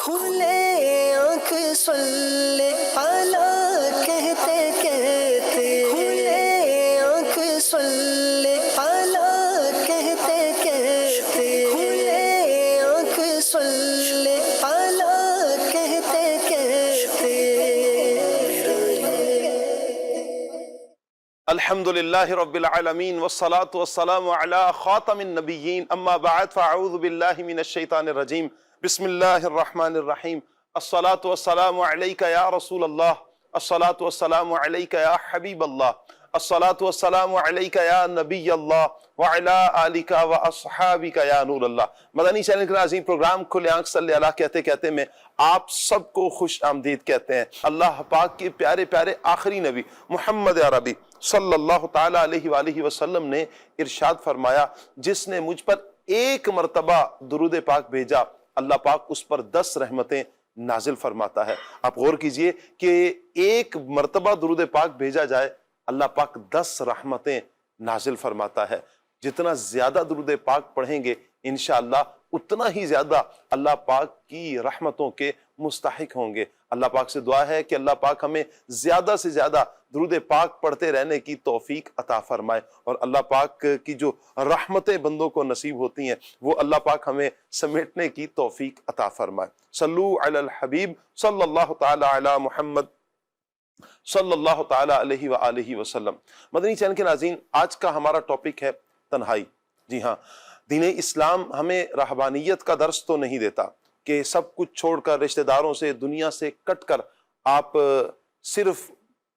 کھلے آنکھ صلی اعلیٰ کہتے کہتے، کھلے آنکھ صلی اعلیٰ کہتے کہتے، کھلے آنکھ صلی اعلیٰ کہتے کہتے۔ الحمد للہ رب العالمین والصلاة والسلام علی خاتم النبیین، اما بعد فاعوذ باللہ من الشیطان الرجیم، بسم اللہ الرحمن الرحیم۔ الصلاة والسلام علیک یا رسول اللہ، الصلاة والسلام علیک یا حبیب اللہ، الصلاة والسلام علیک یا نبی اللہ وعلی آلک واصحابک یا نور اللہ۔ مدنی چینل کے ناظرین، پروگرام کھلے آنکھ صلی اللہ کہتے کہتے میں آپ سب کو خوش آمدید کہتے ہیں۔ اللہ پاک کے پیارے پیارے آخری نبی محمد عربی صلی اللہ تعالیٰ علیہ وآلہ وسلم نے ارشاد فرمایا، جس نے مجھ پر ایک مرتبہ درود پاک بھیجا، اللہ پاک اس پر 10 رحمتیں نازل فرماتا ہے۔ آپ غور کیجئے کہ ایک مرتبہ درود پاک بھیجا جائے، اللہ پاک 10 رحمتیں نازل فرماتا ہے۔ جتنا زیادہ درود پاک پڑھیں گے انشاءاللہ اتنا ہی زیادہ اللہ پاک کی رحمتوں کے مستحق ہوں گے۔ اللہ پاک سے دعا ہے کہ اللہ پاک ہمیں زیادہ سے زیادہ درود پاک پڑھتے رہنے کی توفیق عطا فرمائے، اور اللہ پاک کی جو رحمتیں بندوں کو نصیب ہوتی ہیں وہ اللہ پاک ہمیں سمیٹنے کی توفیق عطا فرمائے۔ صلو علی الحبیب صلی اللہ تعالی علی محمد صلی اللہ تعالی علیہ وآلہ وسلم۔ مدنی چینل کے ناظرین، آج کا ہمارا ٹاپک ہے تنہائی۔ جی ہاں، دین اسلام ہمیں رہبانیت کا درس تو نہیں دیتا کہ سب کچھ چھوڑ کر، رشتہ داروں سے، دنیا سے کٹ کر آپ صرف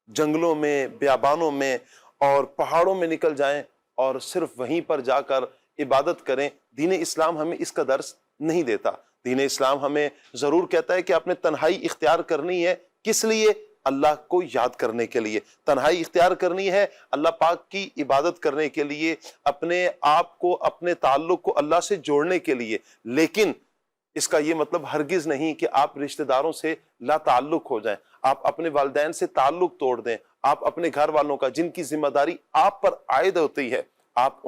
جنگلوں میں، بیابانوں میں اور پہاڑوں میں نکل جائیں اور صرف وہیں پر جا کر عبادت کریں۔ دین اسلام ہمیں اس کا درس نہیں دیتا۔ دین اسلام ہمیں ضرور کہتا ہے کہ آپ نے تنہائی اختیار کرنی ہے۔ کس لیے؟ اللہ کو یاد کرنے کے لیے تنہائی اختیار کرنی ہے، اللہ پاک کی عبادت کرنے کے لیے، اپنے آپ کو، اپنے تعلق کو اللہ سے جوڑنے کے لیے۔ لیکن اس کا یہ مطلب ہرگز نہیں کہ آپ رشتہ داروں سے لا تعلق ہو جائیں، آپ اپنے والدین سے تعلق توڑ دیں، آپ اپنے گھر والوں کا، جن کی ذمہ داری آپ پر عائد ہوتی ہے، آپ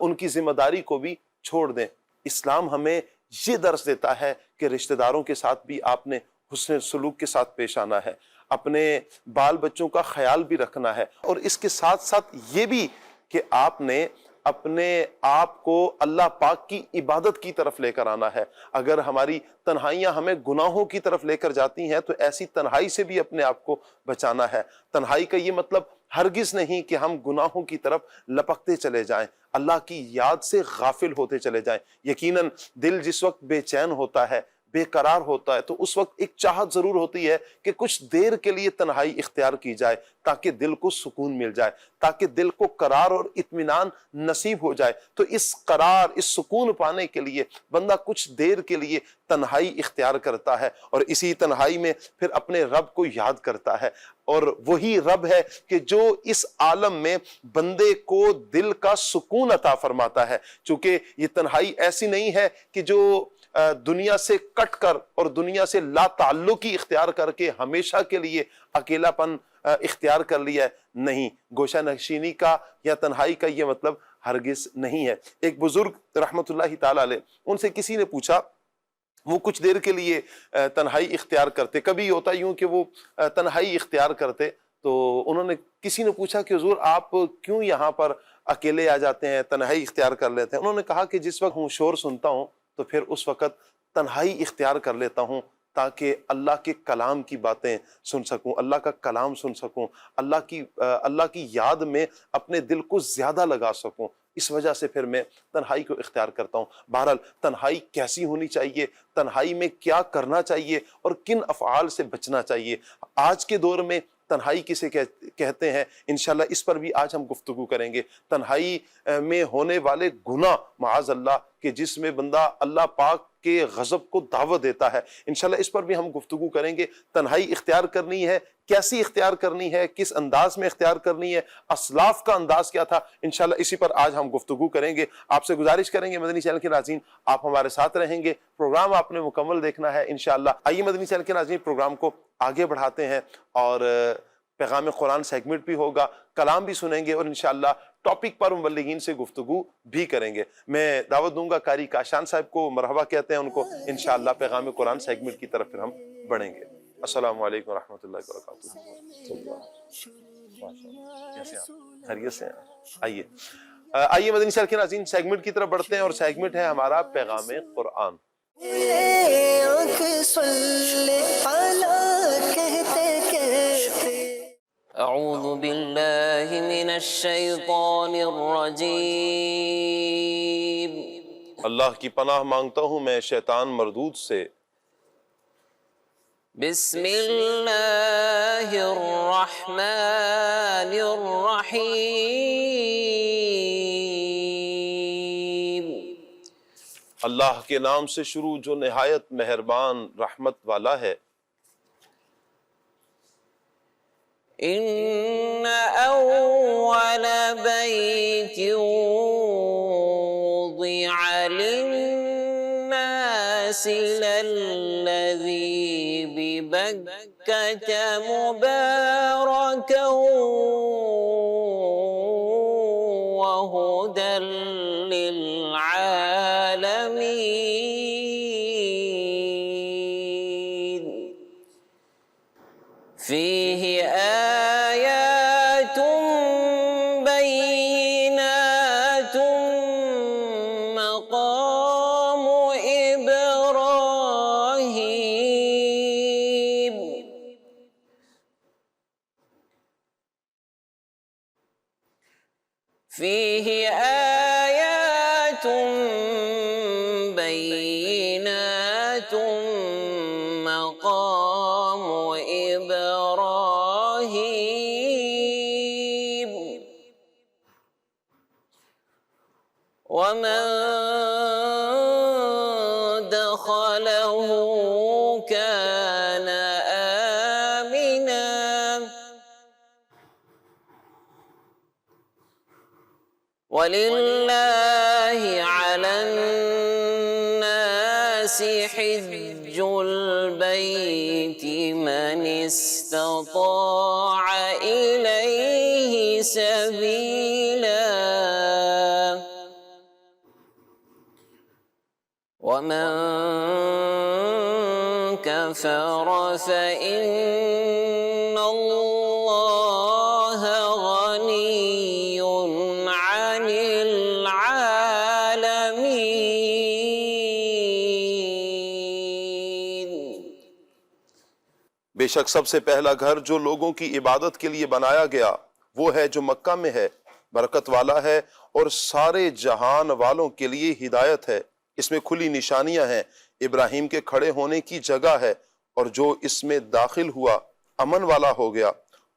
ان کی ذمہ داری کو بھی چھوڑ دیں۔ اسلام ہمیں یہ درس دیتا ہے کہ رشتہ داروں کے ساتھ بھی آپ نے حسن سلوک کے ساتھ پیش آنا ہے، اپنے بال بچوں کا خیال بھی رکھنا ہے، اور اس کے ساتھ ساتھ یہ بھی کہ آپ نے اپنے آپ کو اللہ پاک کی عبادت کی طرف لے کر آنا ہے۔ اگر ہماری تنہائیاں ہمیں گناہوں کی طرف لے کر جاتی ہیں تو ایسی تنہائی سے بھی اپنے آپ کو بچانا ہے۔ تنہائی کا یہ مطلب ہرگز نہیں کہ ہم گناہوں کی طرف لپکتے چلے جائیں، اللہ کی یاد سے غافل ہوتے چلے جائیں۔ یقیناً دل جس وقت بے چین ہوتا ہے، بے قرار ہوتا ہے، تو اس وقت ایک چاہت ضرور ہوتی ہے کہ کچھ دیر کے لیے تنہائی اختیار کی جائے تاکہ دل کو سکون مل جائے، تاکہ دل کو قرار اور اطمینان نصیب ہو جائے۔ تو اس قرار، اس سکون پانے کے لیے بندہ کچھ دیر کے لیے تنہائی اختیار کرتا ہے، اور اسی تنہائی میں پھر اپنے رب کو یاد کرتا ہے۔ اور وہی رب ہے کہ جو اس عالم میں بندے کو دل کا سکون عطا فرماتا ہے۔ چونکہ یہ تنہائی ایسی نہیں ہے کہ جو دنیا سے کٹ کر اور دنیا سے لا تعلقی اختیار کر کے ہمیشہ کے لیے اکیلا پن اختیار کر لیا ہے، نہیں، گوشہ نشینی کا یا تنہائی کا یہ مطلب ہرگز نہیں ہے۔ ایک بزرگ رحمت اللہ تعالی علیہ، ان سے کسی نے پوچھا، وہ کچھ دیر کے لیے تنہائی اختیار کرتے، کبھی ہوتا یوں کہ وہ تنہائی اختیار کرتے، تو انہوں نے کسی نے پوچھا کہ حضور آپ کیوں یہاں پر اکیلے آ جاتے ہیں، تنہائی اختیار کر لیتے ہیں؟ انہوں نے کہا کہ جس وقت ہوں شور سنتا ہوں تو پھر اس وقت تنہائی اختیار کر لیتا ہوں تاکہ اللہ کے کلام کی باتیں سن سکوں، اللہ کا کلام سن سکوں، اللہ کی یاد میں اپنے دل کو زیادہ لگا سکوں۔ اس وجہ سے پھر میں تنہائی کو اختیار کرتا ہوں۔ بہرحال تنہائی کیسی ہونی چاہیے، تنہائی میں کیا کرنا چاہیے اور کن افعال سے بچنا چاہیے، آج کے دور میں تنہائی کسے کہتے ہیں، انشاءاللہ اس پر بھی آج ہم گفتگو کریں گے۔ تنہائی میں ہونے والے گناہ معاذ اللہ کہ جس میں بندہ اللہ پاک کے غضب کو دعوت دیتا ہے، انشاءاللہ اس پر بھی ہم گفتگو کریں گے۔ تنہائی اختیار کرنی ہے، کیسی اختیار کرنی ہے، کس انداز میں اختیار کرنی ہے، اسلاف کا انداز کیا تھا، انشاءاللہ اسی پر آج ہم گفتگو کریں گے۔ آپ سے گزارش کریں گے مدنی چینل کے ناظرین، آپ ہمارے ساتھ رہیں گے، پروگرام آپ نے مکمل دیکھنا ہے انشاءاللہ۔ آئیے مدنی چینل کے ناظرین، پروگرام کو آگے بڑھاتے ہیں اور پیغام قرآن سیگمنٹ بھی ہوگا، کلام بھی سنیں گے اور انشاءاللہ ٹاپک پر مبلغین سے گفتگو بھی کریں گے۔ میں دعوت دوں گا قاری کاشان صاحب کو، مرحبا کہتے ہیں ان کو، انشاءاللہ پیغام قرآن سیگمنٹ کی طرف پھر ہم بڑھیں گے۔ السلام علیکم ورحمۃ اللہ وبرکاتہ۔ کیسے ہیں؟ خیریت سے ہیں؟ آئیے مدنی چینل کے ناظرین سیگمنٹ کی طرف بڑھتے ہیں، اور سیگمنٹ ہے ہمارا پیغام قرآن۔ اعوذ باللہ من الشیطان الرجیم۔ اللہ کی پناہ مانگتا ہوں میں شیطان مردود سے۔ بسم اللہ الرحمن الرحیم۔ اللہ کے نام سے شروع جو نہایت مہربان رحمت والا ہے۔ ان اول بیت وضع للناس للذی ببکۃ مبارکا وہدی للعالمین۔ فیہ آیات بینات مقام ابراہیم۔ فیہ آیات بینات مقام ابراہیم۔ ومن دخلہ کان آمنا۔ وَلِلَّهِ عَلَى النَّاسِ حِجُّ الْبَيْتِ مَنِ اسْتَطَاعَ إِلَيْهِ سَبِيلًا وَمَن كَفَرَ فَإِنَّ اللَّهَ غَنِيٌّ عَنِ الْعَالَمِينَ۔ بے شک سب سے پہلا گھر جو لوگوں کی عبادت کے لیے بنایا گیا وہ ہے جو مکہ میں ہے، برکت والا ہے اور سارے جہان والوں کے لیے ہدایت ہے۔ اس میں کھلی نشانیاں ہیں، ابراہیم کے کھڑے ہونے کی جگہ ہے، اور جو اس میں داخل ہوا امن والا ہو گیا۔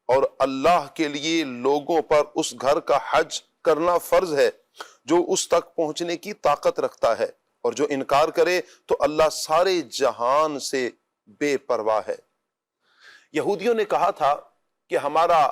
اور اللہ کے لیے لوگوں پر اس گھر کا حج کرنا فرض ہے جو اس تک پہنچنے کی طاقت رکھتا ہے، اور جو انکار کرے تو اللہ سارے جہان سے بے پرواہ ہے۔ یہودیوں نے کہا تھا کہ ہمارا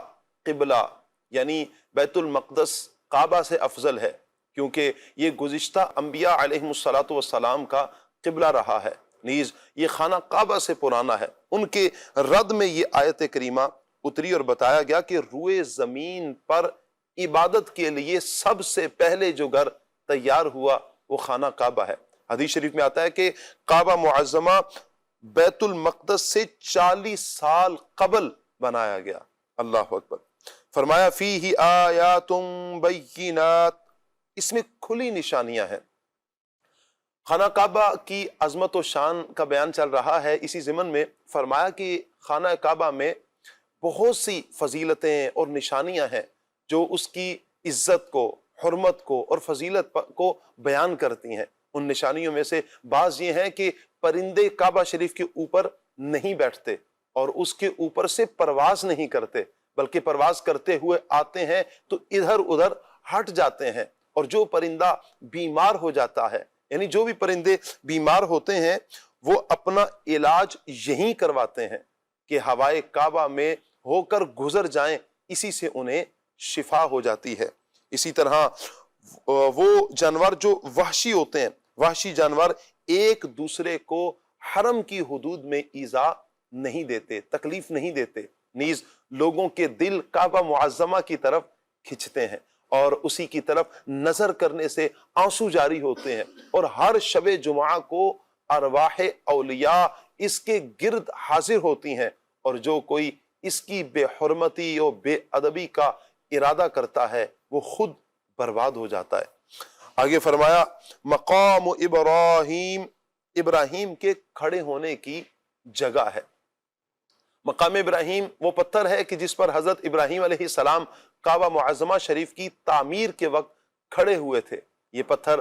قبلہ یعنی بیت المقدس کعبہ سے افضل ہے، کیونکہ یہ گزشتہ انبیاء علیہم السلام کا قبلہ رہا ہے، نیز یہ خانہ کعبہ سے پرانا ہے۔ ان کے رد میں یہ آیت کریمہ اتری اور بتایا گیا کہ روئے زمین پر عبادت کے لیے سب سے پہلے جو گھر تیار ہوا وہ خانہ کعبہ ہے۔ حدیث شریف میں آتا ہے کہ کعبہ معظمہ بیت المقدس سے 40 سال قبل بنایا گیا۔ اللہ اکبر۔ فرمایا فیہ آیات بینات، اس میں کھلی نشانیاں ہیں۔ خانہ کعبہ کی عظمت و شان کا بیان چل رہا ہے، اسی ضمن میں فرمایا کہ خانہ کعبہ میں بہت سی فضیلتیں اور نشانیاں ہیں جو اس کی عزت کو، حرمت کو اور فضیلت کو بیان کرتی ہیں۔ ان نشانیوں میں سے بعض یہ ہیں کہ پرندے کعبہ شریف کے اوپر نہیں بیٹھتے اور اس کے اوپر سے پرواز نہیں کرتے، بلکہ پرواز کرتے ہوئے آتے ہیں تو ادھر ادھر ہٹ جاتے ہیں۔ اور جو پرندہ بیمار ہو جاتا ہے، یعنی جو بھی پرندے بیمار ہوتے ہیں وہ اپنا علاج یہیں کرواتے ہیں کہ ہوائے کعبہ میں ہو کر گزر جائیں، اسی سے انہیں شفا ہو جاتی ہے۔ اسی طرح وہ جانور جو وحشی ہوتے ہیں، وحشی جانور ایک دوسرے کو حرم کی حدود میں ایذا نہیں دیتے، تکلیف نہیں دیتے، نیز لوگوں کے دل کعبہ معظمہ کی طرف کھنچتے ہیں اور اسی کی طرف نظر کرنے سے آنسو جاری ہوتے ہیں، اور ہر شب جمعہ کو ارواح اولیاء اس کے گرد حاضر ہوتی ہیں، اور جو کوئی اس کی بے حرمتی اور بے ادبی کا ارادہ کرتا ہے وہ خود برباد ہو جاتا ہے۔ آگے فرمایا مقام ابراہیم، ابراہیم کے کھڑے ہونے کی جگہ ہے۔ مقام ابراہیم وہ پتھر ہے کہ جس پر حضرت ابراہیم علیہ السلام کعبہ معظمہ شریف کی تعمیر کے وقت کھڑے ہوئے تھے۔ یہ پتھر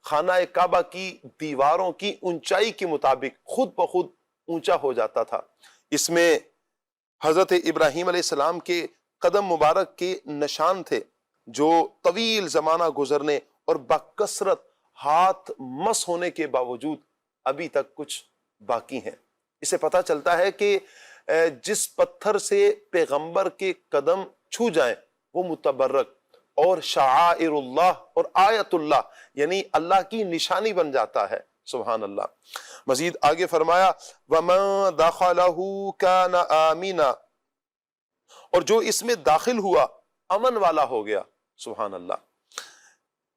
خانہ کعبہ کی دیواروں کی اونچائی کے مطابق خود بخود اونچا ہو جاتا تھا۔ اس میں حضرت ابراہیم علیہ السلام کے قدم مبارک کے نشان تھے جو طویل زمانہ گزرنے اور بکثرت ہاتھ مس ہونے کے باوجود ابھی تک کچھ باقی ہیں۔ اسے پتہ چلتا ہے کہ جس پتھر سے پیغمبر کے قدم چھو جائیں وہ متبرک اور شعائر اللہ اور آیت اللہ یعنی اللہ کی نشانی بن جاتا ہے۔ سبحان اللہ۔ مزید آگے فرمایا وَمَن دَخَلَهُ كَانَ آمِنًا، اور جو اس میں داخل ہوا امن والا ہو گیا۔ سبحان اللہ۔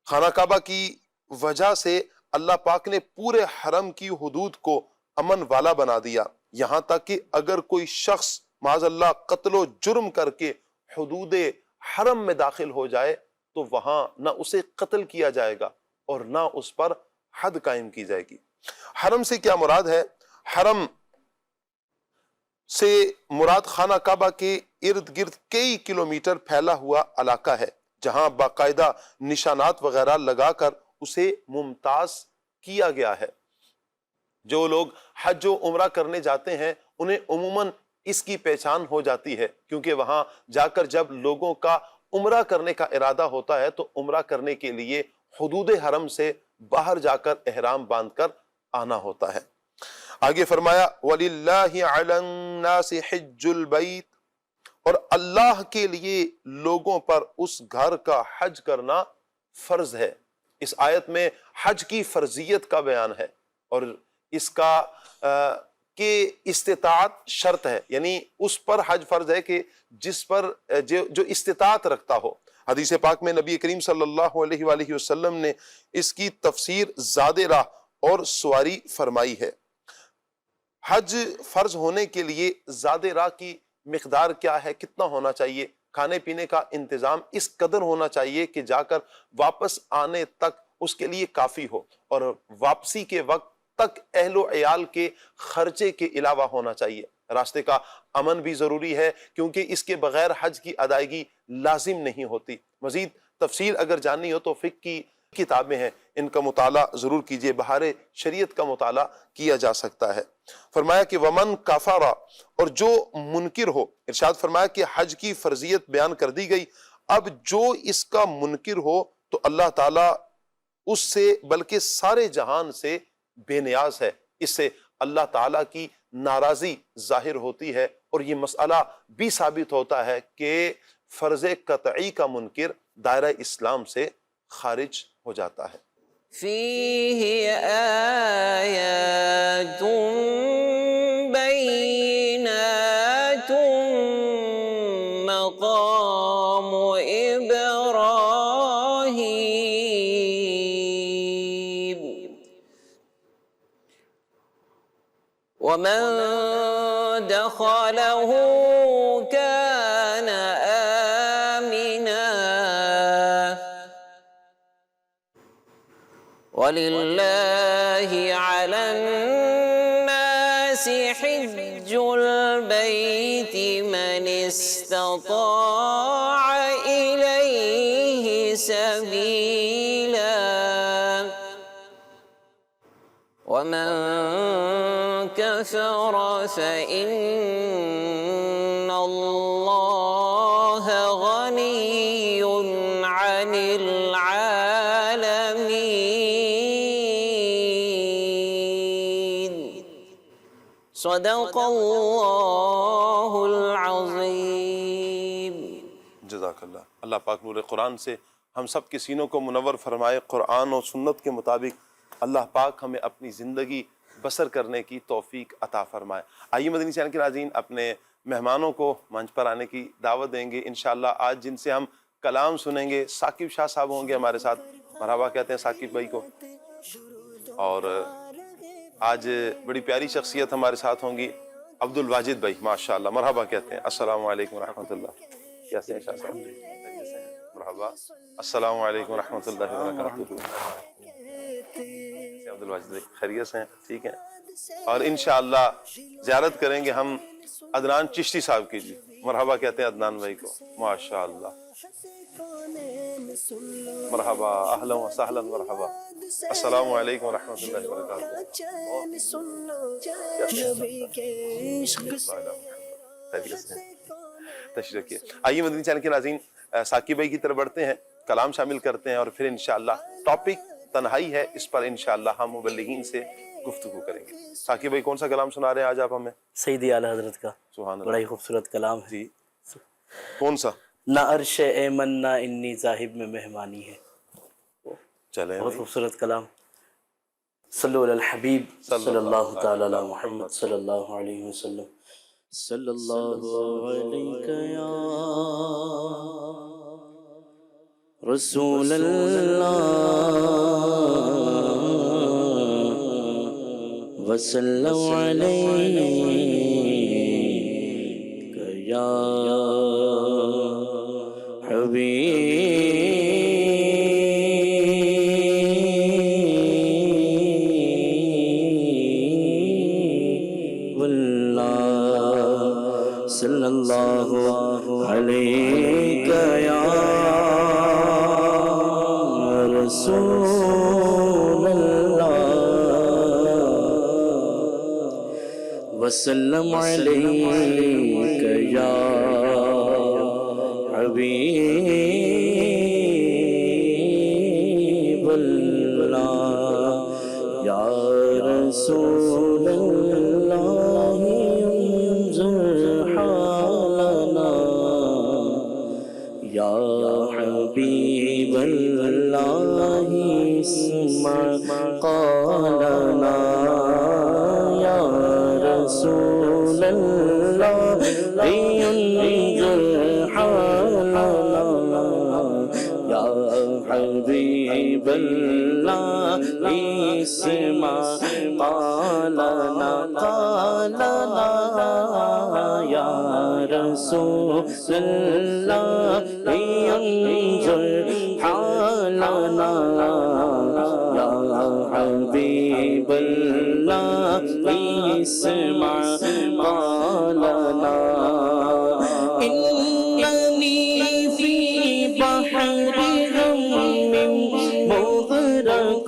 خانہ کعبہ کی وجہ سے اللہ پاک نے پورے حرم کی حدود کو امن والا بنا دیا، یہاں تک کہ اگر کوئی شخص معاذ اللہ قتل و جرم کر کے حدود حرم میں داخل ہو جائے تو وہاں نہ اسے قتل کیا جائے گا اور نہ اس پر حد قائم کی جائے گی۔ حرم سے کیا مراد ہے؟ حرم سے مراد خانہ کعبہ کے ارد گرد کئی کلومیٹر پھیلا ہوا علاقہ ہے جہاں باقاعدہ نشانات وغیرہ لگا کر اسے ممتاز کیا گیا ہے۔ جو لوگ حج و عمرہ کرنے جاتے ہیں انہیں عموماً اس کی پہچان ہو جاتی ہے، کیونکہ وہاں جا کر جب لوگوں کا عمرہ کرنے کا ارادہ ہوتا ہے تو عمرہ کرنے کے لیے حدود حرم سے باہر جا کر احرام باندھ کر آنا ہوتا ہے۔ آگے فرمایا وَلِلَّهِ عَلَى النَّاسِ حِجُّ الْبَيْتِ، اور اللہ کے لیے لوگوں پر اس گھر کا حج کرنا فرض ہے۔ اس آیت میں حج کی فرضیت کا بیان ہے اور اس کا کہ استطاعت شرط ہے، یعنی اس پر حج فرض ہے کہ جس پر جو استطاعت رکھتا ہو۔ حدیث پاک میں نبی کریم صلی اللہ علیہ وآلہ وسلم نے اس کی تفسیر زاد راہ اور سواری فرمائی ہے۔ حج فرض ہونے کے لیے زاد راہ کی مقدار کیا ہے، کتنا ہونا چاہیے؟ کھانے پینے کا انتظام اس قدر ہونا چاہیے کہ جا کر واپس آنے تک اس کے لیے کافی ہو، اور واپسی کے وقت تک اہل و عیال کے خرچے کے علاوہ ہونا چاہیے۔ راستے کا امن بھی ضروری ہے کیونکہ اس کے بغیر حج کی ادائیگی لازم نہیں ہوتی۔ مزید تفصیل اگر جاننی ہو تو فقہ کی کتابیں ہیں، ان کا مطالعہ ضرور کیجئے، بہار شریعت کا مطالعہ کیا جا سکتا ہے۔ فرمایا کہ ومن کفر، اور جو منکر ہو، ارشاد فرمایا کہ حج کی فرضیت بیان کر دی گئی، اب جو اس کا منکر ہو تو اللہ تعالیٰ اس سے بلکہ سارے جہان سے بے نیاز ہے۔ اس سے اللہ تعالیٰ کی ناراضی ظاہر ہوتی ہے اور یہ مسئلہ بھی ثابت ہوتا ہے کہ فرض قطعی کا منکر دائرہ اسلام سے خارج ہو جاتا ہے۔ فیہ آیات بینات مقام ابراہیم ومن دخلہ کان آمنا وَلِلَّهِ عَلَى النَّاسِ حِجُّ الْبَيْتِ مَنِ اسْتَطَاعَ إِلَيْهِ سَبِيلًا وَمَن كَفَرَ فَإِنَّ اللَّهَ غَنِيٌّ عَنِ الْعَالَمِينَ۔ صدق اللہ العظیم۔ جزاک اللہ۔ اللہ پاک نور قرآن سے ہم سب کے سینوں کو منور فرمائے، قرآن و سنت کے مطابق اللہ پاک ہمیں اپنی زندگی بسر کرنے کی توفیق عطا فرمائے۔ آئیے مدنی چینل کے ناظرین اپنے مہمانوں کو منچ پر آنے کی دعوت دیں گے انشاءاللہ۔ آج جن سے ہم کلام سنیں گے ثاقب شاہ صاحب ہوں گے ہمارے ساتھ، مرحبا کہتے ہیں ثاقب بھائی کو۔ اور آج بڑی پیاری شخصیت ہمارے ساتھ ہوں گی عبد الواجد بھائی، ماشاءاللہ، مرحبا کہتے ہیں۔ السلام علیکم ورحمۃ اللہ، کیسے ہیں شاہ صاحب؟ مرحبا، السلام علیکم ورحمۃ اللہ وبرکاتہ۔ عبد الواجد بھائی خیریت سے ہیں؟ ٹھیک ہیں۔ اور انشاءاللہ زیارت کریں گے ہم عدنان چشتی صاحب کی، جی مرحبا کہتے ہیں عدنان بھائی کو، ماشاءاللہ، مرحبا، اہلا و سہلا، مرحبا، السلام علیکم ورحمۃ اللہ وبرکاتہ۔ تشریف رکھیے۔ آئیے مدنی چینل کے ناظرین ثاقب بھائی کی طرف بڑھتے ہیں، کلام شامل کرتے ہیں، اور پھر انشاءاللہ ٹاپک تنہائی ہے، اس پر انشاءاللہ ہم مبلغین سے گفتگو کریں گے۔ ثاقب بھائی کون سا کلام سنا رہے ہیں آج آپ ہمیں؟ سیدی اعلیٰ حضرت کا سبحان بڑا ہی اللہ، خوبصورت کلام ہے۔ جی کون سا؟ نہ عرش ایمن نہ انی ذاہب میں مہمانی ہے، چلیں بہت خوبصورت کلام۔ صلو علی الحبیب صلی اللہ تعالی علی محمد صلی اللہ علیہ وسلم۔ صلی اللہ علیہ یا رسول اللہ وسلم علیہ یا حبیب اللہ صلی اللہ علیہ یا رسول اللہ وسلم علیک یا حبیب اللہ یا رسول اللہ انظر حالنا یا حبیب اللہ اسمع قولنا یا رسول اللہ انظر حالنا یا حبیب اللہ اسمع قولنا قالنا یا رسول اللہ انظر حالنا یا حبیب اللہ اسمع قولنا اننی فی بحر غم مغرق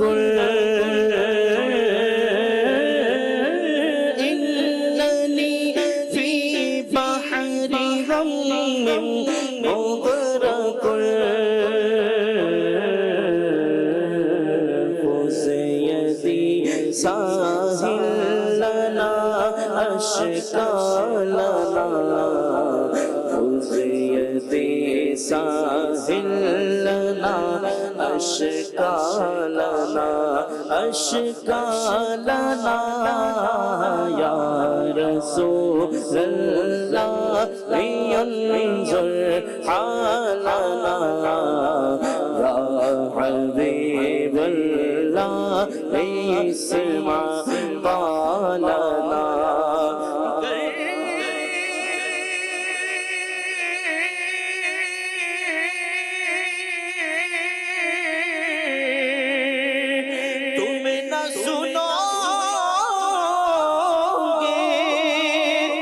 اننی فی بحر غم مغرق سیدی ساحل لنا اشکالنا سیدی ساحل لنا اشکالنا اشکالنا یا رسول اللہ انظر حالنا یا حبیب اللہ اسمع قولنا تمہیں نہ سنو گے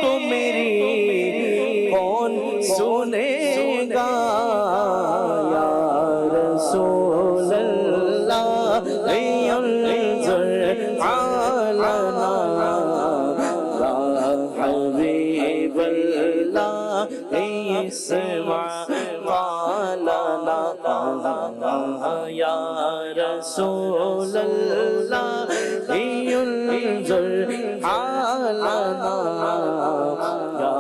تو میری کون سنے گا یا رسول اللہ انظر حالنا یا حبیب اللہ اسمع قولنا یا رسول اللہ انظر حالنا یا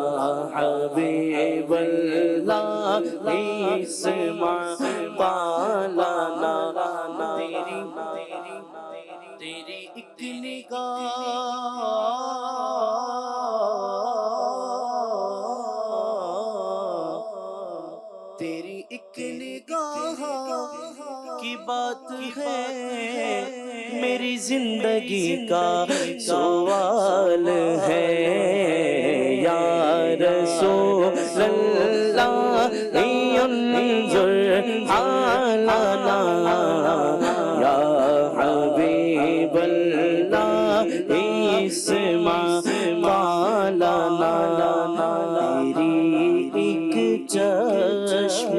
حبیب اللہ اسمع قولنا تیری ایک نگاہ بات ہے، میری زندگی کا سوال ہے، یا رسول اللہ انظر حالنا، یا حبیب اللہ اسمع قالنا، تیری ایک چشم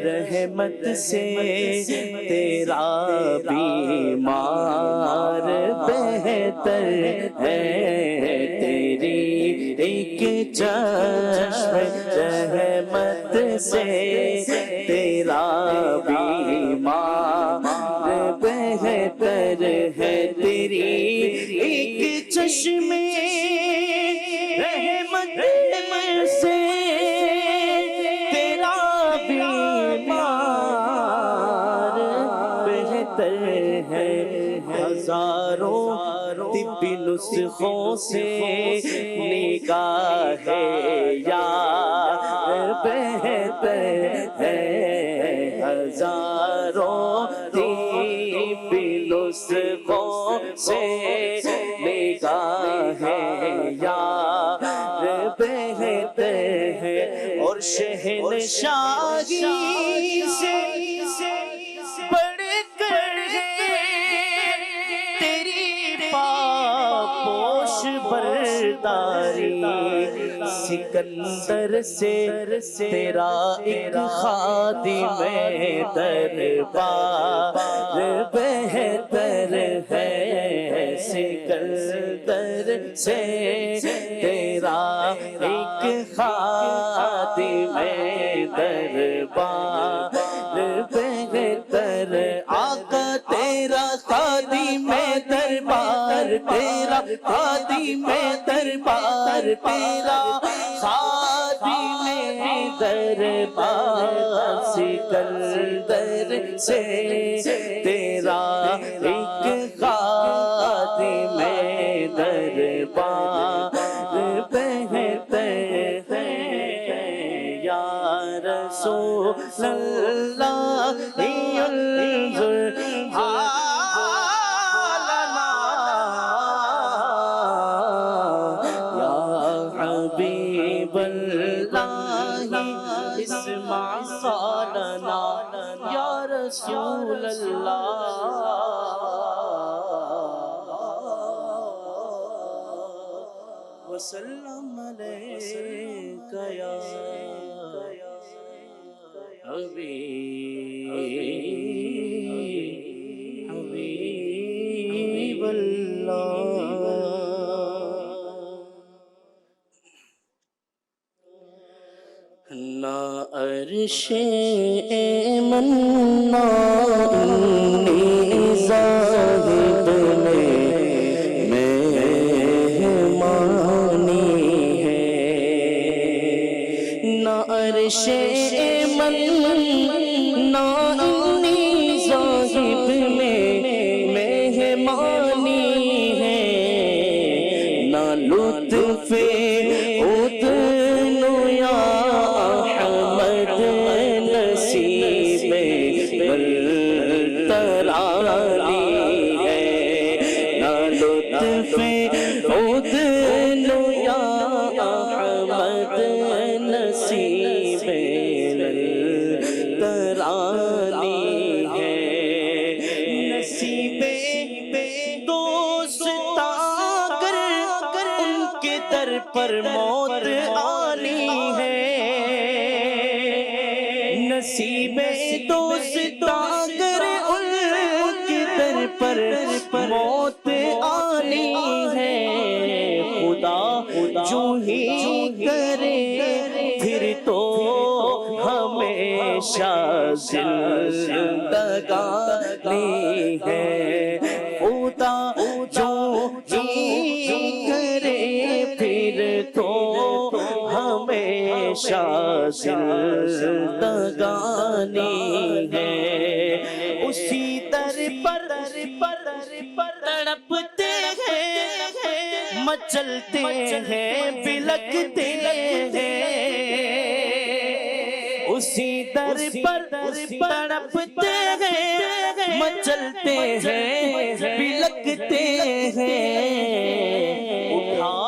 رحمت سے تیرا بیمار بہتر ہے، تیری ایک چشم رحمت سے تیرا بیمار بہتر ہے، تیری ایک چشم رحمت سے تیرا بیمار بہتر ہے، ہزاروں طبی نسخوں سے نگاہ یار بہتر ہے، ہزاروں طبی نسخوں سے نگاہ یار بہتر ہے، اور شہنشاہی سے بڑھ کر ہے تیری پاپوش برداری، سکندر سے تیرا ایک خادم دربار بہتر ہے، سکندر سے تیرا ایک خادم دربار بہتر، آقا تیرا خادم دربار، تیرا خادم دربار، تیرا خادم دربار، سکندر سے تیرا ایک خادم دربار بہتر ہے، یا رسول اللہ انظر حالنا، یا حبیب اللہ اسمع قالنا، یا رسول اللہ وسلم علیک یا حبیب اللہ، نہ عرش ایمن نہ زاہد میں مہمانی ہے، نہ عرش ایمن نہ زاہد میں مہمانی ہے، نہ لطف ادن یا احمد نصیب ترانی ہے، نہ لطف ادن یا احمد نصیب ترانی ہے، نصیب دوست اگر ان کے در پر موت آنی ہے، نصیب دوست اگر ان کے در پر موت آنی ہے، خدا جو ہی کرے پھر تو ہمیشہ زندگانی ہے، خدا جو ہی کرے پھر تو ہمیشہ زندگانی ہے، اسی در پر تڑپتے ہیں مچلتے ہیں بلکتے ہیں، اسی در پر تڑپتے ہیں، مچلتے ہیں، بلکتے ہیں، اٹھا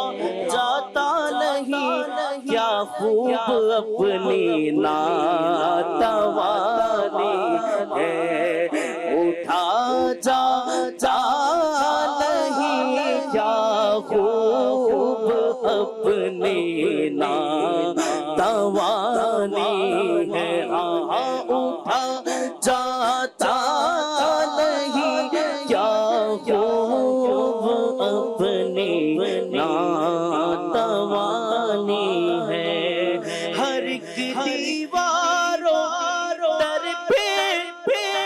جاتا نہیں کیا خوب اپنی ناتوانی ہے، اٹھا جاتا نہیں کیا خوب اپنی ناتوانی ہے، اٹھا جاتا نہیں کیا خوب اپنی ناتوانی ہے، ہر ایک دیواروں در پہ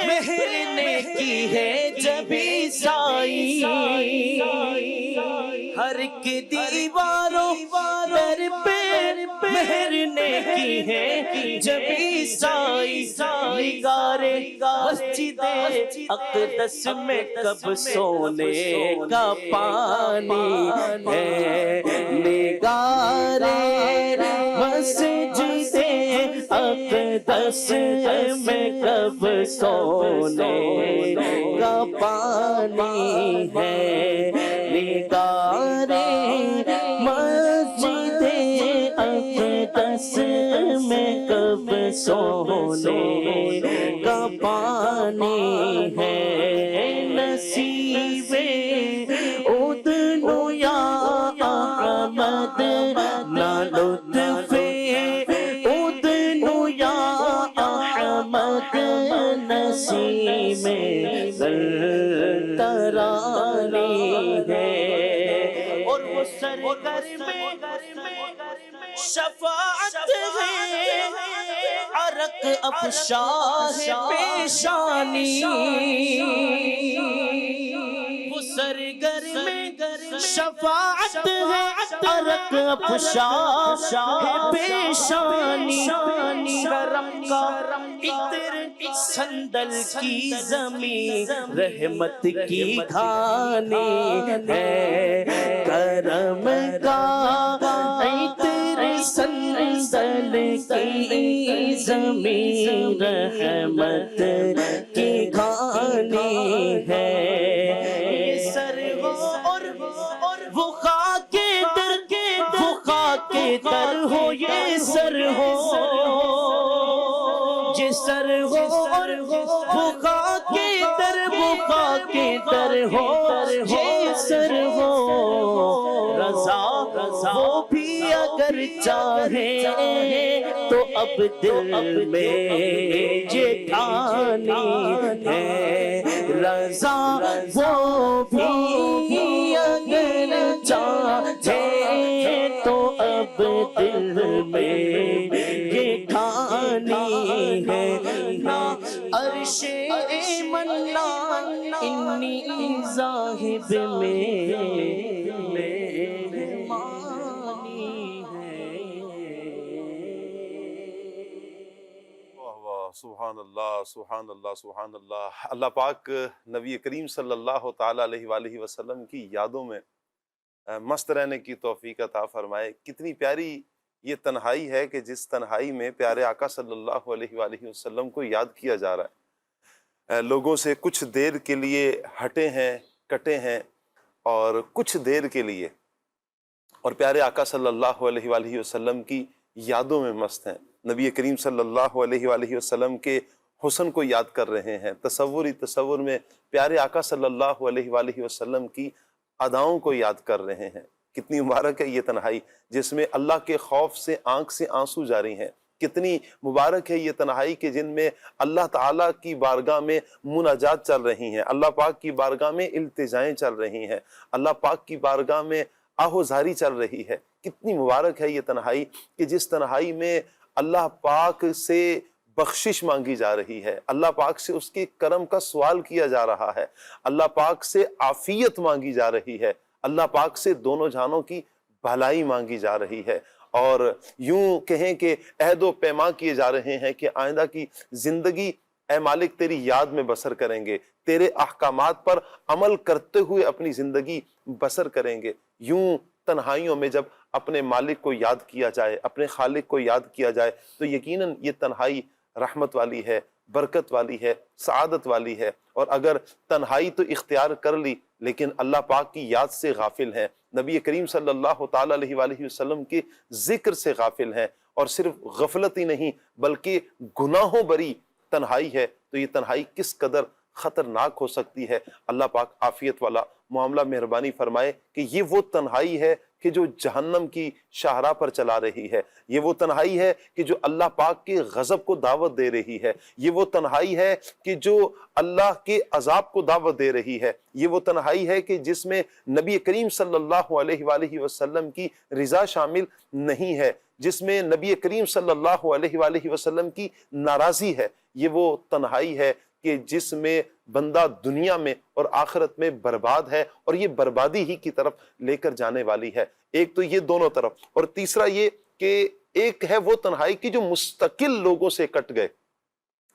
مہر نے کی ہے جب عیسائی، ہر ایک دیواروں در پہ مہر نے کی ہے جب عیسائی، نگار مسجد اقدس میں کب سونے کا پانی ہے، نگار مسجد اقدس میں کب سونے کا پانی ہے، نگار مسجد اقدس میں کب سونے کا پانی ہے، نصیب ادنو یا احمد نہ لطف ادنو یا احمد نصیب ترانی ہے، اور وہ سرگر میں شفاعت ہے، عرق افشا ہے پیشانی، وہ سرگر میں شفاعت ہے، عرق افشا ہے پیشانی، کرم کا عطر صندل کی زمین رحمت کی کھانی ہے، کرم کا عطر صندل کی زمین رحمت کی کھانی ہے، یہ سر ہو اور وہ خاک در ہو، یہ سر ہو، یہ سر ہو اور وہ خاک در ہو، یہ سر ہو، رضا وہ بھی اگر چاہے تو اب دل میں یہ ٹھانی ہے، رضا وہ بھی اگر چاہے تو اب دل میں یہ ٹھانی ہے، نا عرش منان انی ذاہب میں مہمانی ہے۔ واہ واہ، سبحان اللہ سبحان اللہ سبحان اللہ۔ اللہ پاک نبی کریم صلی اللہ تعالیٰ علیہ وآلہ وسلم کی یادوں میں مست رہنے کی توفیق عطا فرمائے۔ کتنی پیاری یہ تنہائی ہے کہ جس تنہائی میں پیارے آقا صلی اللہ علیہ وآلہ وسلم کو یاد کیا جا رہا ہے، لوگوں سے کچھ دیر کے لیے ہٹے ہیں، کٹے ہیں، اور کچھ دیر کے لیے اور پیارے آقا صلی اللہ علیہ وآلہ وسلم کی یادوں میں مست ہیں، نبی کریم صلی اللہ علیہ وآلہ وسلم کے حسن کو یاد کر رہے ہیں، تصور میں پیارے آقا صلی اللہ علیہ وآلہ وسلم کی اداؤں کو یاد کر رہے ہیں۔ کتنی مبارک ہے یہ تنہائی جس میں اللہ کے خوف سے آنکھ سے آنسو جاری ہیں، کتنی مبارک ہے یہ تنہائی کہ جن میں اللہ تعالیٰ کی بارگاہ میں مناجات چل رہی ہیں، اللہ پاک کی بارگاہ میں التجائیں چل رہی ہیں، اللہ پاک کی بارگاہ میں آہوزاری چل رہی ہے۔ کتنی مبارک ہے یہ تنہائی کہ جس تنہائی میں اللہ پاک سے بخشش مانگی جا رہی ہے، اللہ پاک سے اس کے کرم کا سوال کیا جا رہا ہے، اللہ پاک سے عافیت مانگی جا رہی ہے، اللہ پاک سے دونوں جہانوں کی بھلائی مانگی جا رہی ہے، اور یوں کہیں کہ عہد و پیما کیے جا رہے ہیں کہ آئندہ کی زندگی اے مالک تیری یاد میں بسر کریں گے، تیرے احکامات پر عمل کرتے ہوئے اپنی زندگی بسر کریں گے۔ یوں تنہائیوں میں جب اپنے مالک کو یاد کیا جائے، اپنے خالق کو یاد کیا جائے، تو یقیناً یہ تنہائی رحمت والی ہے، برکت والی ہے، سعادت والی ہے۔ اور اگر تنہائی تو اختیار کر لی لیکن اللہ پاک کی یاد سے غافل ہیں، نبی کریم صلی اللہ تعالیٰ علیہ وآلہ وسلم کے ذکر سے غافل ہیں، اور صرف غفلت ہی نہیں بلکہ گناہوں بری تنہائی ہے، تو یہ تنہائی کس قدر خطرناک ہو سکتی ہے۔ اللہ پاک عافیت والا معاملہ مہربانی فرمائے کہ یہ وہ تنہائی ہے کہ جو جہنم کی شاہراہ پر چلا رہی ہے، یہ وہ تنہائی ہے کہ جو اللہ پاک کے غضب کو دعوت دے رہی ہے، یہ وہ تنہائی ہے کہ جو اللہ کے عذاب کو دعوت دے رہی ہے، یہ وہ تنہائی ہے کہ جس میں نبی کریم صلی اللہ علیہ وآلہ وسلم کی رضا شامل نہیں ہے، جس میں نبی کریم صلی اللہ علیہ وآلہ وسلم کی ناراضی ہے۔ یہ وہ تنہائی ہے کہ جس میں بندہ دنیا میں اور آخرت میں برباد ہے، اور یہ بربادی ہی کی طرف لے کر جانے والی ہے۔ ایک تو یہ دونوں طرف، اور تیسرا یہ کہ ایک ہے وہ تنہائی کی جو مستقل لوگوں سے کٹ گئے،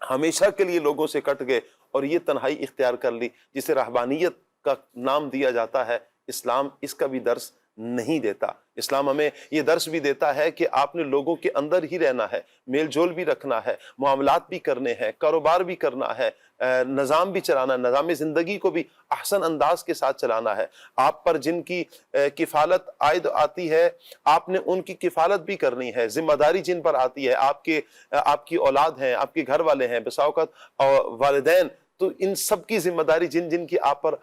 ہمیشہ کے لیے لوگوں سے کٹ گئے اور یہ تنہائی اختیار کر لی، جسے رہبانیت کا نام دیا جاتا ہے۔ اسلام اس کا بھی درس نہیں دیتا۔ اسلام ہمیں یہ درس بھی دیتا ہے کہ آپ نے لوگوں کے اندر ہی رہنا ہے، میل جول بھی رکھنا ہے، معاملات بھی کرنے ہیں، کاروبار بھی کرنا ہے، نظام بھی چلانا ہے، نظام زندگی کو بھی احسن انداز کے ساتھ چلانا ہے۔ آپ پر جن کی کفالت عائد آتی ہے آپ نے ان کی کفالت بھی کرنی ہے، ذمہ داری جن پر آتی ہے، آپ کی اولاد ہیں، آپ کے گھر والے ہیں، بسا اوقات والدین، تو ان سب کی ذمہ داری جن کی آپ پر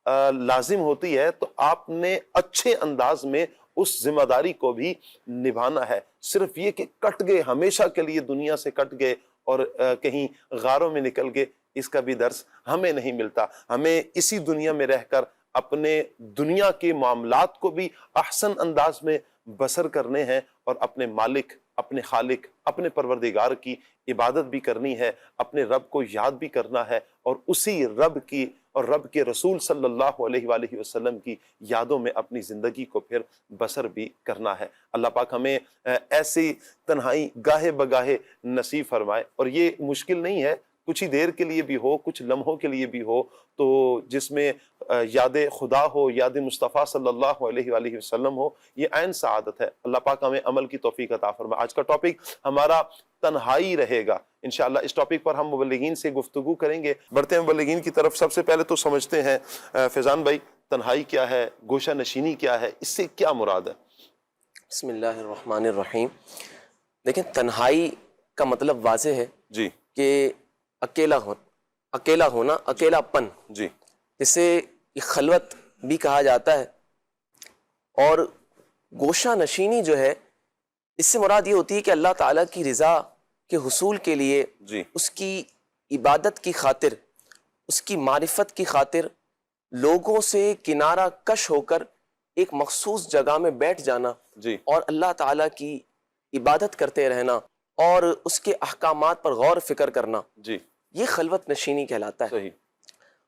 لازم ہوتی ہے، تو آپ نے اچھے انداز میں اس ذمہ داری کو بھی نبھانا ہے۔ صرف یہ کہ کٹ گئے، ہمیشہ کے لیے دنیا سے کٹ گئے اور کہیں غاروں میں نکل گئے، اس کا بھی درس ہمیں نہیں ملتا۔ ہمیں اسی دنیا میں رہ کر اپنے دنیا کے معاملات کو بھی احسن انداز میں بسر کرنے ہیں، اور اپنے مالک، اپنے خالق، اپنے پروردگار کی عبادت بھی کرنی ہے، اپنے رب کو یاد بھی کرنا ہے، اور اسی رب کی اور رب کے رسول صلی اللہ علیہ وآلہ وسلم کی یادوں میں اپنی زندگی کو پھر بسر بھی کرنا ہے۔ اللہ پاک ہمیں ایسی تنہائی گاہے بگاہے نصیب فرمائے، اور یہ مشکل نہیں ہے، کچھ ہی دیر کے لیے بھی ہو، کچھ لمحوں کے لیے بھی ہو، تو جس میں یاد خدا ہو، یاد مصطفیٰ صلی اللہ علیہ وآلہ وسلم ہو، یہ عین سعادت ہے۔ اللہ پاک ہمیں عمل کی توفیق عطا فرمائے۔ آج کا ٹاپک ہمارا تنہائی رہے گا انشاءاللہ۔ اس ٹاپک پر ہم مبلغین سے گفتگو کریں گے۔ بڑھتے ہیں مبلغین کی طرف۔ سب سے پہلے تو سمجھتے ہیں فیضان بھائی، تنہائی کیا ہے، گوشہ نشینی کیا ہے، اس سے کیا مراد ہے؟ بسم اللہ الرحمن الرحیم۔ دیکھیں، تنہائی کا مطلب واضح ہے جی، کہ اکیلا ہونا، اکیلا پن، جی، اسے خلوت بھی کہا جاتا ہے۔ اور گوشہ نشینی جو ہے، اس سے مراد یہ ہوتی ہے کہ اللہ تعالیٰ کی رضا کے حصول کے لیے جی، اس کی عبادت کی خاطر، اس کی معرفت کی خاطر لوگوں سے کنارہ کش ہو کر ایک مخصوص جگہ میں بیٹھ جانا، جی، اور اللہ تعالیٰ کی عبادت کرتے رہنا اور اس کے احکامات پر غور فکر کرنا، جی، یہ خلوت نشینی کہلاتا ہے۔ صحیح،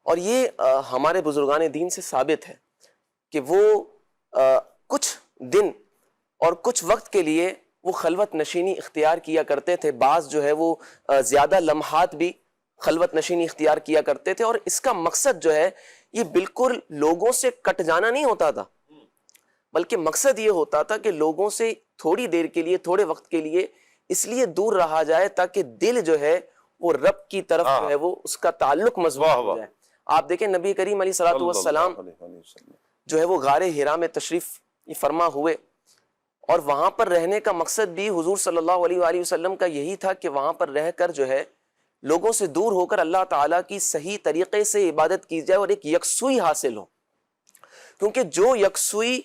اور یہ ہمارے بزرگان دین سے ثابت ہے کہ وہ کچھ دن اور کچھ وقت کے لیے وہ خلوت نشینی اختیار کیا کرتے تھے۔ بعض جو ہے وہ زیادہ لمحات بھی خلوت نشینی اختیار کیا کرتے تھے، اور اس کا مقصد جو ہے یہ بالکل لوگوں سے کٹ جانا نہیں ہوتا تھا، بلکہ مقصد یہ ہوتا تھا کہ لوگوں سے تھوڑی دیر کے لیے، تھوڑے وقت کے لیے اس لیے دور رہا جائے تاکہ دل جو ہے وہ رب کی طرف جو ہے وہ اس کا تعلق مضبوط ہو جائے۔ آپ دیکھیں، نبی کریم علیہ الصلوۃ والسلام جو ہے وہ غار حرا میں تشریف فرما ہوئے، اور وہاں پر رہنے کا مقصد بھی حضور صلی اللہ علیہ وآلہ وسلم کا یہی تھا کہ وہاں پر رہ کر جو ہے لوگوں سے دور ہو کر اللہ تعالیٰ کی صحیح طریقے سے عبادت کی جائے اور ایک یکسوئی حاصل ہو، کیونکہ جو یکسوئی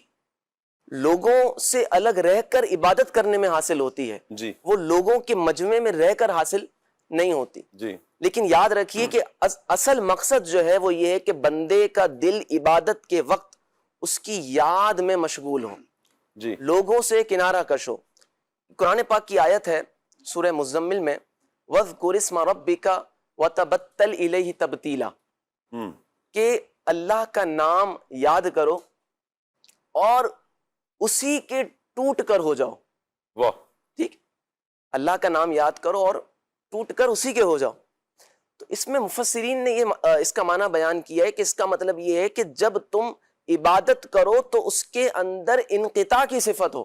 لوگوں سے الگ رہ کر عبادت کرنے میں حاصل ہوتی ہے، جی، وہ لوگوں کے مجمع میں رہ کر حاصل نہیں ہوتی۔ جی، لیکن یاد رکھیے کہ اصل مقصد جو ہے وہ یہ ہے کہ بندے کا دل عبادت کے وقت اس کی یاد میں مشغول ہو، جی، لوگوں سے کنارہ کش ہو۔ قرآن پاک کی آیت ہے سورہ مزمل میں، وَاذْكُرِ اسْمَ رَبِّكَ وَتَبَتَّلْ إِلَيْهِ تَبْتِيلًا، کہ اللہ کا نام یاد کرو اور اسی کے ٹوٹ کر ہو جاؤ۔ واہ، ٹھیک، اللہ کا نام یاد کرو اور ٹوٹ کر اسی کے ہو جاؤ۔ تو اس میں مفسرین نے اس کا معنی بیان کیا ہے کہ اس کا مطلب یہ ہے کہ جب تم عبادت کرو تو اس کے اندر انقطاع کی صفت ہو،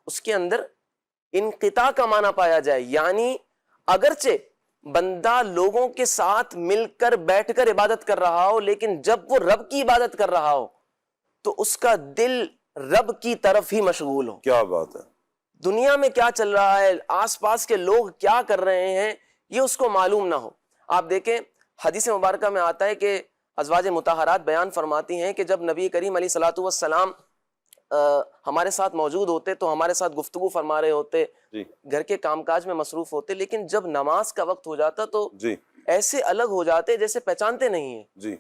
اس کے اندر انقطاع کا معنی پایا جائے، یعنی اگرچہ بندہ لوگوں کے ساتھ مل کر بیٹھ کر عبادت کر رہا ہو، لیکن جب وہ رب کی عبادت کر رہا ہو تو اس کا دل رب کی طرف ہی مشغول ہو۔ کیا بات ہے، دنیا میں کیا چل رہا ہے، آس پاس کے لوگ کیا کر رہے ہیں، یہ اس کو معلوم نہ ہو۔ آپ دیکھیں حدیث مبارکہ میں آتا ہے کہ ازواج مطہرات بیان فرماتی ہیں کہ جب نبی کریم علیہ الصلوۃ والسلام ہمارے ساتھ موجود ہوتے تو ہمارے ساتھ گفتگو فرما رہے ہوتے، گھر کے کام کاج میں مصروف ہوتے، لیکن جب نماز کا وقت ہو جاتا تو ایسے الگ ہو جاتے جیسے پہچانتے نہیں ہیں۔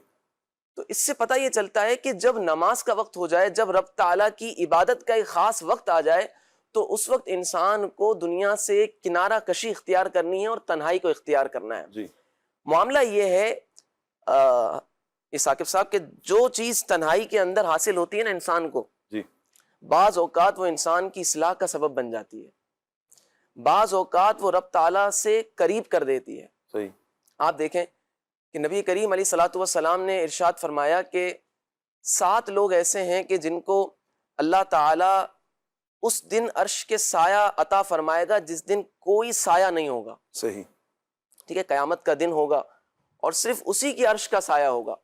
تو اس سے پتہ یہ چلتا ہے کہ جب نماز کا وقت ہو جائے، جب رب تعالیٰ کی عبادت کا ایک خاص وقت آ جائے تو اس وقت انسان کو دنیا سے کنارہ کشی اختیار کرنی ہے اور تنہائی کو اختیار کرنا ہے۔ معاملہ یہ ہے ثاقب صاحب کہ جو چیز تنہائی کے اندر حاصل ہوتی ہے نا انسان کو، بعض اوقات وہ انسان کی اصلاح کا سبب بن جاتی ہے، بعض اوقات وہ رب تعالیٰ سے قریب کر دیتی ہے۔ صحیح۔ آپ دیکھیں کہ نبی کریم علیہ الصلوۃ والسلام نے ارشاد فرمایا کہ 7 لوگ ایسے ہیں کہ جن کو اللہ تعالیٰ اس دن عرش کے سایہ عطا فرمائے گا جس دن کوئی سایہ نہیں ہوگا۔ صحیح، ٹھیک ہے، قیامت کا دن ہوگا اور صرف اسی کی عرش کا سایہ ہوگا،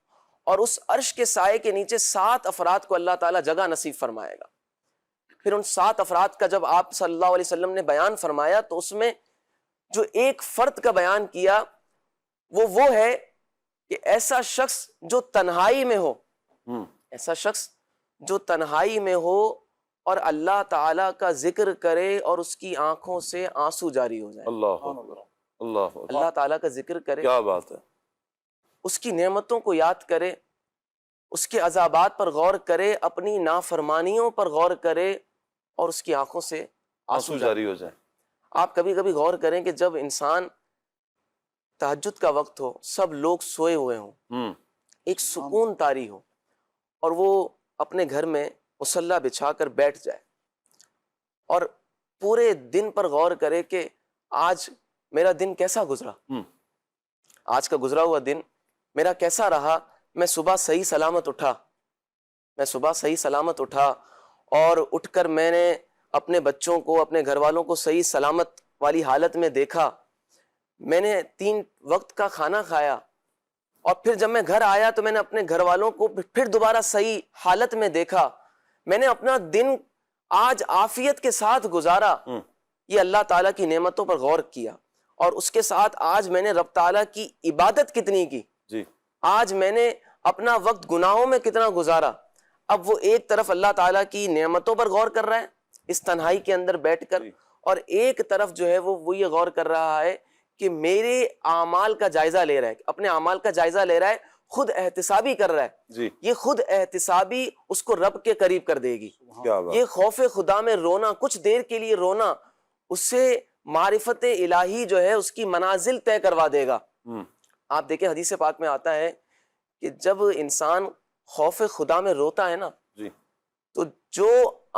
اور اس عرش کے سائے کے نیچے 7 افراد کو اللہ تعالیٰ جگہ نصیب فرمائے گا۔ پھر ان 7 افراد کا جب آپ صلی اللہ علیہ وسلم نے بیان فرمایا تو اس میں جو ایک فرد کا بیان کیا وہ ہے کہ ایسا شخص جو تنہائی میں ہو، ایسا شخص جو تنہائی میں ہو اور اللہ تعالیٰ کا ذکر کرے اور اس کی آنکھوں سے آنسو جاری ہو جائے۔ اللہ اکبر، اللہ اکبر، اللہ تعالیٰ کا ذکر کرے، کیا بات ہے، اس کی نعمتوں کو یاد کرے، اس کے عذابات پر غور کرے، اپنی نافرمانیوں پر غور کرے اور اس کی آنکھوں سے آنسو جاری ہو جائے۔ آپ کبھی کبھی غور کریں کہ جب انسان تہجد کا وقت ہو، سب لوگ سوئے ہوئے ہوں، ایک سکون طاری ہو، اور وہ اپنے گھر میں مصلی بچھا کر بیٹھ جائے اور پورے دن پر غور کرے کہ آج میرا دن کیسا گزرا، آج کا گزرا ہوا دن میرا کیسا رہا، میں صبح صحیح سلامت اٹھا اور اٹھ کر میں نے اپنے بچوں کو، اپنے گھر والوں کو صحیح سلامت والی حالت میں دیکھا، میں نے 3 وقت کا کھانا کھایا، اور پھر جب میں گھر آیا تو میں نے اپنے گھر والوں کو پھر دوبارہ صحیح حالت میں دیکھا، میں نے اپنا دن آج عافیت کے ساتھ گزارا۔ یہ اللہ تعالیٰ کی نعمتوں پر غور کیا، اور اس کے ساتھ آج میں نے رب تعالیٰ کی عبادت کتنی کی، آج میں نے اپنا وقت گناہوں میں کتنا گزارا۔ اب وہ ایک طرف اللہ تعالیٰ کی نعمتوں پر غور کر رہا ہے اس تنہائی کے اندر بیٹھ کر، اور ایک طرف جو ہے وہ یہ غور کر رہا ہے کہ میرے اعمال کا جائزہ لے رہا ہے، اپنے اعمال کا جائزہ لے رہا ہے، خود احتسابی کر رہا ہے۔ یہ خود احتسابی اس کو رب کے قریب کر دے گی۔ یہ خوف خدا میں رونا، کچھ دیر کے لیے رونا، اس سے معرفت الہی جو ہے اس کی منازل طے کروا دے گا۔ آپ دیکھیں حدیث پاک میں آتا ہے کہ جب انسان خوف خدا میں روتا ہے نا، تو جو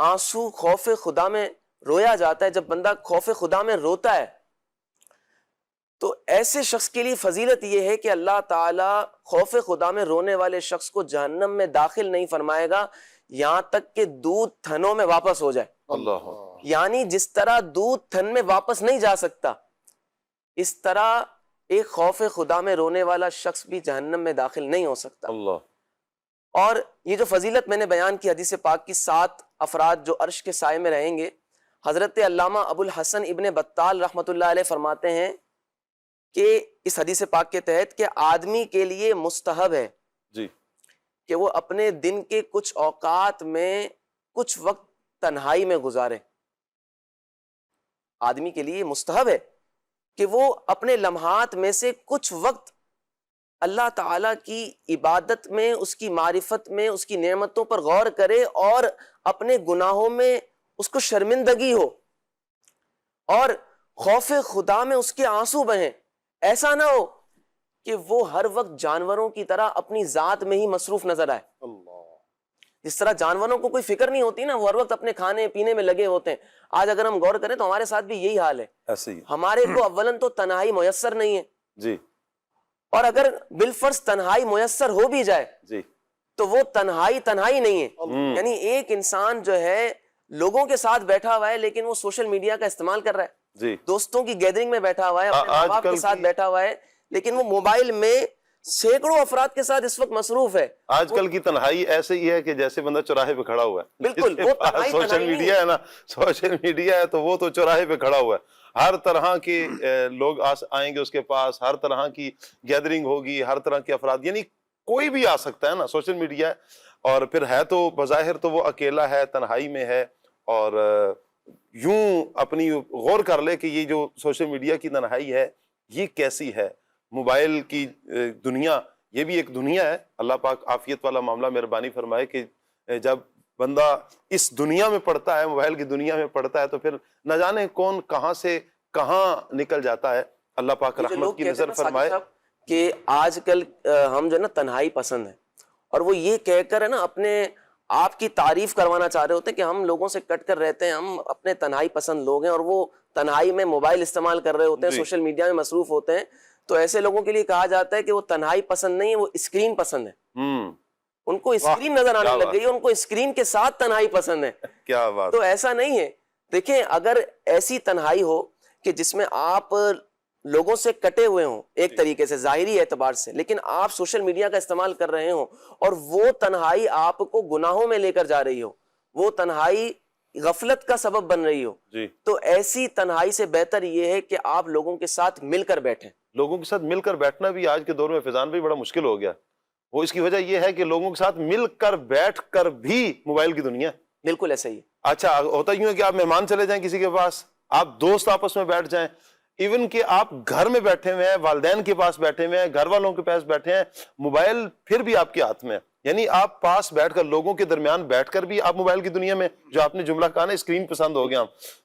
آنسو خوف خدا میں رویا جاتا ہے، جب بندہ خوف خدا میں روتا ہے تو ایسے شخص کے لیے فضیلت یہ ہے کہ اللہ تعالیٰ خوف خدا میں رونے والے شخص کو جہنم میں داخل نہیں فرمائے گا یہاں تک کہ دودھ تھنوں میں واپس ہو جائے۔ اللہ، یعنی جس طرح دودھ تھن میں واپس نہیں جا سکتا، اس طرح ایک خوف خدا میں رونے والا شخص بھی جہنم میں داخل نہیں ہو سکتا۔ اللہ، اور یہ جو فضیلت میں نے بیان کی حدیث پاک کی 7 افراد جو عرش کے سائے میں رہیں گے، حضرت علامہ ابو الحسن ابن بطال رحمۃ اللہ علیہ فرماتے ہیں کہ اس حدیث پاک کے تحت کہ آدمی کے لیے مستحب ہے کہ وہ اپنے دن کے کچھ اوقات میں کچھ وقت تنہائی میں گزارے۔ آدمی کے لیے مستحب ہے کہ وہ اپنے لمحات میں سے کچھ وقت اللہ تعالیٰ کی عبادت میں، اس کی معرفت میں، اس کی نعمتوں پر غور کرے اور اپنے گناہوں میں اس کو شرمندگی ہو اور خوف خدا میں اس کے آنسو بہیں۔ ایسا نہ ہو کہ وہ ہر وقت جانوروں کی طرح اپنی ذات میں ہی مصروف نظر آئے۔ جس طرح جانوروں کو کوئی فکر نہیں ہوتی نا، وہ ہر وقت اپنے کھانے پینے میں لگے ہوتے ہیں۔ آج اگر ہم غور کریں تو ہمارے ساتھ بھی یہی حال ہے۔ ایسے ہی ہمارے کو اولاً تو تنہائی میسر نہیں ہے، اور اگر بالفرض تنہائی میسر ہو بھی جائے تو وہ تنہائی نہیں ہے. یعنی ایک انسان جو ہے لوگوں کے ساتھ بیٹھا ہوا ہے لیکن وہ سوشل میڈیا کا استعمال کر رہا ہے, جی دوستوں کی گیدرنگ میں بیٹھا ہوا ہے, اپنے ماں باپ کے ساتھ بیٹھا ہوا ہے, لیکن وہ موبائل میں سینکڑوں افراد کے ساتھ اس وقت مصروف ہے. آج کل کی تنہائی ایسے ہی ہے کہ جیسے بندہ چوراہے پہ کھڑا ہوا ہے. بالکل وہ تنہائی سوشل میڈیا ہے نا, سوشل میڈیا ہے تو وہ تو چوراہے پہ کھڑا ہوا ہے. ہر طرح کے لوگ آئیں گے اس کے پاس, ہر طرح کی گیدرنگ ہوگی, ہر طرح کے افراد, یعنی کوئی بھی آ سکتا ہے نا, سوشل میڈیا ہے. اور پھر ہے تو بظاہر تو وہ اکیلا ہے, تنہائی میں ہے, اور یوں اپنی غور کر لے کہ یہ جو سوشل میڈیا کی تنہائی ہے یہ کیسی ہے. موبائل کی دنیا یہ بھی ایک دنیا ہے. اللہ پاک عافیت والا معاملہ مہربانی فرمائے کہ جب بندہ اس دنیا میں پڑتا ہے, موبائل کی دنیا میں پڑتا ہے, تو پھر نہ جانے کون کہاں سے کہاں نکل جاتا ہے. اللہ پاک رحمت کی نظر فرمائے. کہ آج کل ہم جو ہے نا تنہائی پسند ہیں, اور وہ یہ کہہ کر ہے نا اپنے آپ کی تعریف کروانا چاہ رہے ہوتے ہیں کہ ہم لوگوں سے کٹ کر رہتے ہیں, ہم اپنے تنہائی پسند لوگ ہیں, اور وہ تنہائی میں موبائل استعمال کر رہے ہوتے ہیں, سوشل میڈیا میں مصروف ہوتے ہیں. تو ایسے لوگوں کے لیے کہا جاتا ہے کہ وہ تنہائی پسند نہیں ہے, وہ اسکرین پسند ہے. ان کو اسکرین نظر آنے لگ گئی ہے, ان کو اسکرین کے ساتھ تنہائی پسند ہے. کیا بات. تو ایسا نہیں ہے. دیکھیں اگر ایسی تنہائی ہو کہ جس میں آپ لوگوں سے کٹے ہوئے ہوں ایک طریقے سے ظاہری اعتبار سے, لیکن آپ سوشل میڈیا کا استعمال کر رہے ہوں, اور وہ تنہائی آپ کو گناہوں میں لے کر جا رہی ہو, وہ تنہائی غفلت کا سبب بن رہی ہو, تو ایسی تنہائی سے بہتر یہ ہے کہ آپ لوگوں کے ساتھ مل کر بیٹھیں. لوگوں کے ساتھ مل کر بیٹھنا بھی آج کے دور میں فیضان بھی بڑا مشکل ہو گیا. وہ اس کی وجہ یہ ہے کہ لوگوں کے ساتھ مل کر بیٹھ کر بھی موبائل کی دنیا. بالکل ایسا ہی ہے. اچھا ہوتا یوں ہے کہ آپ مہمان چلے جائیں کسی کے پاس, آپ دوست آپس میں بیٹھ جائیں, ایون کہ آپ گھر میں بیٹھے ہوئے ہیں, والدین کے پاس بیٹھے ہوئے ہیں, گھر والوں کے پاس بیٹھے ہیں, موبائل پھر بھی آپ کے ہاتھ میں ہے. یعنی آپ پاس بیٹھ کر, لوگوں کے درمیان بیٹھ کر بھی آپ موبائل کی دنیا میں, جو آپ نے جملہ کہا نا اسکرین پسند ہو گیا,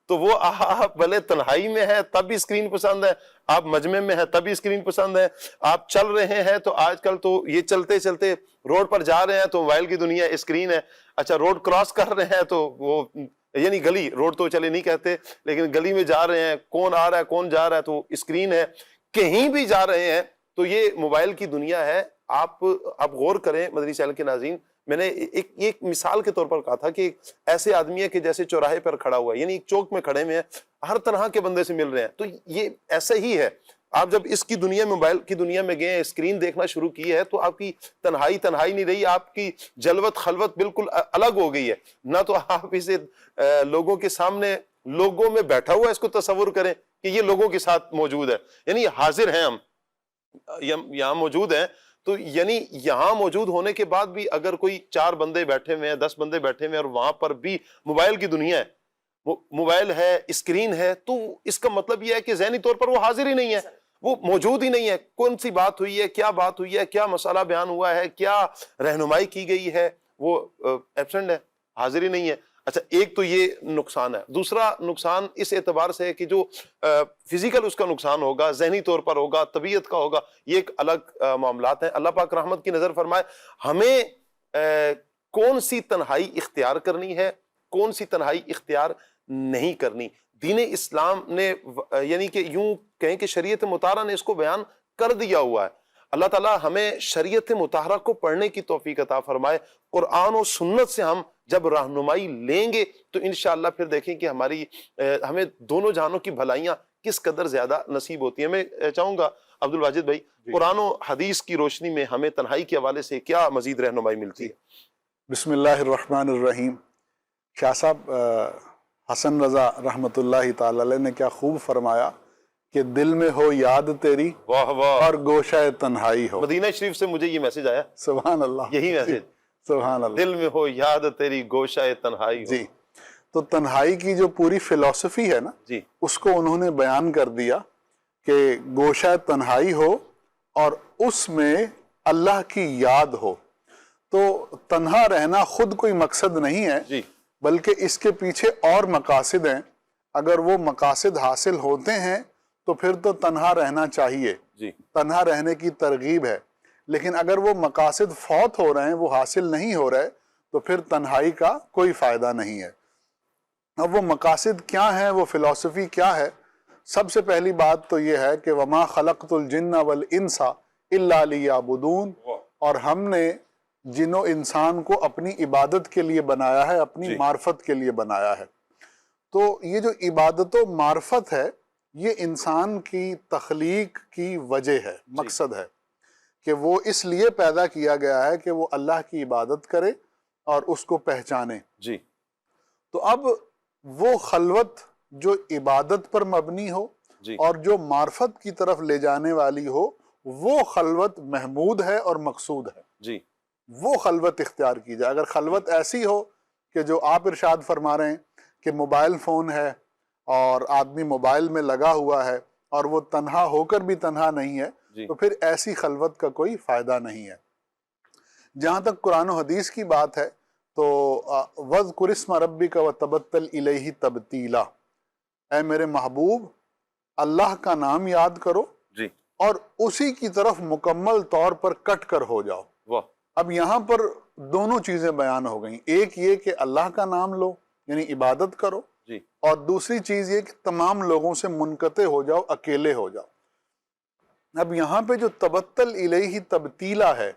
تو وہ آپ بھلے تنہائی میں ہے تب بھی اسکرین پسند ہے, آپ مجمع میں ہے تب بھی اسکرین پسند ہے, آپ چل رہے ہیں تو آج کل تو یہ چلتے چلتے روڈ پر جا رہے ہیں تو موبائل کی دنیا اسکرین ہے. اچھا روڈ کراس کر رہے ہیں تو وہ, یعنی گلی, روڈ تو چلے نہیں کہتے, لیکن گلی میں جا رہے ہیں, کون آ رہا ہے کون جا رہا ہے تو اسکرین ہے. کہیں بھی جا رہے ہیں تو یہ موبائل کی دنیا ہے. آپ غور کریں مدنی چینل کے ناظرین, میں نے ایک مثال کے طور پر کہا تھا کہ ایسے آدمی ہے کہ جیسے چوراہے پر کھڑا ہوا ہے, یعنی ایک چوک میں کھڑے ہوئے ہیں, ہر طرح کے بندے سے مل رہے ہیں. تو یہ ایسا ہی ہے. آپ جب اس کی دنیا میں, موبائل کی دنیا میں گئے, اسکرین دیکھنا شروع کی ہے, تو آپ کی تنہائی نہیں رہی, آپ کی جلوت خلوت بالکل الگ ہو گئی ہے. نہ تو آپ اسے لوگوں کے سامنے, لوگوں میں بیٹھا ہوا ہے, اس کو تصور کریں کہ یہ لوگوں کے ساتھ موجود ہے, یعنی حاضر ہیں, ہم یہاں موجود ہیں. تو یعنی یہاں موجود ہونے کے بعد بھی اگر کوئی 4 بندے بیٹھے ہوئے ہیں, 10 بندے بیٹھے ہوئے ہیں, اور وہاں پر بھی موبائل کی دنیا ہے, موبائل ہے, اسکرین ہے, تو اس کا مطلب یہ ہے کہ ذہنی طور پر وہ حاضر ہی نہیں ہے, وہ موجود ہی نہیں ہے. کون سی بات ہوئی ہے, کیا بات ہوئی ہے, کیا مسئلہ بیان ہوا ہے, کیا رہنمائی کی گئی ہے, وہ ایبسنٹ ہے, حاضر ہی نہیں ہے. اچھا ایک تو یہ نقصان ہے. دوسرا نقصان اس اعتبار سے ہے کہ جو فزیکل اس کا نقصان ہوگا, ذہنی طور پر ہوگا, طبیعت کا ہوگا, یہ ایک الگ معاملات ہیں. اللہ پاک رحمت کی نظر فرمائے ہمیں کون سی تنہائی اختیار کرنی ہے, کون سی تنہائی اختیار نہیں کرنی. دین اسلام نے, یعنی کہ یوں کہیں کہ شریعت مطہرہ نے اس کو بیان کر دیا ہوا ہے. اللہ تعالیٰ ہمیں شریعت مطہرہ کو پڑھنے کی توفیق عطا فرمائے. قرآن و سنت سے ہم جب رہنمائی لیں گے تو انشاءاللہ پھر دیکھیں کہ ہمیں دونوں جہانوں کی بھلائیاں کس قدر زیادہ نصیب ہوتی ہیں. میں چاہوں گا عبد الواجد بھائی, قرآن و حدیث کی روشنی میں ہمیں تنہائی کے حوالے سے کیا مزید رہنمائی ملتی ہے؟ بسم اللہ الرحمن الرحیم. شاہ صاحب حسن رضا رحمۃ اللہ تعالی علیہ نے کیا خوب فرمایا کہ دل میں ہو یاد تیری, واہ واہ, اور گوشہ تنہائی ہو. مدینہ شریف سے مجھے یہ میسج آیا, سبحان اللہ, یہی میسج, سبحان اللہ, دل میں ہو یاد تیری گوشہ تنہائی ہو. جی. تو تنہائی کی جو پوری فلسفی ہے نا, جی, اس کو انہوں نے بیان کر دیا کہ گوشہ تنہائی ہو اور اس میں اللہ کی یاد ہو. تو تنہا رہنا خود کوئی مقصد نہیں ہے, جی, بلکہ اس کے پیچھے اور مقاصد ہیں. اگر وہ مقاصد حاصل ہوتے ہیں تو پھر تو تنہا رہنا چاہیے, جی, تنہا رہنے کی ترغیب ہے. لیکن اگر وہ مقاصد فوت ہو رہے ہیں, وہ حاصل نہیں ہو رہے, تو پھر تنہائی کا کوئی فائدہ نہیں ہے. اب وہ مقاصد کیا ہیں, وہ فلسفی کیا ہے؟ سب سے پہلی بات تو یہ ہے کہ وَمَا خَلَقْتُ الْجِنَّ وَالْإِنسَ إِلَّا لِيَعْبُدُونَ, اور ہم نے جنوں انسان کو اپنی عبادت کے لیے بنایا ہے، اپنی معرفت کے لیے بنایا ہے۔ تو یہ جو عبادت و معرفت ہے یہ انسان کی تخلیق کی وجہ ہے، مقصد ہے کہ وہ اس لیے پیدا کیا گیا ہے کہ وہ اللہ کی عبادت کرے اور اس کو پہچانے۔ جی تو اب وہ خلوت جو عبادت پر مبنی ہو اور جو معرفت کی طرف لے جانے والی ہو، وہ خلوت محمود ہے اور مقصود ہے۔ جی وہ خلوت اختیار کی جائے۔ اگر خلوت ایسی ہو کہ جو آپ ارشاد فرما رہے ہیں کہ موبائل فون ہے اور آدمی موبائل میں لگا ہوا ہے اور وہ تنہا ہو کر بھی تنہا نہیں ہے، تو پھر ایسی خلوت کا کوئی فائدہ نہیں ہے۔ جہاں تک قرآن و حدیث کی بات ہے تو وَاذْكُرِ اسْمَ رَبِّكَ وَتَبَتَّلْ إِلَيْهِ تَبْتِيلًا، اے میرے محبوب اللہ کا نام یاد کرو اور اسی کی طرف مکمل طور پر کٹ کر ہو جاؤ۔ اب یہاں پر دونوں چیزیں بیان ہو گئیں، ایک یہ کہ اللہ کا نام لو یعنی عبادت کرو، اور دوسری چیز یہ کہ تمام لوگوں سے منقطع ہو جاؤ، اکیلے ہو جاؤ۔ اب یہاں پہ جو تبتل الیہ تبتیلا ہے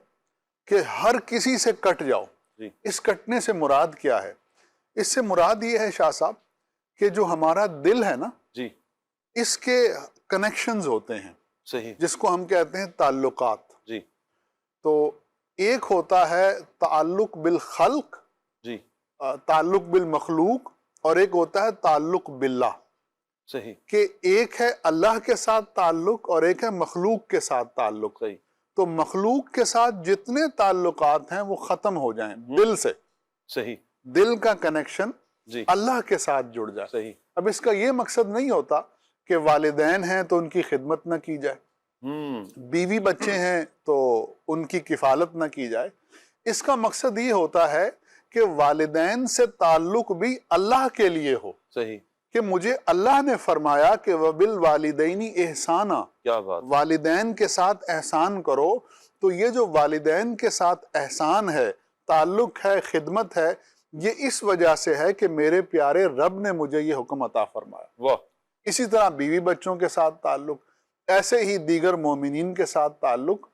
کہ ہر کسی سے کٹ جاؤ، اس کٹنے سے مراد کیا ہے؟ اس سے مراد یہ ہے شاہ صاحب کہ جو ہمارا دل ہے نا، اس کے کنیکشنز ہوتے ہیں، جس کو ہم کہتے ہیں تعلقات۔ تو ایک ہوتا ہے تعلق بالخلق، تعلق بالمخلوق، اور ایک ہوتا ہے تعلق باللہ، کہ ایک ہے اللہ کے ساتھ تعلق اور ایک ہے مخلوق کے ساتھ تعلق۔ تو مخلوق کے ساتھ جتنے تعلقات ہیں وہ ختم ہو جائیں دل سے، دل کا کنیکشن اللہ کے ساتھ جڑ جائے۔ اب اس کا یہ مقصد نہیں ہوتا کہ والدین ہیں تو ان کی خدمت نہ کی جائے، بیوی بچے ہیں تو ان کی کفالت نہ کی جائے۔ اس کا مقصد یہ ہوتا ہے کہ والدین سے تعلق بھی اللہ کے لیے ہو، کہ مجھے اللہ نے فرمایا کہ وَبِالْوَالِدَيْنِ إِحْسَانًا، والدین کے ساتھ احسان کرو۔ تو یہ جو والدین کے ساتھ احسان ہے، تعلق ہے، خدمت ہے، یہ اس وجہ سے ہے کہ میرے پیارے رب نے مجھے یہ حکم عطا فرمایا۔ اسی طرح بیوی بچوں کے ساتھ تعلق، ایسے ہی دیگر مومنین کے ساتھ تعلق۔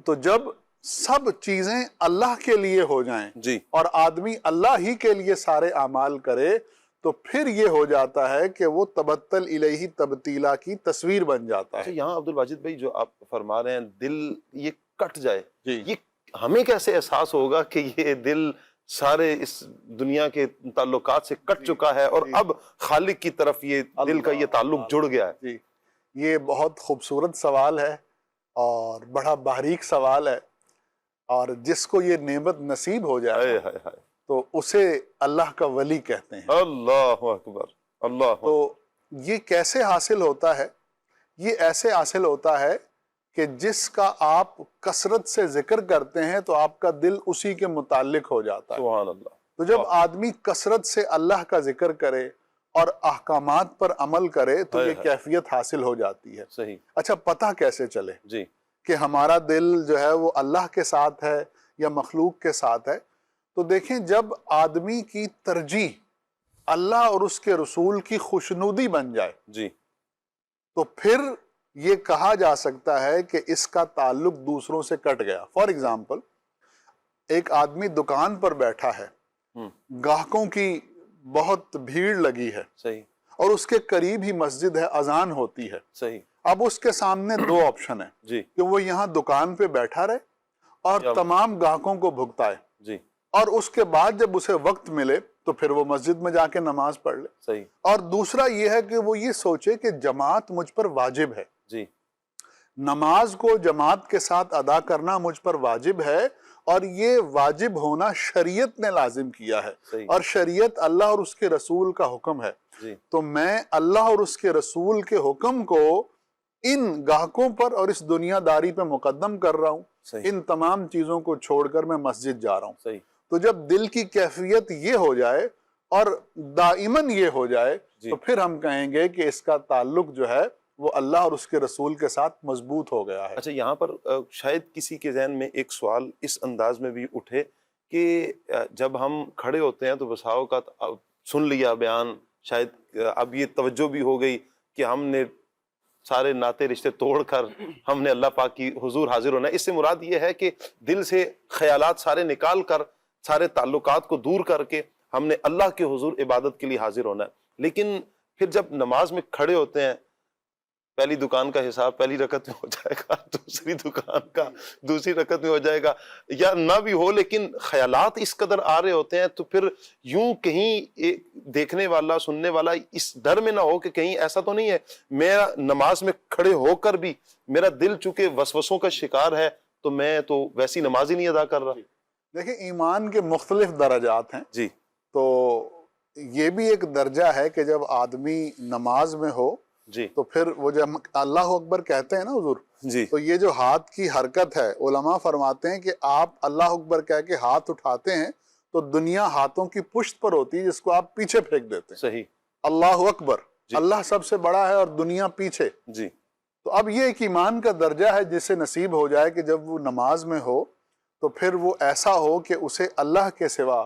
تو جب سب چیزیں اللہ کے لیے ہو جائیں اور آدمی اللہ ہی کے لیے سارے اعمال کرے، تو پھر یہ ہو جاتا ہے کہ وہ تبتل الیہ تبتیلا کی تصویر بن جاتا ہے۔ یہاں عبدالواجد بھائی جو آپ فرما رہے ہیں دل یہ کٹ جائے، یہ ہمیں کیسے احساس ہوگا کہ یہ دل سارے اس دنیا کے تعلقات سے کٹ چکا ہے اور اب خالق کی طرف یہ دل کا یہ تعلق جڑ گیا ہے؟ یہ بہت خوبصورت سوال ہے اور بڑا باریک سوال ہے، اور جس کو یہ نعمت نصیب ہو جائے تو اسے اللہ کا ولی کہتے ہیں۔ اللہ اکبر، اللہ۔ تو یہ کیسے حاصل ہوتا ہے؟ یہ ایسے حاصل ہوتا ہے کہ جس کا آپ کثرت سے ذکر کرتے ہیں تو آپ کا دل اسی کے متعلق ہو جاتا ہے۔ سبحان اللہ۔ تو جب آدمی کثرت سے اللہ کا ذکر کرے اور احکامات پر عمل کرے تو یہ کیفیت حاصل ہو جاتی ہے۔ صحیح۔ اچھا پتہ کیسے چلے جی کہ ہمارا دل جو ہے وہ اللہ کے ساتھ ہے یا مخلوق کے ساتھ ہے؟ تو دیکھیں جب آدمی کی ترجیح اللہ اور اس کے رسول کی خوشنودی بن جائے تو پھر یہ کہا جا سکتا ہے کہ اس کا تعلق دوسروں سے کٹ گیا۔ فار ایگزامپل، ایک آدمی دکان پر بیٹھا ہے، گاہکوں کی بہت بھیڑ لگی ہے، صحیح، اور اس کے قریب ہی مسجد ہے، اذان ہوتی ہے۔ صحیح۔ اب اس کے سامنے دو آپشن ہیں جی کہ وہ یہاں دکان پہ بیٹھا رہے اور تمام گاہکوں کو بھگتائے، جی، اور اس کے بعد جب اسے وقت ملے تو پھر وہ مسجد میں جا کے نماز پڑھ لے۔ صحیح۔ اور دوسرا یہ ہے کہ وہ یہ سوچے کہ جماعت مجھ پر واجب ہے، جی، نماز کو جماعت کے ساتھ ادا کرنا مجھ پر واجب ہے، اور یہ واجب ہونا شریعت نے لازم کیا ہے، اور شریعت اللہ اور اس کے رسول کا حکم ہے۔ تو میں اللہ اور اس کے رسول کے حکم کو ان گاہکوں پر اور اس دنیا داری پہ مقدم کر رہا ہوں، ان تمام چیزوں کو چھوڑ کر میں مسجد جا رہا ہوں۔ تو جب دل کی کیفیت یہ ہو جائے اور دائماً یہ ہو جائے تو پھر ہم کہیں گے کہ اس کا تعلق جو ہے وہ اللہ اور اس کے رسول کے ساتھ مضبوط ہو گیا ہے۔ اچھا یہاں پر شاید کسی کے ذہن میں ایک سوال اس انداز میں بھی اٹھے کہ جب ہم کھڑے ہوتے ہیں تو بسا اوقات سن لیا بیان، شاید اب یہ توجہ بھی ہو گئی کہ ہم نے سارے ناطے رشتے توڑ کر ہم نے اللہ پاک کی حضور حاضر ہونا ہے۔ اس سے مراد یہ ہے کہ دل سے خیالات سارے نکال کر، سارے تعلقات کو دور کر کے ہم نے اللہ کے حضور عبادت کے لیے حاضر ہونا ہے۔ لیکن پھر جب نماز میں کھڑے ہوتے ہیں، پہلی دکان کا حساب پہلی رکعت میں ہو جائے گا، دوسری دکان کا دوسری رکعت میں ہو جائے گا، یا نہ بھی ہو لیکن خیالات اس قدر آ رہے ہوتے ہیں، تو پھر یوں کہیں دیکھنے والا سننے والا اس ڈر میں نہ ہو کہ کہیں ایسا تو نہیں ہے میرا نماز میں کھڑے ہو کر بھی میرا دل چونکہ وسوسوں کا شکار ہے تو میں تو ویسی نماز ہی نہیں ادا کر رہا۔ دیکھیں ایمان کے مختلف درجات ہیں جی، تو یہ بھی ایک درجہ ہے کہ جب آدمی نماز میں ہو جی، تو پھر وہ جب اللہ اکبر کہتے ہیں نا حضور، جی، تو یہ جو ہاتھ کی حرکت ہے، علماء فرماتے ہیں کہ آپ اللہ اکبر کہہ کے ہاتھ اٹھاتے ہیں تو دنیا ہاتھوں کی پشت پر ہوتی ہے جس کو آپ پیچھے پھینک دیتے ہیں۔ صحیح، اللہ اکبر، جی، اللہ سب سے بڑا ہے اور دنیا پیچھے۔ جی، تو اب یہ ایک ایمان کا درجہ ہے جسے نصیب ہو جائے کہ جب وہ نماز میں ہو تو پھر وہ ایسا ہو کہ اسے اللہ کے سوا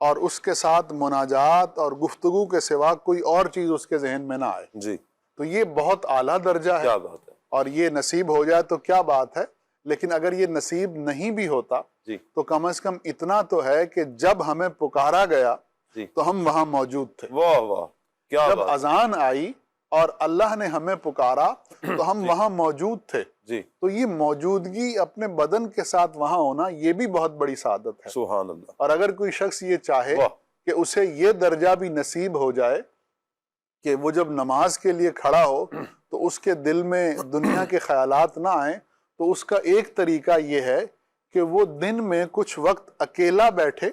اور اس کے ساتھ مناجات اور گفتگو کے سوا کوئی اور چیز اس کے ذہن میں نہ آئے۔ جی، تو یہ بہت اعلیٰ درجہ ہے، کیا بات ہے، اور یہ نصیب ہو جائے تو کیا بات ہے۔ لیکن اگر یہ نصیب نہیں بھی ہوتا جی، تو کم از کم اتنا تو ہے کہ جب ہمیں پکارا گیا جی، تو ہم وہاں موجود تھے۔ واہ واہ، کیا جب بات، اذان آئی اور اللہ نے ہمیں پکارا تو ہم وہاں موجود تھے۔ جی، تو یہ موجودگی اپنے بدن کے ساتھ وہاں ہونا یہ بھی بہت بڑی سعادت ہے۔ سبحان اللہ، اور اگر کوئی شخص یہ چاہے واہ، کہ اسے یہ درجہ بھی نصیب ہو جائے کہ وہ جب نماز کے لیے کھڑا ہو تو اس کے دل میں دنیا کے خیالات نہ آئیں، تو اس کا ایک طریقہ یہ ہے کہ وہ دن میں کچھ وقت اکیلا بیٹھے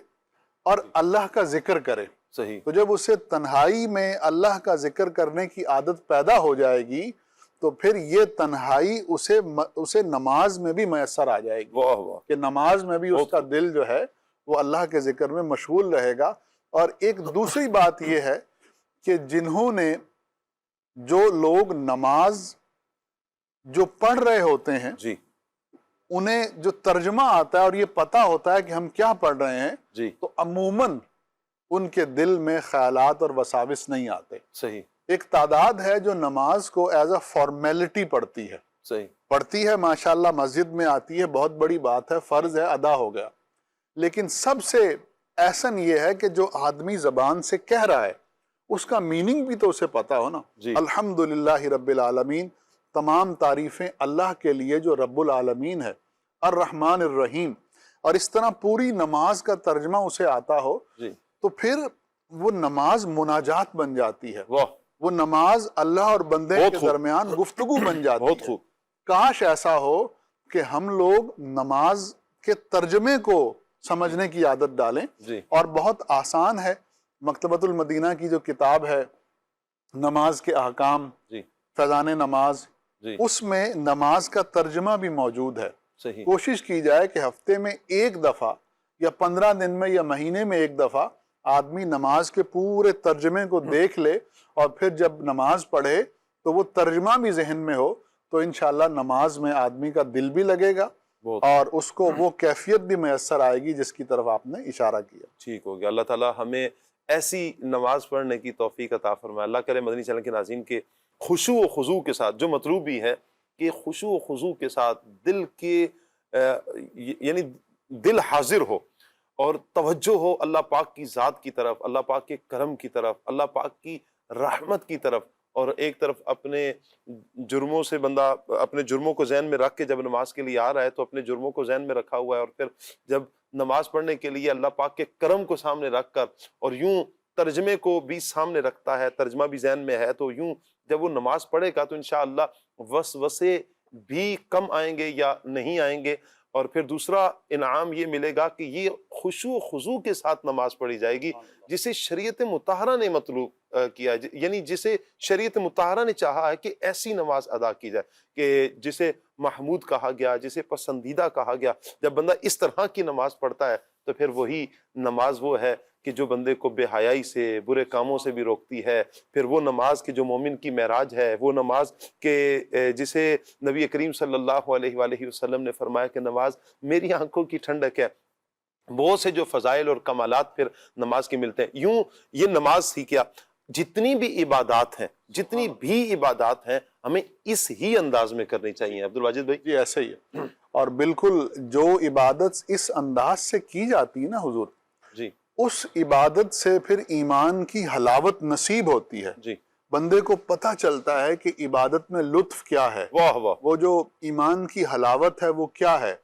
اور اللہ کا ذکر کرے۔ صحیح، تو جب اسے تنہائی میں اللہ کا ذکر کرنے کی عادت پیدا ہو جائے گی تو پھر یہ تنہائی اسے نماز میں بھی میسر آ جائے گی، واہ واہ، کہ نماز میں بھی اس کا دل جو ہے وہ اللہ کے ذکر میں مشغول رہے گا۔ اور ایک دوسری بات یہ ہے کہ جنہوں نے، جو لوگ نماز جو پڑھ رہے ہوتے ہیں جی، انہیں جو ترجمہ آتا ہے اور یہ پتہ ہوتا ہے کہ ہم کیا پڑھ رہے ہیں، جی، تو عموماً ان کے دل میں خیالات اور وساوس نہیں آتے۔ صحیح، ایک تعداد ہے جو نماز کو ایز اے فارمیلٹی پڑھتی ہے، صحیح، ماشاءاللہ مسجد میں آتی ہے، بہت بڑی بات ہے، فرض ہے، ادا ہو گیا۔ لیکن سب سے احسن یہ ہے کہ جو آدمی زبان سے کہہ رہا ہے اس کا میننگ بھی تو اسے پتا ہو نا۔ جی، الحمدللہ رب العالمین، تمام تعریفیں اللہ کے لیے جو رب العالمین ہے، الرحمن الرحیم، اور اس طرح پوری نماز کا ترجمہ اسے آتا ہو، جی، تو پھر وہ نماز مناجات بن جاتی ہے، واہ، وہ نماز اللہ اور بندے بہت کے خوب، درمیان گفتگو بن جاتی بہت ہے۔ خوب، کاش ایسا ہو کہ ہم لوگ نماز کے ترجمے کو سمجھنے کی عادت ڈالیں، جی، اور بہت آسان ہے۔ مکتبۃ المدینہ کی جو کتاب ہے نماز کے احکام، جی، فیضان نماز، جی، اس میں نماز کا ترجمہ بھی موجود ہے۔ صحیح، کوشش کی جائے کہ ہفتے میں ایک دفعہ یا 15 دن میں یا مہینے میں ایک دفعہ آدمی نماز کے پورے ترجمے کو دیکھ لے، اور پھر جب نماز پڑھے تو وہ ترجمہ بھی ذہن میں ہو، تو انشاءاللہ نماز میں آدمی کا دل بھی لگے گا بہت اور اس کو وہ کیفیت بھی میسر آئے گی جس کی طرف آپ نے اشارہ کیا۔ ٹھیک ہو گیا۔ اللہ تعالیٰ ہمیں ایسی نماز پڑھنے کی توفیق عطا فرمائے۔ اللہ کرے مدنی چینل کے ناظرین کے خشوع و خضوع کے ساتھ، جو مطلوب بھی ہے کہ خشوع و خضوع کے ساتھ دل کے یعنی دل حاضر ہو اور توجہ ہو اللہ پاک کی ذات کی طرف، اللہ پاک کے کرم کی طرف، اللہ پاک کی رحمت کی طرف، اور ایک طرف اپنے جرموں سے بندہ اپنے جرموں کو ذہن میں رکھ کے جب نماز کے لیے آ رہا ہے تو اپنے جرموں کو ذہن میں رکھا ہوا ہے، اور پھر جب نماز پڑھنے کے لیے اللہ پاک کے کرم کو سامنے رکھ کر اور یوں ترجمے کو بھی سامنے رکھتا ہے، ترجمہ بھی ذہن میں ہے، تو یوں جب وہ نماز پڑھے گا تو انشاءاللہ وسوسے بھی کم آئیں گے یا نہیں آئیں گے۔ اور پھر دوسرا انعام یہ ملے گا کہ یہ خشوع و خضوع کے ساتھ نماز پڑھی جائے گی جسے شریعت مطہرہ نے مطلوب کیا ہے، یعنی جسے شریعت مطہرہ نے چاہا ہے کہ ایسی نماز ادا کی جائے کہ جسے محمود کہا گیا، جسے پسندیدہ کہا گیا۔ جب بندہ اس طرح کی نماز پڑھتا ہے تو پھر وہی نماز وہ ہے کہ جو بندے کو بے حیائی سے، برے کاموں سے بھی روکتی ہے۔ پھر وہ نماز کہ جو مومن کی معراج ہے، وہ نماز کہ جسے نبی کریم صلی اللہ علیہ وآلہ وسلم نے فرمایا کہ نماز میری آنکھوں کی ٹھنڈک ہے۔ بہت سے جو فضائل اور کمالات پھر نماز کے ملتے ہیں۔ یوں یہ نماز ہی کیا، جتنی بھی عبادات ہیں، جتنی بھی عبادات ہیں، ہمیں اس ہی انداز میں کرنی چاہیے۔ عبدالواجد بھائی جی ایسے ہی ہے، اور بالکل جو عبادت اس انداز سے کی جاتی ہے نا حضور، جی اس عبادت سے پھر ایمان کی حلاوت نصیب ہوتی ہے، جی، بندے کو پتہ چلتا ہے کہ عبادت میں لطف کیا ہے، واہ واہ، وہ جو ایمان کی حلاوت ہے وہ کیا ہے،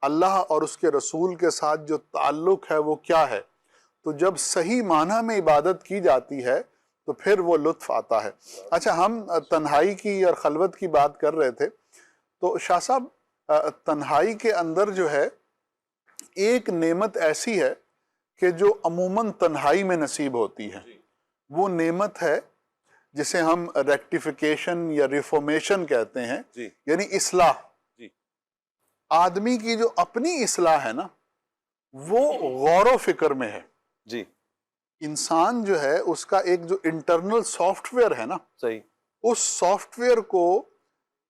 اللہ اور اس کے رسول کے ساتھ جو تعلق ہے وہ کیا ہے۔ تو جب صحیح معنی میں عبادت کی جاتی ہے تو پھر وہ لطف آتا ہے۔ اچھا، ہم تنہائی کی اور خلوت کی بات کر رہے تھے، تو شاہ صاحب تنہائی کے اندر جو ہے ایک نعمت ایسی ہے کہ جو عموماً تنہائی میں نصیب ہوتی ہے، وہ نعمت ہے جسے ہم ریکٹیفیکیشن یا ریفارمیشن کہتے ہیں، جی یعنی اصلاح۔ جی آدمی کی جو اپنی اصلاح ہے نا، وہ غور و فکر میں ہے۔ جی، انسان جو ہے اس کا ایک جو انٹرنل سافٹ ویئر ہے نا، صحیح، اس سافٹ ویئر کو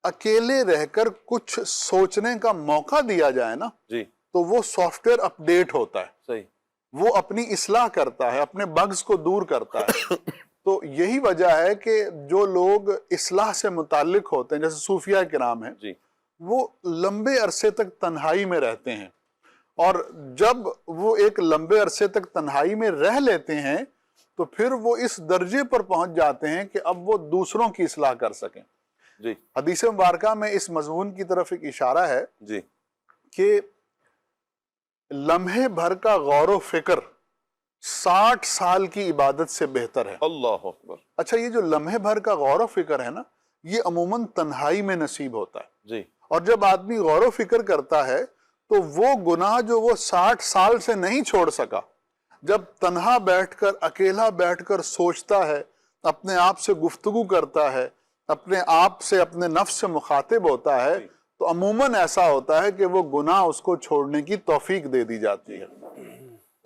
اکیلے رہ کر کچھ سوچنے کا موقع دیا جائے نا، جی تو وہ سافٹ ویئر اپ ڈیٹ ہوتا ہے، صحیح، وہ اپنی اصلاح کرتا ہے، اپنے بگز کو دور کرتا ہے۔ تو یہی وجہ ہے کہ جو لوگ اصلاح سے متعلق ہوتے ہیں، جیسے صوفیہ کرام ہیں، جی وہ لمبے عرصے تک تنہائی میں رہتے ہیں، اور جب وہ ایک لمبے عرصے تک تنہائی میں رہ لیتے ہیں تو پھر وہ اس درجے پر پہنچ جاتے ہیں کہ اب وہ دوسروں کی اصلاح کر سکیں۔ جی حدیث مبارکہ میں اس مضمون کی طرف ایک اشارہ ہے جی، کہ لمحے بھر کا غور و فکر 60 سال کی عبادت سے بہتر ہے۔ اللہ اکبر، اچھا، یہ جو لمحے بھر کا غور و فکر ہے نا، یہ عموماً تنہائی میں نصیب ہوتا ہے، جی اور جب آدمی غور و فکر کرتا ہے تو وہ گناہ جو وہ 60 سال سے نہیں چھوڑ سکا، جب تنہا بیٹھ کر، اکیلا بیٹھ کر سوچتا ہے، اپنے آپ سے گفتگو کرتا ہے، اپنے آپ سے، اپنے نفس سے مخاطب ہوتا ہے، تو عموماً ایسا ہوتا ہے کہ وہ گناہ اس کو چھوڑنے کی توفیق دے دی جاتی ہے۔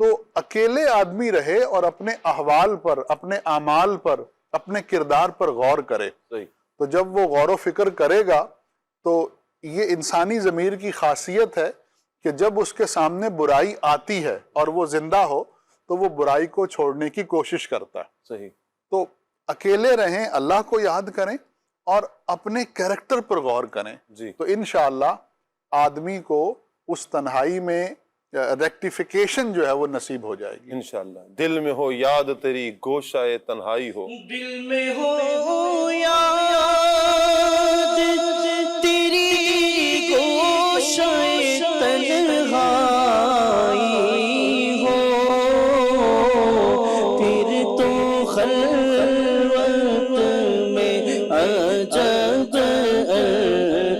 تو اکیلے آدمی رہے اور اپنے احوال پر، اپنے اعمال پر، اپنے کردار پر غور کرے، صحیح، تو جب وہ غور و فکر کرے گا تو یہ انسانی ضمیر کی خاصیت ہے کہ جب اس کے سامنے برائی آتی ہے اور وہ زندہ ہو تو وہ برائی کو چھوڑنے کی کوشش کرتا ہے۔ صحیح، تو اکیلے رہیں، اللہ کو یاد کریں اور اپنے کریکٹر پر غور کریں، جی تو انشاءاللہ آدمی کو اس تنہائی میں ریکٹیفیکیشن جو ہے وہ نصیب ہو جائے گی۔ انشاءاللہ۔ دل میں ہو یاد تیری گوشہ تنہائی ہو، دل میں ہو یاد تیری گوشہ تنہائی ہو، پھر تو خلوت میں عجب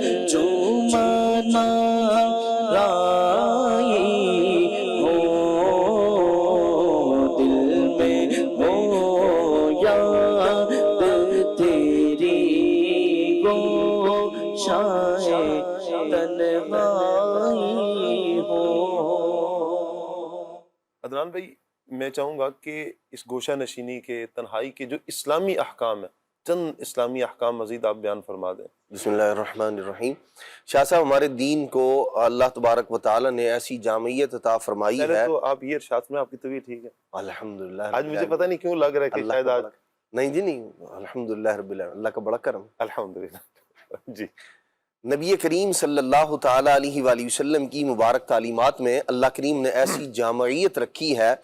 انجمن رائی ہو، دل میں ہو یاد تیری گوشہ تنہائی ہو۔ عدنان بھائی، میں چاہوں گا کہ اس گوشہ نشینی کے، تنہائی کے جو اسلامی احکام ہیں، چند اسلامی احکام مزید آپ بیان فرما دیں۔ بسم اللہ الرحمن الرحیم۔ شاہ صاحب، ہمارے دین کو اللہ تبارک و تعالی نے ایسی جامعیت عطا فرمائی پہلے ہے۔ تو آپ یہ ارشاد میں، آپ کی طبیعت ٹھیک ہے؟ الحمدللہ، آج مجھے پتہ نہیں کیوں لگ رہا ہے کہ اللہ شاید کا آج، بڑا، نہیں جی نہیں، الحمدللہ رب العالمین، اللہ کا بڑا کرم۔ الحمدللہ جی نبی کریم صلی اللہ تعالی علیہ وآلہ وسلم کی مبارک تعلیمات میں اللہ کریم نے ایسی جامعیت رکھی ہے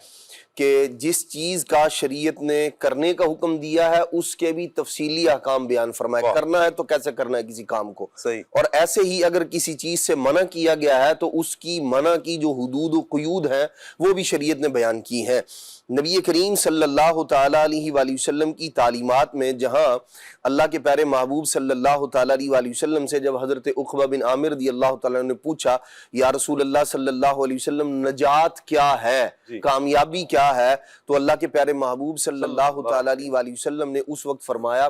کہ جس چیز کا شریعت نے کرنے کا حکم دیا ہے اس کے بھی تفصیلی احکام بیان فرمائے۔ کرنا ہے تو کیسے کرنا ہے کسی کام کو، صحیح، اور ایسے ہی اگر کسی چیز سے منع کیا گیا ہے تو اس کی منع کی جو حدود و قیود ہیں وہ بھی شریعت نے بیان کی ہیں۔ نبی کریم صلی اللہ تعالی علیہ وآلہ وسلم کی تعلیمات میں جہاں اللہ کے پیارے محبوب صلی اللہ تعالی علیہ وآلہ وسلم سے جب حضرت عقبہ بن عامر رضی اللہ تعالیٰ نے پوچھا، یا رسول اللہ صلی اللہ علیہ وسلم نجات کیا ہے، کامیابی کیا ہے، تو اللہ کے پیارے محبوب صلی اللہ تعالی علیہ وآلہ وسلم نے اس وقت فرمایا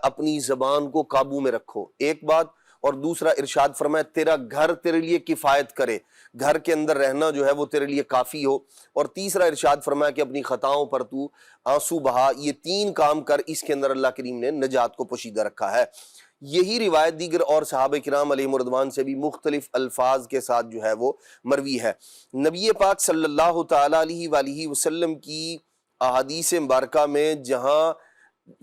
اپنی زبان کو قابو میں رکھو، ایک بات، اور دوسرا ارشاد فرمایا تیرا گھر تیرے لیے کفایت کرے، گھر کے اندر رہنا جو ہے وہ تیرے لیے کافی ہو، اور تیسرا ارشاد فرمایا کہ اپنی خطاؤں پر تو آنسو بہا، یہ 3 کام کر، اس کے اندر اللہ کریم نے نجات کو پوشیدہ رکھا ہے۔ یہی روایت دیگر اور صحابہ کرام علیہم رضوان سے بھی مختلف الفاظ کے ساتھ جو ہے وہ مروی ہے۔ نبی پاک صلی اللہ تعالی علیہ وآلہ وسلم کی احادیث مبارکہ میں جہاں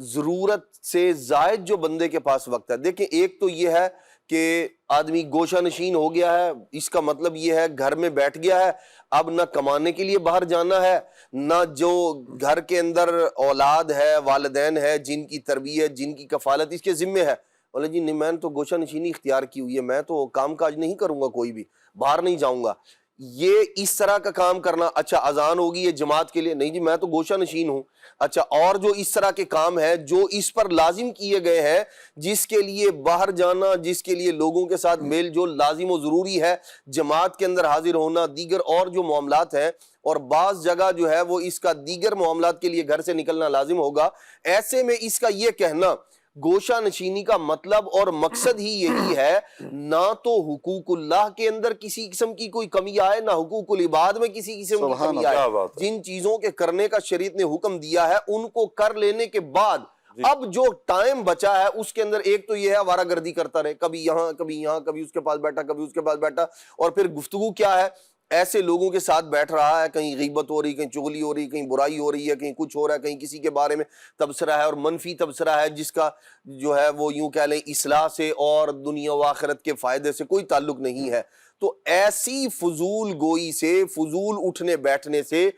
ضرورت سے زائد جو بندے کے پاس وقت ہے. دیکھیں ایک تو یہ ہے کہ آدمی گوشہ نشین ہو گیا ہے، اس کا مطلب یہ ہے گھر میں بیٹھ گیا ہے، اب نہ کمانے کے لیے باہر جانا ہے، نہ جو گھر کے اندر اولاد ہے، والدین ہے، جن کی تربیت، جن کی کفالت اس کے ذمے ہے. بولے جی نہیں، میں نے تو گوشہ نشینی اختیار کی ہوئی ہے، میں تو کام کاج نہیں کروں گا، کوئی بھی باہر نہیں جاؤں گا. یہ اس طرح کا کام کرنا. اچھا اذان ہوگی یہ جماعت کے لیے، نہیں جی میں تو گوشہ نشین ہوں. اچھا اور جو اس طرح کے کام ہے جو اس پر لازم کیے گئے ہیں، جس کے لیے باہر جانا، جس کے لیے لوگوں کے ساتھ میل جول لازم و ضروری ہے، جماعت کے اندر حاضر ہونا، دیگر اور جو معاملات ہیں، اور بعض جگہ جو ہے وہ اس کا دیگر معاملات کے لیے گھر سے نکلنا لازم ہوگا. ایسے میں اس کا یہ کہنا گوشہ نشینی کا مطلب اور مقصد ہی یہی ہے، نہ تو حقوق اللہ کے اندر کسی قسم کی کوئی کمی آئے، نہ حقوق العباد میں کسی قسم کی کمی آئے. جن چیزوں کے کرنے کا شریعت نے حکم دیا ہے ان کو کر لینے کے بعد اب جو ٹائم بچا ہے اس کے اندر ایک تو یہ ہے آوارہ گردی کرتا رہے، کبھی یہاں کبھی یہاں، کبھی اس کے پاس بیٹھا کبھی اس کے پاس بیٹھا. اور پھر گفتگو کیا ہے، ایسے لوگوں کے ساتھ بیٹھ رہا ہے، کہیں غیبت ہو رہی، کہیں چغلی ہو رہی، کہیں برائی ہو رہی ہے، کہیں کچھ ہو رہا ہے، کہیں کسی کے بارے میں تبصرہ ہے اور منفی تبصرہ ہے، جس کا جو ہے وہ یوں کہہ لیں اصلاح سے اور دنیا و آخرت کے فائدے سے کوئی تعلق نہیں ہے. تو ایسی فضول گوئی سے، فضول اٹھنے بیٹھنے سے،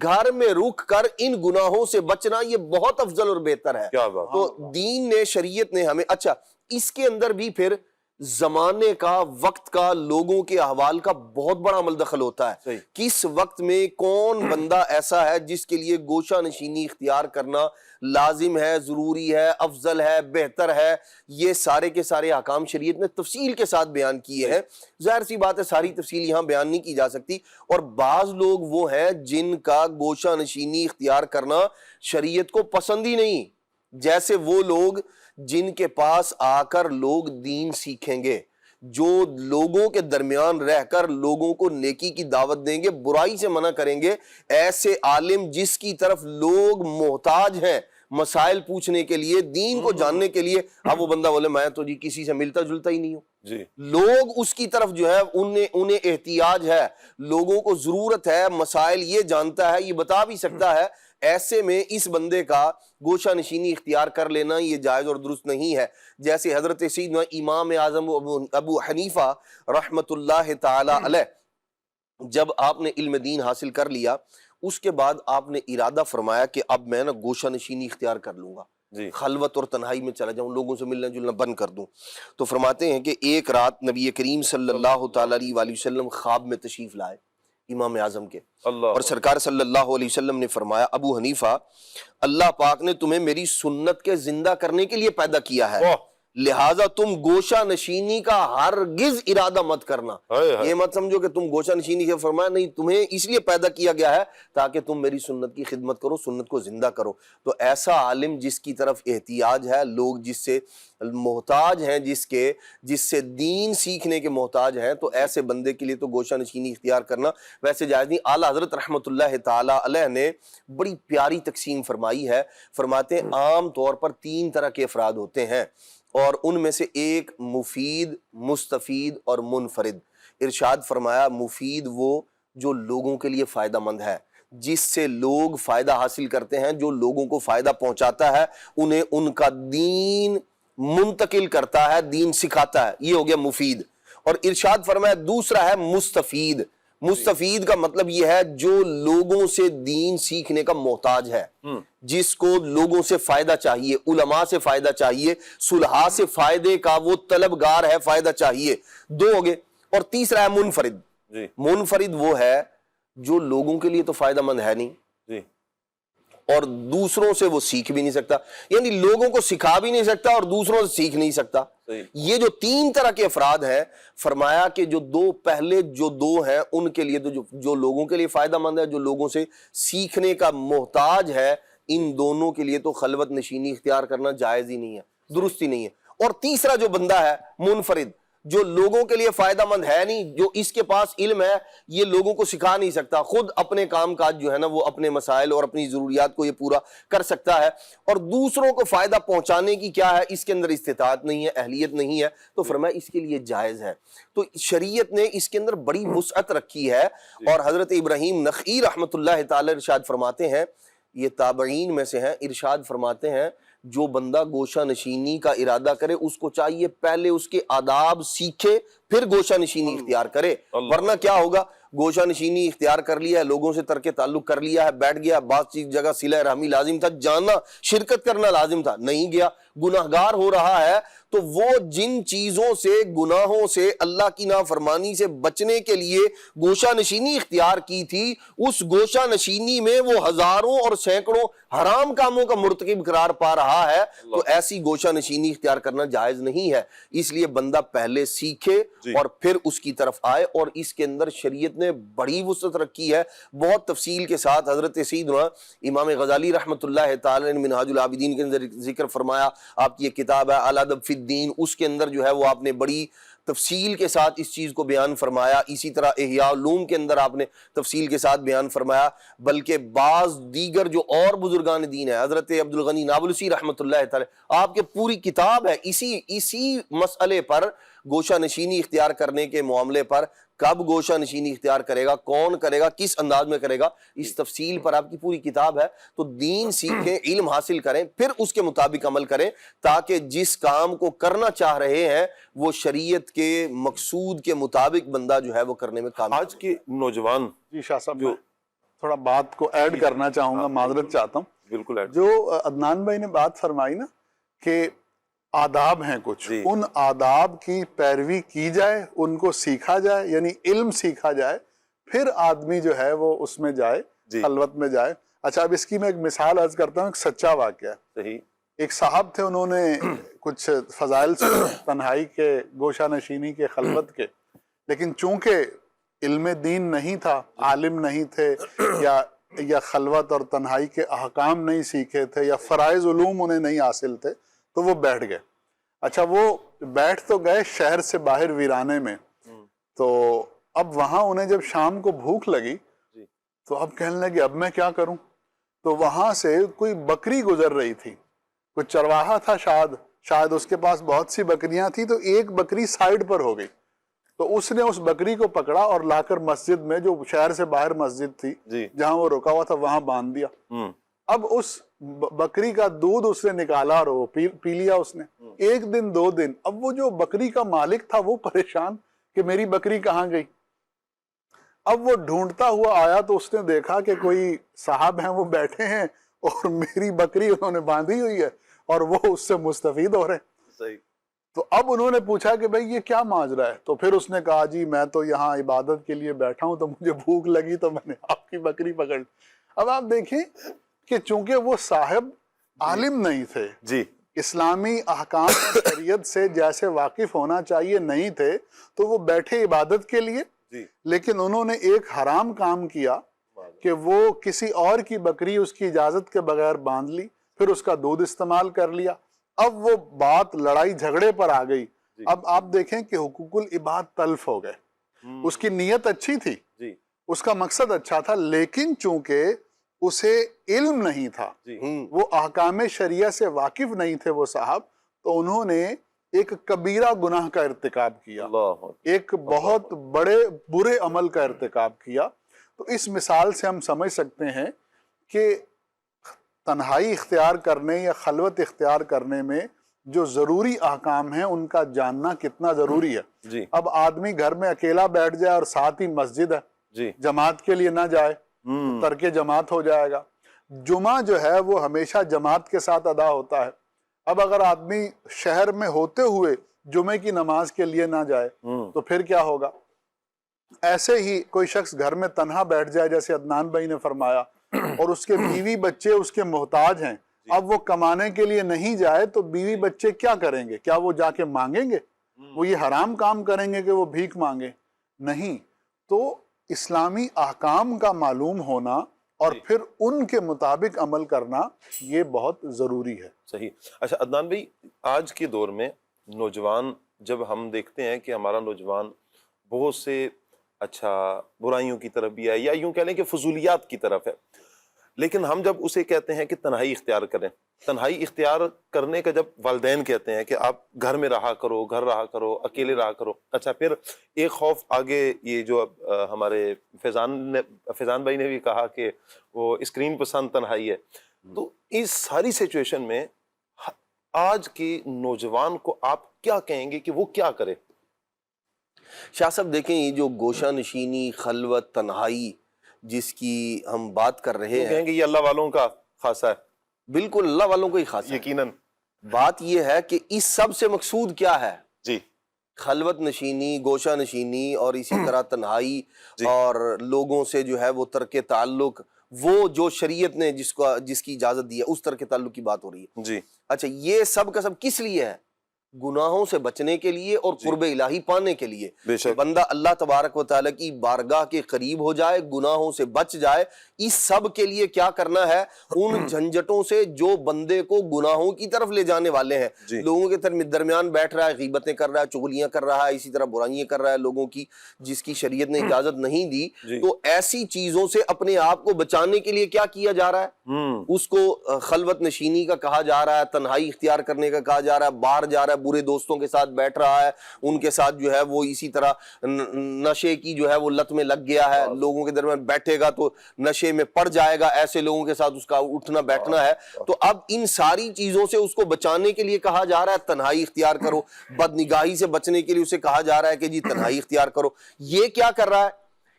گھر میں رک کر ان گناہوں سے بچنا یہ بہت افضل اور بہتر ہے. تو دین نے، شریعت نے ہمیں، اچھا اس کے اندر بھی پھر زمانے کا، وقت کا، لوگوں کے احوال کا بہت بڑا عمل دخل ہوتا ہے. کس وقت میں کون بندہ ایسا ہے جس کے لیے گوشہ نشینی اختیار کرنا لازم ہے، ضروری ہے، افضل ہے، بہتر ہے. یہ سارے کے سارے احکام شریعت نے تفصیل کے ساتھ بیان کیے ہیں. ظاہر سی بات ہے ساری تفصیل یہاں بیان نہیں کی جا سکتی. اور بعض لوگ وہ ہیں جن کا گوشہ نشینی اختیار کرنا شریعت کو پسند ہی نہیں، جیسے وہ لوگ جن کے پاس آ کر لوگ دین سیکھیں گے، جو لوگوں کے درمیان رہ کر لوگوں کو نیکی کی دعوت دیں گے، برائی سے منع کریں گے. ایسے عالم جس کی طرف لوگ محتاج ہیں مسائل پوچھنے کے لیے، دین کو جاننے کے لیے. اب وہ بندہ بولے میں تو جی کسی سے ملتا جلتا ہی نہیں ہوں جی، لوگ اس کی طرف جو ہے انہیں احتیاج ہے، لوگوں کو ضرورت ہے، مسائل یہ جانتا ہے، یہ بتا بھی سکتا ہے. ایسے میں اس بندے کا گوشہ نشینی اختیار کر لینا یہ جائز اور درست نہیں ہے. جیسے حضرت سیدنا امام اعظم ابو حنیفہ رحمت اللہ تعالی علیہ، جب آپ نے علم دین حاصل کر لیا، اس کے بعد آپ نے ارادہ فرمایا کہ اب میں نا گوشہ نشینی اختیار کر لوں گا، خلوت اور تنہائی میں چلا جاؤں، لوگوں سے ملنا جلنا بند کر دوں. تو فرماتے ہیں کہ ایک رات نبی کریم صلی اللہ تعالی علیہ وآلہ وسلم خواب میں تشریف لائے امام اعظم کے، اور سرکار صلی اللہ علیہ وسلم نے فرمایا ابو حنیفہ، اللہ پاک نے تمہیں میری سنت کے زندہ کرنے کے لیے پیدا کیا ہے، لہٰذا تم گوشہ نشینی کا ہرگز ارادہ مت کرنا. یہ مت سمجھو کہ تم گوشہ نشینی کے، فرمایا نہیں، تمہیں اس لیے پیدا کیا گیا ہے تاکہ تم میری سنت کی خدمت کرو، سنت کو زندہ کرو. تو ایسا عالم جس کی طرف احتیاج ہے، لوگ جس سے محتاج ہیں، جس سے دین سیکھنے کے محتاج ہیں، تو ایسے بندے کے لیے تو گوشہ نشینی اختیار کرنا ویسے جائز نہیں. اعلیٰ حضرت رحمت اللہ تعالی علیہ نے بڑی پیاری تقسیم فرمائی ہے. فرماتے ہیں عام طور پر 3 طرح کے افراد ہوتے ہیں، اور ان میں سے ایک مفید، مستفید اور منفرد. ارشاد فرمایا مفید وہ جو لوگوں کے لیے فائدہ مند ہے، جس سے لوگ فائدہ حاصل کرتے ہیں، جو لوگوں کو فائدہ پہنچاتا ہے، انہیں ان کا دین منتقل کرتا ہے، دین سکھاتا ہے، یہ ہو گیا مفید. اور ارشاد فرمایا دوسرا ہے مستفید. مستفید کا مطلب یہ ہے جو لوگوں سے دین سیکھنے کا محتاج ہے، جس کو لوگوں سے فائدہ چاہیے، علماء سے فائدہ چاہیے، صلحاء سے فائدے کا وہ طلبگار ہے، فائدہ چاہیے. 2 ہو گئے. اور تیسرا ہے منفرد. منفرد وہ ہے جو لوگوں کے لیے تو فائدہ مند ہے نہیں، اور دوسروں سے وہ سیکھ بھی نہیں سکتا، یعنی لوگوں کو سکھا بھی نہیں سکتا اور دوسروں سے سیکھ نہیں سکتا. یہ جو 3 طرح کے افراد ہیں، فرمایا کہ جو پہلے 2 ہیں ان کے لیے تو جو لوگوں کے لیے فائدہ مند ہے، جو لوگوں سے سیکھنے کا محتاج ہے، ان دونوں کے لیے تو خلوت نشینی اختیار کرنا جائز ہی نہیں ہے، درست ہی نہیں ہے. اور تیسرا جو بندہ ہے منفرد، جو لوگوں کے لیے فائدہ مند ہے نہیں، جو اس کے پاس علم ہے یہ لوگوں کو سکھا نہیں سکتا، خود اپنے کام کاج جو ہے نا وہ اپنے مسائل اور اپنی ضروریات کو یہ پورا کر سکتا ہے، اور دوسروں کو فائدہ پہنچانے کی کیا ہے، اس کے اندر استطاعت نہیں ہے، اہلیت نہیں ہے، تو فرمایا اس کے لیے جائز ہے. تو شریعت نے اس کے اندر بڑی وسعت رکھی ہے. اور حضرت ابراہیم نخعی رحمت اللہ تعالی ارشاد فرماتے ہیں یہ تابعین میں سے ہیں، ارشاد فرماتے ہیں جو بندہ گوشہ نشینی کا ارادہ کرے اس کو چاہیے پہلے اس کے آداب سیکھے پھر گوشہ نشینی اختیار کرے، ورنہ کیا ہوگا، گوشہ نشینی اختیار کر لیا ہے، لوگوں سے ترک تعلق کر لیا ہے، بیٹھ گیا، بعض چیز جگہ صلہ رحمی لازم تھا، جانا شرکت کرنا لازم تھا، نہیں گیا، گناہگار ہو رہا ہے، تو وہ جن چیزوں سے، گناہوں سے، اللہ کی نافرمانی سے بچنے کے لیے گوشہ نشینی اختیار کی تھی، اس گوشہ نشینی میں وہ ہزاروں اور سینکڑوں حرام کاموں کا مرتکب قرار پا رہا ہے، تو ایسی گوشہ نشینی اختیار کرنا جائز نہیں ہے۔ اس لیے بندہ پہلے سیکھے اور پھر اس کی طرف آئے، اور اس کے اندر شریعت نے بڑی وسعت رکھی ہے، بہت تفصیل کے ساتھ۔ حضرت سیدنا امام غزالی رحمۃ اللہ تعالی نے منہاج العابدین کے اندر ذکر فرمایا، آپ کی یہ کتاب ہے الادب فی الدین، اس کے اندر جو ہے وہ آپ نے بڑی تفصیل کے ساتھ اس چیز کو بیان فرمایا، اسی طرح احیاء علوم کے اندر آپ نے تفصیل کے ساتھ بیان فرمایا، بلکہ بعض دیگر جو اور بزرگان دین ہیں، حضرت عبدالغنی نابلسی رحمۃ اللہ تعالی، آپ کے پوری کتاب ہے اسی مسئلے پر، گوشہ نشینی اختیار کرنے کے معاملے پر، کب گوشہ نشینی اختیار کرے گا، کون کرے گا، کس انداز میں کرے گا، اس تفصیل پر آپ کی پوری کتاب ہے۔ تو دین سیکھیں، علم حاصل کریں، پھر اس کے مطابق عمل کریں، تاکہ جس کام کو کرنا چاہ رہے ہیں وہ شریعت کے مقصود کے مطابق بندہ جو ہے وہ کرنے میں کامیاب۔ آج کے نوجوان جی شاہ صاحب، میں تھوڑا بات کو ایڈ کرنا چاہوں گا، معذرت چاہتا ہوں۔ بالکل ایڈ، جو عدنان بھائی نے بات فرمائی نا کہ آداب ہیں کچھ، ان آداب کی پیروی کی جائے، ان کو سیکھا جائے، یعنی علم سیکھا جائے، پھر آدمی جو ہے وہ اس میں جائے، خلوت میں جائے۔ اچھا، اب اس کی میں ایک مثال عرض کرتا ہوں، ایک سچا واقعہ۔ صحیح، ایک صاحب تھے، انہوں نے کچھ فضائل سے تنہائی کے، گوشہ نشینی کے، خلوت کے، لیکن چونکہ علم دین نہیں تھا، عالم نہیں تھے، یا خلوت اور تنہائی کے احکام نہیں سیکھے تھے، یا فرائض علوم انہیں نہیں حاصل تھے، تو وہ بیٹھ گئے۔ اچھا، وہ بیٹھ تو گئے شہر سے باہر ویرانے میں، تو اب وہاں انہیں جب شام کو بھوک لگی تو اب کہنے لگے اب میں کیا کروں؟ تو وہاں سے کوئی بکری گزر رہی تھی، کوئی چرواہا تھا، شاید اس کے پاس بہت سی بکریاں تھیں، تو ایک بکری سائیڈ پر ہو گئی، تو اس نے اس بکری کو پکڑا اور لا کر مسجد میں، جو شہر سے باہر مسجد تھی جہاں وہ رکا ہوا تھا، وہاں باندھ دیا۔ اب اس بکری کا دودھ اس نے نکالا اور وہ پی لیا اس نے، 1 دن 2 دن، اب وہ جو بکری کا مالک تھا وہ پریشان کہ میری بکری کہاں گئی۔ اب وہ ڈھونڈتا ہوا آیا تو اس نے دیکھا کہ کوئی صاحب ہیں، وہ بیٹھے ہیں اور میری بکری انہوں نے باندھی ہوئی ہے اور وہ اس سے مستفید ہو رہے ہیں۔ تو اب انہوں نے پوچھا کہ بھئی یہ کیا ماجرا ہے؟ تو پھر اس نے کہا جی میں تو یہاں عبادت کے لیے بیٹھا ہوں، تو مجھے بھوک لگی تو میں نے آپ کی بکری پکڑ لی۔ اب آپ دیکھیں کہ چونکہ وہ صاحب عالم نہیں تھے، اسلامی احکام اور شریعت سے جیسے واقف ہونا چاہیے نہیں تھے، تو وہ بیٹھے عبادت کے لیے، لیکن انہوں نے ایک حرام کام کیا کہ وہ کسی اور کی بکری اس کی اجازت کے بغیر باندھ لی، پھر اس کا دودھ استعمال کر لیا۔ اب وہ بات لڑائی جھگڑے پر آ گئی۔ اب آپ دیکھیں کہ حقوق العباد تلف ہو گئے۔ اس کی نیت اچھی تھی، اس کا مقصد اچھا تھا، لیکن چونکہ اسے علم نہیں تھا، وہ احکام شریعہ سے واقف نہیں تھے وہ صاحب، تو انہوں نے ایک کبیرہ گناہ کا ارتکاب کیا، ایک بہت بڑے برے عمل کا ارتکاب کیا۔ تو اس مثال سے ہم سمجھ سکتے ہیں کہ تنہائی اختیار کرنے یا خلوت اختیار کرنے میں جو ضروری احکام ہیں ان کا جاننا کتنا ضروری ہے۔ اب آدمی گھر میں اکیلا بیٹھ جائے اور ساتھ ہی مسجد ہے، جماعت کے لیے نہ جائے، ترک جماعت ہو جائے گا۔ جمعہ جو ہے وہ ہمیشہ جماعت کے ساتھ ادا ہوتا ہے۔ اب اگر آدمی شہر میں ہوتے ہوئے جمعے کی نماز کے لیے نہ جائے تو پھر کیا ہوگا؟ ایسے ہی کوئی شخص گھر میں تنہا بیٹھ جائے، جیسے عدنان بھائی نے فرمایا، اور اس کے بیوی بچے اس کے محتاج ہیں، اب وہ کمانے کے لیے نہیں جائے تو بیوی بچے کیا کریں گے؟ کیا وہ جا کے مانگیں گے؟ وہ یہ حرام کام کریں گے کہ وہ بھیک مانگے؟ نہیں۔ تو اسلامی احکام کا معلوم ہونا اور پھر ان کے مطابق عمل کرنا یہ بہت ضروری ہے۔ صحیح۔ اچھا عدنان بھائی، آج کے دور میں نوجوان، جب ہم دیکھتے ہیں کہ ہمارا نوجوان بہت سے برائیوں کی طرف بھی ہے، یا یوں کہہ لیں کہ فضولیات کی طرف ہے، لیکن ہم جب اسے کہتے ہیں کہ تنہائی اختیار کریں، تنہائی اختیار کرنے کا جب والدین کہتے ہیں کہ آپ گھر میں رہا کرو، گھر رہا کرو، اکیلے رہا کرو، اچھا پھر ایک خوف آگے یہ جو ہمارے فیضان بھائی نے بھی کہا کہ وہ اسکرین پسند تنہائی ہے، تو اس ساری سچویشن میں آج کے نوجوان کو آپ کیا کہیں گے کہ وہ کیا کرے؟ شاہ صاحب دیکھیں، یہ جو گوشہ نشینی، خلوت، تنہائی جس کی ہم بات کر رہے ہیں، کہیں گے یہ اللہ والوں کا خاصہ ہے، بالکل اللہ والوں کو ہی خاص ہے۔ یقیناً بات یہ ہے کہ اس سب سے مقصود کیا ہے؟ جی خلوت نشینی، گوشہ نشینی، اور اسی طرح تنہائی اور لوگوں سے جو ہے وہ ترک تعلق، وہ جو شریعت نے جس کی اجازت دی ہے اس ترک تعلق کی بات ہو رہی ہے۔ جی اچھا، یہ سب کا سب کس لیے ہے؟ گناہوں سے بچنے کے لیے اور قرب الہی پانے کے لیے، بے شک۔ بندہ اللہ تبارک و تعالیٰ کی بارگاہ کے قریب ہو جائے، گناہوں سے بچ جائے۔ اس سب کے لیے کیا کرنا ہے؟ ان جھنجٹوں سے جو بندے کو گناہوں کی طرف لے جانے والے ہیں، لوگوں کے درمیان بیٹھ رہا ہے، غیبتیں کر رہا ہے، چغلیاں کر رہا ہے، اسی طرح برائیاں کر رہا ہے لوگوں کی جس کی شریعت نے اجازت نہیں دی، تو ایسی چیزوں سے اپنے آپ کو بچانے کے لیے کیا کیا جا رہا ہے؟ اس کو خلوت نشینی کا کہا جا رہا ہے، تنہائی اختیار کرنے کا کہا جا رہا ہے، باہر جا رہا ہے، برے دوستوں کے ساتھ بیٹھ رہا ہے، ان کے ساتھ جو ہے وہ اسی طرح نشے کی جو ہے وہ لت میں لگ گیا ہے، لوگوں کے درمیان بیٹھے گا تو نشے میں پڑ جائے گا، ایسے لوگوں کے ساتھ اس کا اٹھنا بیٹھنا ہے۔ تو اب ان ساری چیزوں سے اس کو بچانے کے لیے کہا جا رہا ہے تنہائی اختیار کرو، بد نگاہی سے بچنے کے لیے اسے کہا جا رہا ہے کہ جی تنہائی اختیار کرو۔ یہ کیا کر رہا ہے؟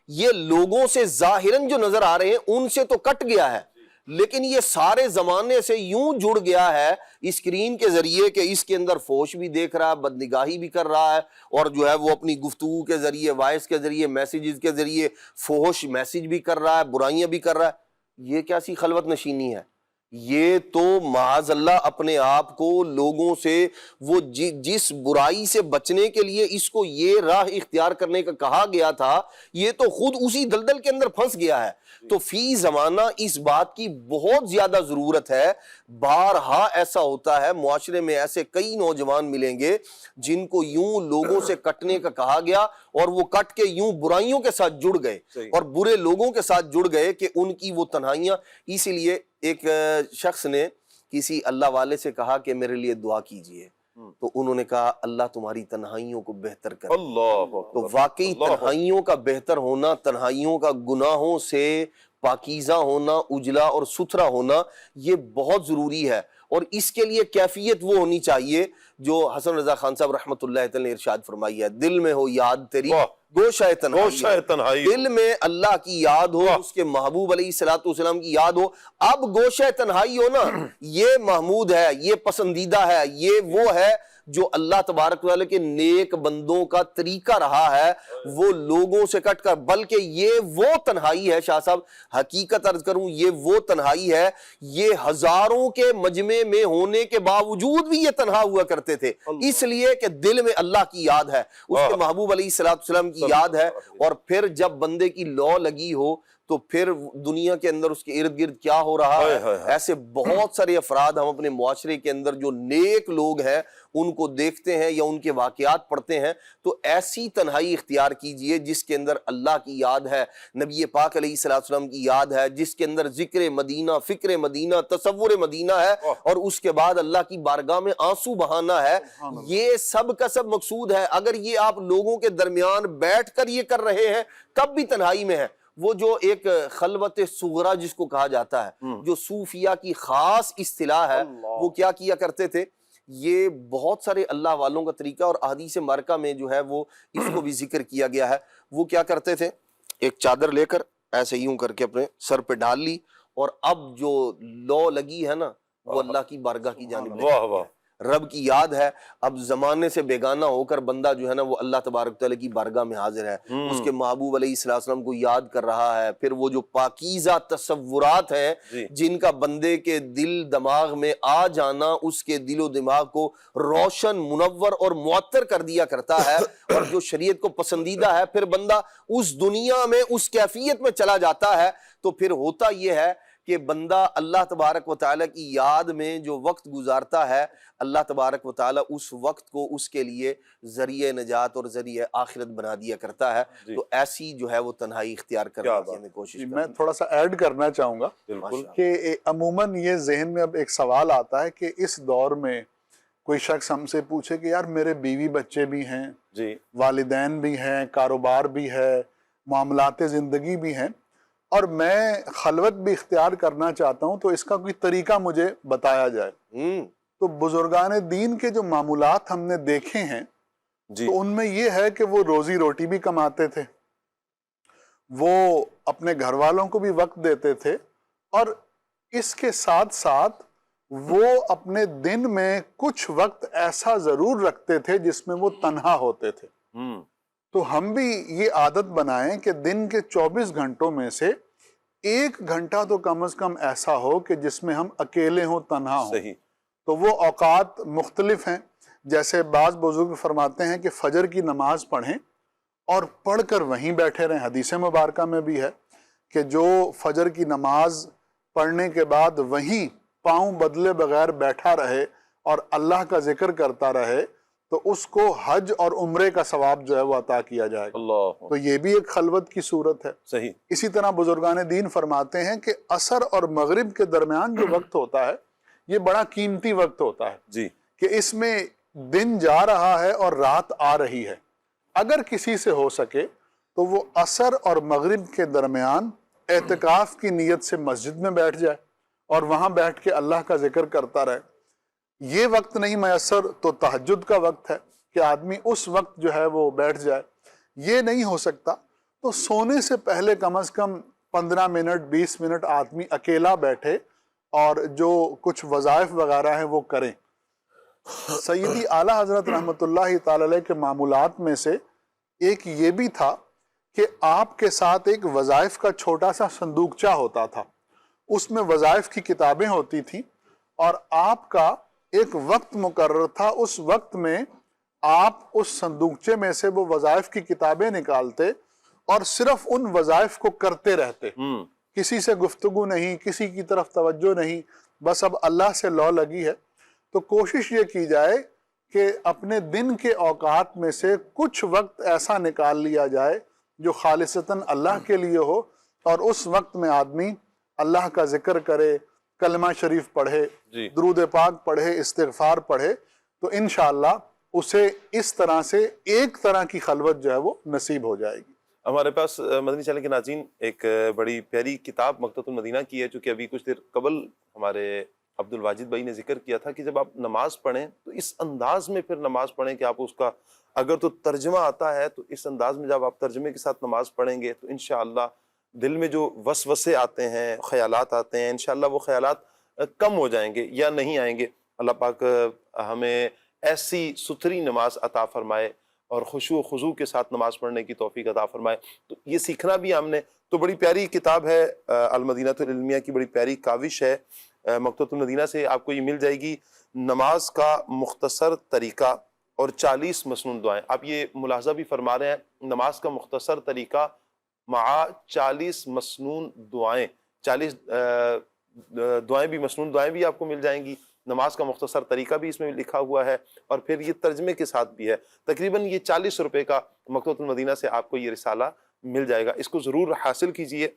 یہ لوگوں سے ظاہراً جو نظر آ رہے ہیں ان سے تو کٹ گیا ہے، لیکن یہ سارے زمانے سے یوں جڑ گیا ہے اسکرین کے ذریعے کہ اس کے اندر فحش بھی دیکھ رہا ہے، بدنگاہی بھی کر رہا ہے، اور جو ہے وہ اپنی گفتگو کے ذریعے، وائس کے ذریعے، میسیجز کے ذریعے فحش میسیج بھی کر رہا ہے، برائیاں بھی کر رہا ہے۔ یہ کیسی خلوت نشینی ہے؟ یہ تو معاذ اللہ اپنے آپ کو لوگوں سے وہ جس برائی سے بچنے کے لیے اس کو یہ راہ اختیار کرنے کا کہا گیا تھا، یہ تو خود اسی دلدل کے اندر پھنس گیا ہے۔ تو فی زمانہ اس بات کی بہت زیادہ ضرورت ہے۔ بارہا ایسا ہوتا ہے معاشرے میں، ایسے کئی نوجوان ملیں گے جن کو یوں لوگوں سے کٹنے کا کہا گیا اور وہ کٹ کے یوں برائیوں کے ساتھ جڑ گئے اور برے لوگوں کے ساتھ جڑ گئے کہ ان کی وہ تنہائیاں۔ اسی لیے ایک شخص نے کسی اللہ والے سے کہا کہ میرے لیے دعا کیجئے، تو انہوں نے کہا اللہ تمہاری تنہائیوں کو بہتر کرے۔ تو واقعی تنہائیوں کا بہتر ہونا، تنہائیوں کا گناہوں سے پاکیزہ ہونا، اجلا اور ستھرا ہونا، یہ بہت ضروری ہے۔ اور اس کے لیے کیفیت وہ ہونی چاہیے جو حسن رضا خان صاحب رحمۃ اللہ تعالی نے ارشاد فرمائی ہے، دل میں ہو یاد تیری گوشہ تنہائی، دل میں اللہ کی یاد ہو، اس کے محبوب علیہ الصلوۃ والسلام کی یاد ہو۔ اب گوشہ تنہائی ہو نا، یہ محمود ہے، یہ پسندیدہ ہے، یہ وہ ہے جو اللہ تبارک و تعالیٰ کے نیک بندوں کا طریقہ رہا ہے، وہ لوگوں سے کٹ کر، بلکہ یہ وہ تنہائی ہے شاہ صاحب، حقیقت عرض کروں یہ وہ تنہائی ہے، یہ ہزاروں کے مجمع میں ہونے کے باوجود بھی یہ تنہا ہوا کرتے تھے، اس لیے کہ دل میں اللہ کی یاد ہے، اس کے محبوب علیہ الصلوۃ والسلام کی یاد ہے۔ اور پھر جب بندے کی لو لگی ہو تو پھر دنیا کے اندر اس کے ارد گرد کیا ہو رہا ہے۔ ایسے بہت سارے افراد ہم اپنے معاشرے کے اندر جو نیک لوگ ہیں ان کو دیکھتے ہیں یا ان کے واقعات پڑھتے ہیں، تو ایسی تنہائی اختیار کیجئے جس کے اندر اللہ کی یاد ہے، نبی پاک علیہ الصلوۃ والسلام کی یاد ہے، جس کے اندر ذکر مدینہ، فکر مدینہ، تصور مدینہ ہے، اور اس کے بعد اللہ کی بارگاہ میں آنسو بہانا ہے۔ یہ سب کا سب مقصود ہے۔ اگر یہ آپ لوگوں کے درمیان بیٹھ کر یہ کر رہے ہیں تب بھی تنہائی میں ہے۔ وہ جو ایک خلوت صغرا جس کو کہا جاتا ہے، جو صوفیہ کی خاص اصطلاح ہے، وہ کیا کیا کرتے تھے؟ یہ بہت سارے اللہ والوں کا طریقہ، اور احادیث مبارکہ میں جو ہے وہ اس کو بھی ذکر کیا گیا ہے۔ وہ کیا کرتے تھے؟ ایک چادر لے کر ایسے یوں کر کے اپنے سر پہ ڈال لی، اور اب جو لو لگی ہے نا وہ اللہ کی بارگاہ کی جانب لے، رب کی یاد ہے۔ اب زمانے سے بیگانہ ہو کر بندہ جو ہے نا وہ اللہ تبارک تعالیٰ کی بارگاہ میں حاضر ہے، اس کے محبوب علیہ السلام کو یاد کر رہا ہے۔ پھر وہ جو پاکیزہ تصورات ہیں جن کا بندے کے دل دماغ میں آ جانا اس کے دل و دماغ کو روشن، منور اور معطر کر دیا کرتا ہے، اور جو شریعت کو پسندیدہ ہے، پھر بندہ اس دنیا میں اس کیفیت میں چلا جاتا ہے۔ تو پھر ہوتا یہ ہے کہ بندہ اللہ تبارک و تعالیٰ کی یاد میں جو وقت گزارتا ہے، اللہ تبارک و تعالیٰ اس وقت کو اس کے لیے ذریعہ نجات اور ذریعہ آخرت بنا دیا کرتا ہے۔ تو ایسی جو ہے وہ تنہائی اختیار کرنے کی ہمیں کوشش میں تھوڑا سا ایڈ کرنا چاہوں گا کہ عموماً یہ ذہن میں اب ایک سوال آتا ہے کہ اس دور میں کوئی شخص ہم سے پوچھے کہ یار میرے بیوی بچے بھی ہیں، والدین بھی ہیں، کاروبار بھی ہے، معاملات زندگی بھی ہیں، اور میں خلوت بھی اختیار کرنا چاہتا ہوں، تو اس کا کوئی طریقہ مجھے بتایا جائے۔ تو بزرگان دین کے جو معمولات ہم نے دیکھے ہیں تو ان میں یہ ہے کہ وہ روزی روٹی بھی کماتے تھے، وہ اپنے گھر والوں کو بھی وقت دیتے تھے، اور اس کے ساتھ ساتھ وہ اپنے دن میں کچھ وقت ایسا ضرور رکھتے تھے جس میں وہ تنہا ہوتے تھے۔ تو ہم بھی یہ عادت بنائیں کہ دن کے 24 گھنٹوں میں سے 1 گھنٹہ تو کم از کم ایسا ہو کہ جس میں ہم اکیلے ہوں، تنہا ہوں۔ تو وہ اوقات مختلف ہیں، جیسے بعض بزرگ فرماتے ہیں کہ فجر کی نماز پڑھیں اور پڑھ کر وہیں بیٹھے رہیں۔ حدیث مبارکہ میں بھی ہے کہ جو فجر کی نماز پڑھنے کے بعد وہیں پاؤں بدلے بغیر بیٹھا رہے اور اللہ کا ذکر کرتا رہے تو اس کو حج اور عمرے کا ثواب جو ہے وہ عطا کیا جائے گا۔ تو یہ بھی ایک خلوت کی صورت ہے۔ صحیح۔ اسی طرح بزرگان دین فرماتے ہیں کہ عصر اور مغرب کے درمیان جو وقت ہوتا ہے یہ بڑا قیمتی وقت ہوتا ہے کہ اس میں دن جا رہا ہے اور رات آ رہی ہے۔ اگر کسی سے ہو سکے تو وہ عصر اور مغرب کے درمیان اعتکاف کی نیت سے مسجد میں بیٹھ جائے اور وہاں بیٹھ کے اللہ کا ذکر کرتا رہے۔ یہ وقت نہیں میسر تو تہجد کا وقت ہے کہ آدمی اس وقت جو ہے وہ بیٹھ جائے۔ یہ نہیں ہو سکتا تو سونے سے پہلے کم از کم 15 منٹ 20 منٹ آدمی اکیلا بیٹھے اور جو کچھ وظائف وغیرہ ہیں وہ کریں۔ سیدی اعلیٰ حضرت رحمۃ اللہ تعالی علیہ کے معمولات میں سے ایک یہ بھی تھا کہ آپ کے ساتھ ایک وظائف کا چھوٹا سا صندوقچہ ہوتا تھا، اس میں وظائف کی کتابیں ہوتی تھیں، اور آپ کا ایک وقت مقرر تھا، اس وقت میں آپ اس صندوقچے میں سے وہ وظائف کی کتابیں نکالتے اور صرف ان وظائف کو کرتے رہتے، کسی سے گفتگو نہیں، کسی کی طرف توجہ نہیں، بس اب اللہ سے لو لگی ہے۔ تو کوشش یہ کی جائے کہ اپنے دن کے اوقات میں سے کچھ وقت ایسا نکال لیا جائے جو خالصتاً اللہ کے لیے ہو، اور اس وقت میں آدمی اللہ کا ذکر کرے، کلمہ شریف پڑھے، درود پاک پڑھے، استغفار پڑھے، تو انشاءاللہ اسے اس طرح سے ایک طرح کی خلوت جو ہے وہ نصیب ہو جائے گی۔ ہمارے پاس مدنی چینل کے ناظرین ایک بڑی پیاری کتاب مکتبۃ المدینہ کی ہے، جو کہ ابھی کچھ دیر قبل ہمارے عبد الواجد بھائی نے ذکر کیا تھا کہ جب آپ نماز پڑھیں تو اس انداز میں پھر نماز پڑھیں کہ آپ اس کا اگر تو ترجمہ آتا ہے تو اس انداز میں جب آپ ترجمے کے ساتھ نماز پڑھیں گے تو انشاءاللہ دل میں جو وسوسے آتے ہیں، خیالات آتے ہیں، انشاءاللہ وہ خیالات کم ہو جائیں گے یا نہیں آئیں گے۔ اللہ پاک ہمیں ایسی ستھری نماز عطا فرمائے اور خشوع و خضوع کے ساتھ نماز پڑھنے کی توفیق عطا فرمائے۔ تو یہ سیکھنا بھی ہم نے، تو بڑی پیاری کتاب ہے المدینہ العلمیہ کی، بڑی پیاری کاوش ہے مکتبۃ المدینہ سے آپ کو یہ مل جائے گی، نماز کا مختصر طریقہ اور 40 مسنون دعائیں۔ آپ یہ ملاحظہ بھی فرما رہے ہیں، نماز کا مختصر طریقہ مع 40 مسنون دعائیں، 40 دعائیں بھی، مسنون دعائیں بھی آپ کو مل جائیں گی، نماز کا مختصر طریقہ بھی اس میں لکھا ہوا ہے، اور پھر یہ ترجمے کے ساتھ بھی ہے۔ تقریباً یہ 40 روپے کا مکتبۃ المدینہ سے آپ کو یہ رسالہ مل جائے گا۔ اس کو ضرور حاصل کیجئے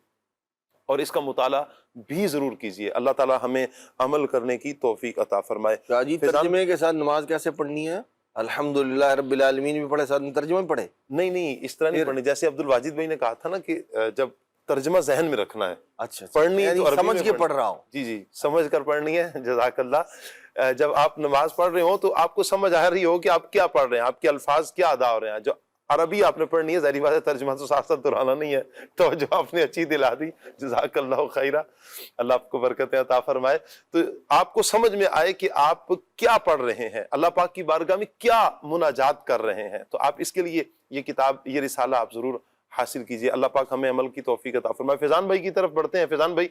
اور اس کا مطالعہ بھی ضرور کیجئے۔ اللہ تعالی ہمیں عمل کرنے کی توفیق عطا فرمائے۔ جی ترجمے کے ساتھ نماز کیسے پڑھنی ہے؟ الحمدللہ رب العالمین بھی پڑھے ساتھ ترجمہ پڑھے؟ نہیں، اس طرح نہیں پڑھنی، جیسے عبد الواجد بھائی نے کہا تھا نا کہ جب ترجمہ ذہن میں رکھنا ہے، اچھا پڑھنی ہے تو سمجھ کے پڑھ رہا ہوں۔ جی سمجھ کر پڑھنی ہے، جزاک اللہ۔ جب آپ نماز پڑھ رہے ہو تو آپ کو سمجھ آ رہی ہو کہ آپ کیا پڑھ رہے ہیں، آپ کے الفاظ کیا ادا ہو رہے ہیں۔ جو عربی آپ نے پڑھنی ہے، ظاہری بات ہے ترجمہ تو ساتھ ساتھ دہرانا نہیں ہے، تو جو آپ نے اچھی دلا دی، جزاک اللہ خیرہ، اللہ آپ کو برکتیں عطا فرمائے۔ تو آپ کو سمجھ میں آئے کہ آپ کیا پڑھ رہے ہیں، اللہ پاک کی بارگاہ میں کیا مناجات کر رہے ہیں، تو آپ اس کے لیے یہ کتاب، یہ رسالہ آپ ضرور حاصل کیجئے۔ اللہ پاک ہمیں عمل کی توفیق عطا فرمائے۔ فیضان بھائی کی طرف بڑھتے ہیں۔ فیضان بھائی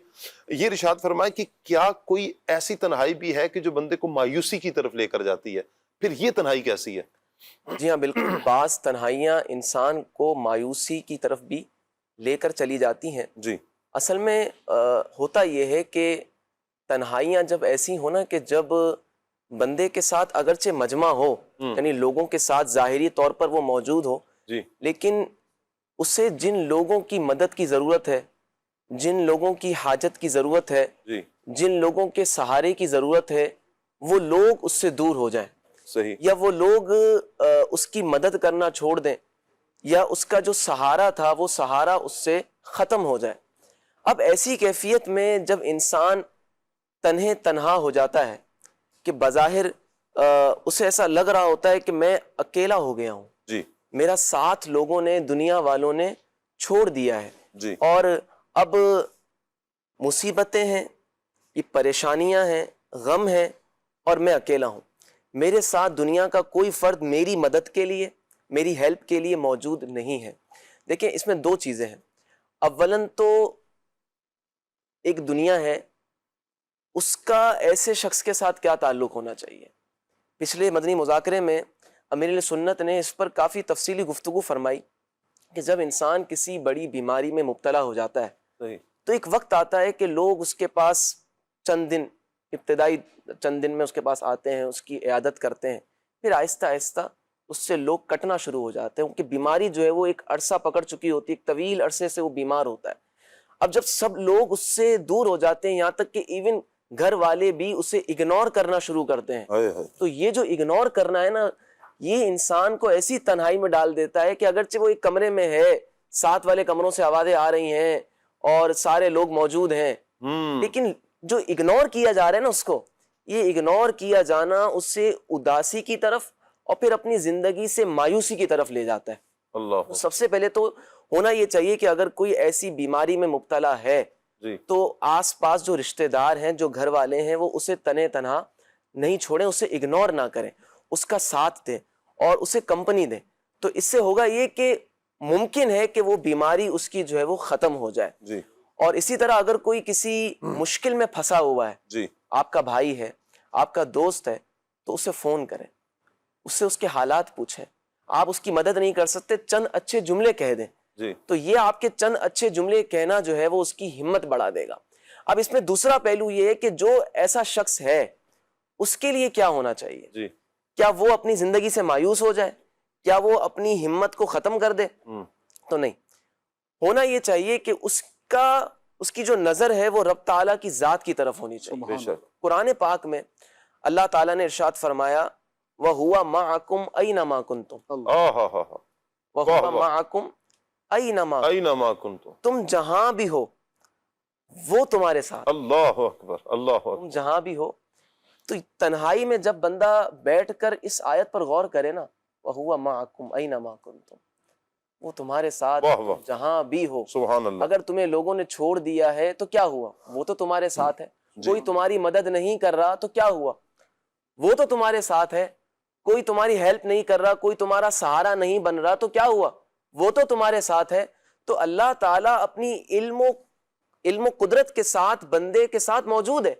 یہ ارشاد فرمائے کہ کیا کوئی ایسی تنہائی بھی ہے کہ جو بندے کو مایوسی کی طرف لے کر جاتی ہے؟ پھر یہ تنہائی کیسی ہے؟ جی ہاں بالکل، بعض تنہائیاں انسان کو مایوسی کی طرف بھی لے کر چلی جاتی ہیں۔ جی اصل میں ہوتا یہ ہے کہ تنہائیاں جب ایسی ہو نا کہ جب بندے کے ساتھ اگرچہ مجمع ہو، یعنی لوگوں کے ساتھ ظاہری طور پر وہ موجود ہو، جی لیکن اسے جن لوگوں کی مدد کی ضرورت ہے، جن لوگوں کی حاجت کی ضرورت ہے، جی جن لوگوں کے سہارے کی ضرورت ہے، وہ لوگ اس سے دور ہو جائیں، صحیح، یا وہ لوگ اس کی مدد کرنا چھوڑ دیں، یا اس کا جو سہارا تھا وہ سہارا اس سے ختم ہو جائے۔ اب ایسی کیفیت میں جب انسان تنہا ہو جاتا ہے کہ بظاہر اسے ایسا لگ رہا ہوتا ہے کہ میں اکیلا ہو گیا ہوں، جی میرا ساتھ لوگوں نے، دنیا والوں نے چھوڑ دیا ہے، جی اور اب مصیبتیں ہیں، یہ پریشانیاں ہیں، غم ہے، اور میں اکیلا ہوں، میرے ساتھ دنیا کا کوئی فرد میری مدد کے لیے، میری ہیلپ کے لیے موجود نہیں ہے۔ دیکھیں اس میں دو چیزیں ہیں، اولاً تو ایک دنیا ہے، اس کا ایسے شخص کے ساتھ کیا تعلق ہونا چاہیے۔ پچھلے مدنی مذاکرے میں امیر اہل سنت نے اس پر کافی تفصیلی گفتگو فرمائی کہ جب انسان کسی بڑی بیماری میں مبتلا ہو جاتا ہے صحیح، تو ایک وقت آتا ہے کہ لوگ اس کے پاس چند دن، ابتدائی چند دن میں اس کے پاس آتے ہیں، اس کی عیادت کرتے ہیں، پھر آہستہ آہستہ اس سے لوگ کٹنا شروع ہو جاتے ہیں، کیونکہ بیماری جو ہے وہ ایک عرصہ پکڑ چکی ہوتی ہے، ایک طویل عرصے سے وہ بیمار ہوتا ہے۔ اب جب سب لوگ اس سے دور ہو جاتے ہیں، یہاں تک کہ ایون گھر والے بھی اسے اگنور کرنا شروع کرتے ہیں، ہائے ہائے، تو یہ جو اگنور کرنا ہے نا، یہ انسان کو ایسی تنہائی میں ڈال دیتا ہے کہ اگرچہ وہ ایک کمرے میں ہے، ساتھ والے کمروں سے آوازیں آ رہی ہیں اور سارے لوگ موجود ہیں، لیکن جو اگنور کیا جا رہا ہے نا اس کو، یہ اگنور کیا جانا اس سے اداسی کی طرف اور پھر اپنی زندگی سے مایوسی کی طرف لے جاتا ہے۔ اللہ، تو سب سے پہلے تو ہونا یہ چاہیے کہ اگر کوئی ایسی بیماری میں مبتلا ہے جی تو آس پاس جو رشتہ دار ہیں، جو گھر والے ہیں، وہ اسے تنہا نہیں چھوڑیں، اسے اگنور نہ کریں، اس کا ساتھ دیں اور اسے کمپنی دیں۔ تو اس سے ہوگا یہ کہ ممکن ہے کہ وہ بیماری اس کی جو ہے وہ ختم ہو جائے۔ جی اور اسی طرح اگر کوئی کسی مشکل میں پھنسا ہوا ہے، جی آپ کا بھائی ہے، آپ کا دوست ہے، تو اسے فون کریں، اس سے اس کے حالات پوچھیں۔ آپ اس کی مدد نہیں کر سکتے، چند اچھے جملے کہہ دیں، جی تو یہ آپ کے چند اچھے جملے کہنا جو ہے وہ اس کی ہمت بڑھا دے گا۔ اب اس میں دوسرا پہلو یہ ہے کہ جو ایسا شخص ہے اس کے لیے کیا ہونا چاہیے؟ جی کیا وہ اپنی زندگی سے مایوس ہو جائے؟ کیا وہ اپنی ہمت کو ختم کر دے؟ تو نہیں، ہونا یہ چاہیے کہ اس کی جو نظر ہے وہ رب تعالیٰ کی ذات کی طرف ہونی چاہیے۔ بے شک، قرآن پاک میں اللہ تعالیٰ نے ارشاد فرمایا وَهُوَ مَعَكُمْ أَيْنَمَا كُنْتُمْ، وَهُوَ مَعَكُمْ أَيْنَمَا، اینما کنتم، تم جہاں بھی ہو وہ تمہارے ساتھ، اللہ اکبر، اللہ تم اکبر، جہاں بھی ہو۔ تو تنہائی میں جب بندہ بیٹھ کر اس آیت پر غور کرے نا، وَهُوَ مَعَكُمْ أَيْنَمَا كُنْتُمْ، وہ تمہارے ساتھ واہ واہ، جہاں بھی ہو۔ سبحان اللہ، اگر تمہیں لوگوں نے چھوڑ دیا ہے تو کیا ہوا؟ وہ تو تمہارے ساتھ ہے۔ کوئی تمہاری مدد نہیں کر رہا تو کیا ہوا؟ وہ تو تمہارے ساتھ ہے۔ کوئی تمہاری ہیلپ نہیں کر رہا، کوئی تمہارا سہارا نہیں بن رہا تو کیا ہوا؟ وہ تو تمہارے ساتھ ہے۔ تو اللہ تعالیٰ اپنی علم و قدرت کے ساتھ بندے کے ساتھ موجود ہے۔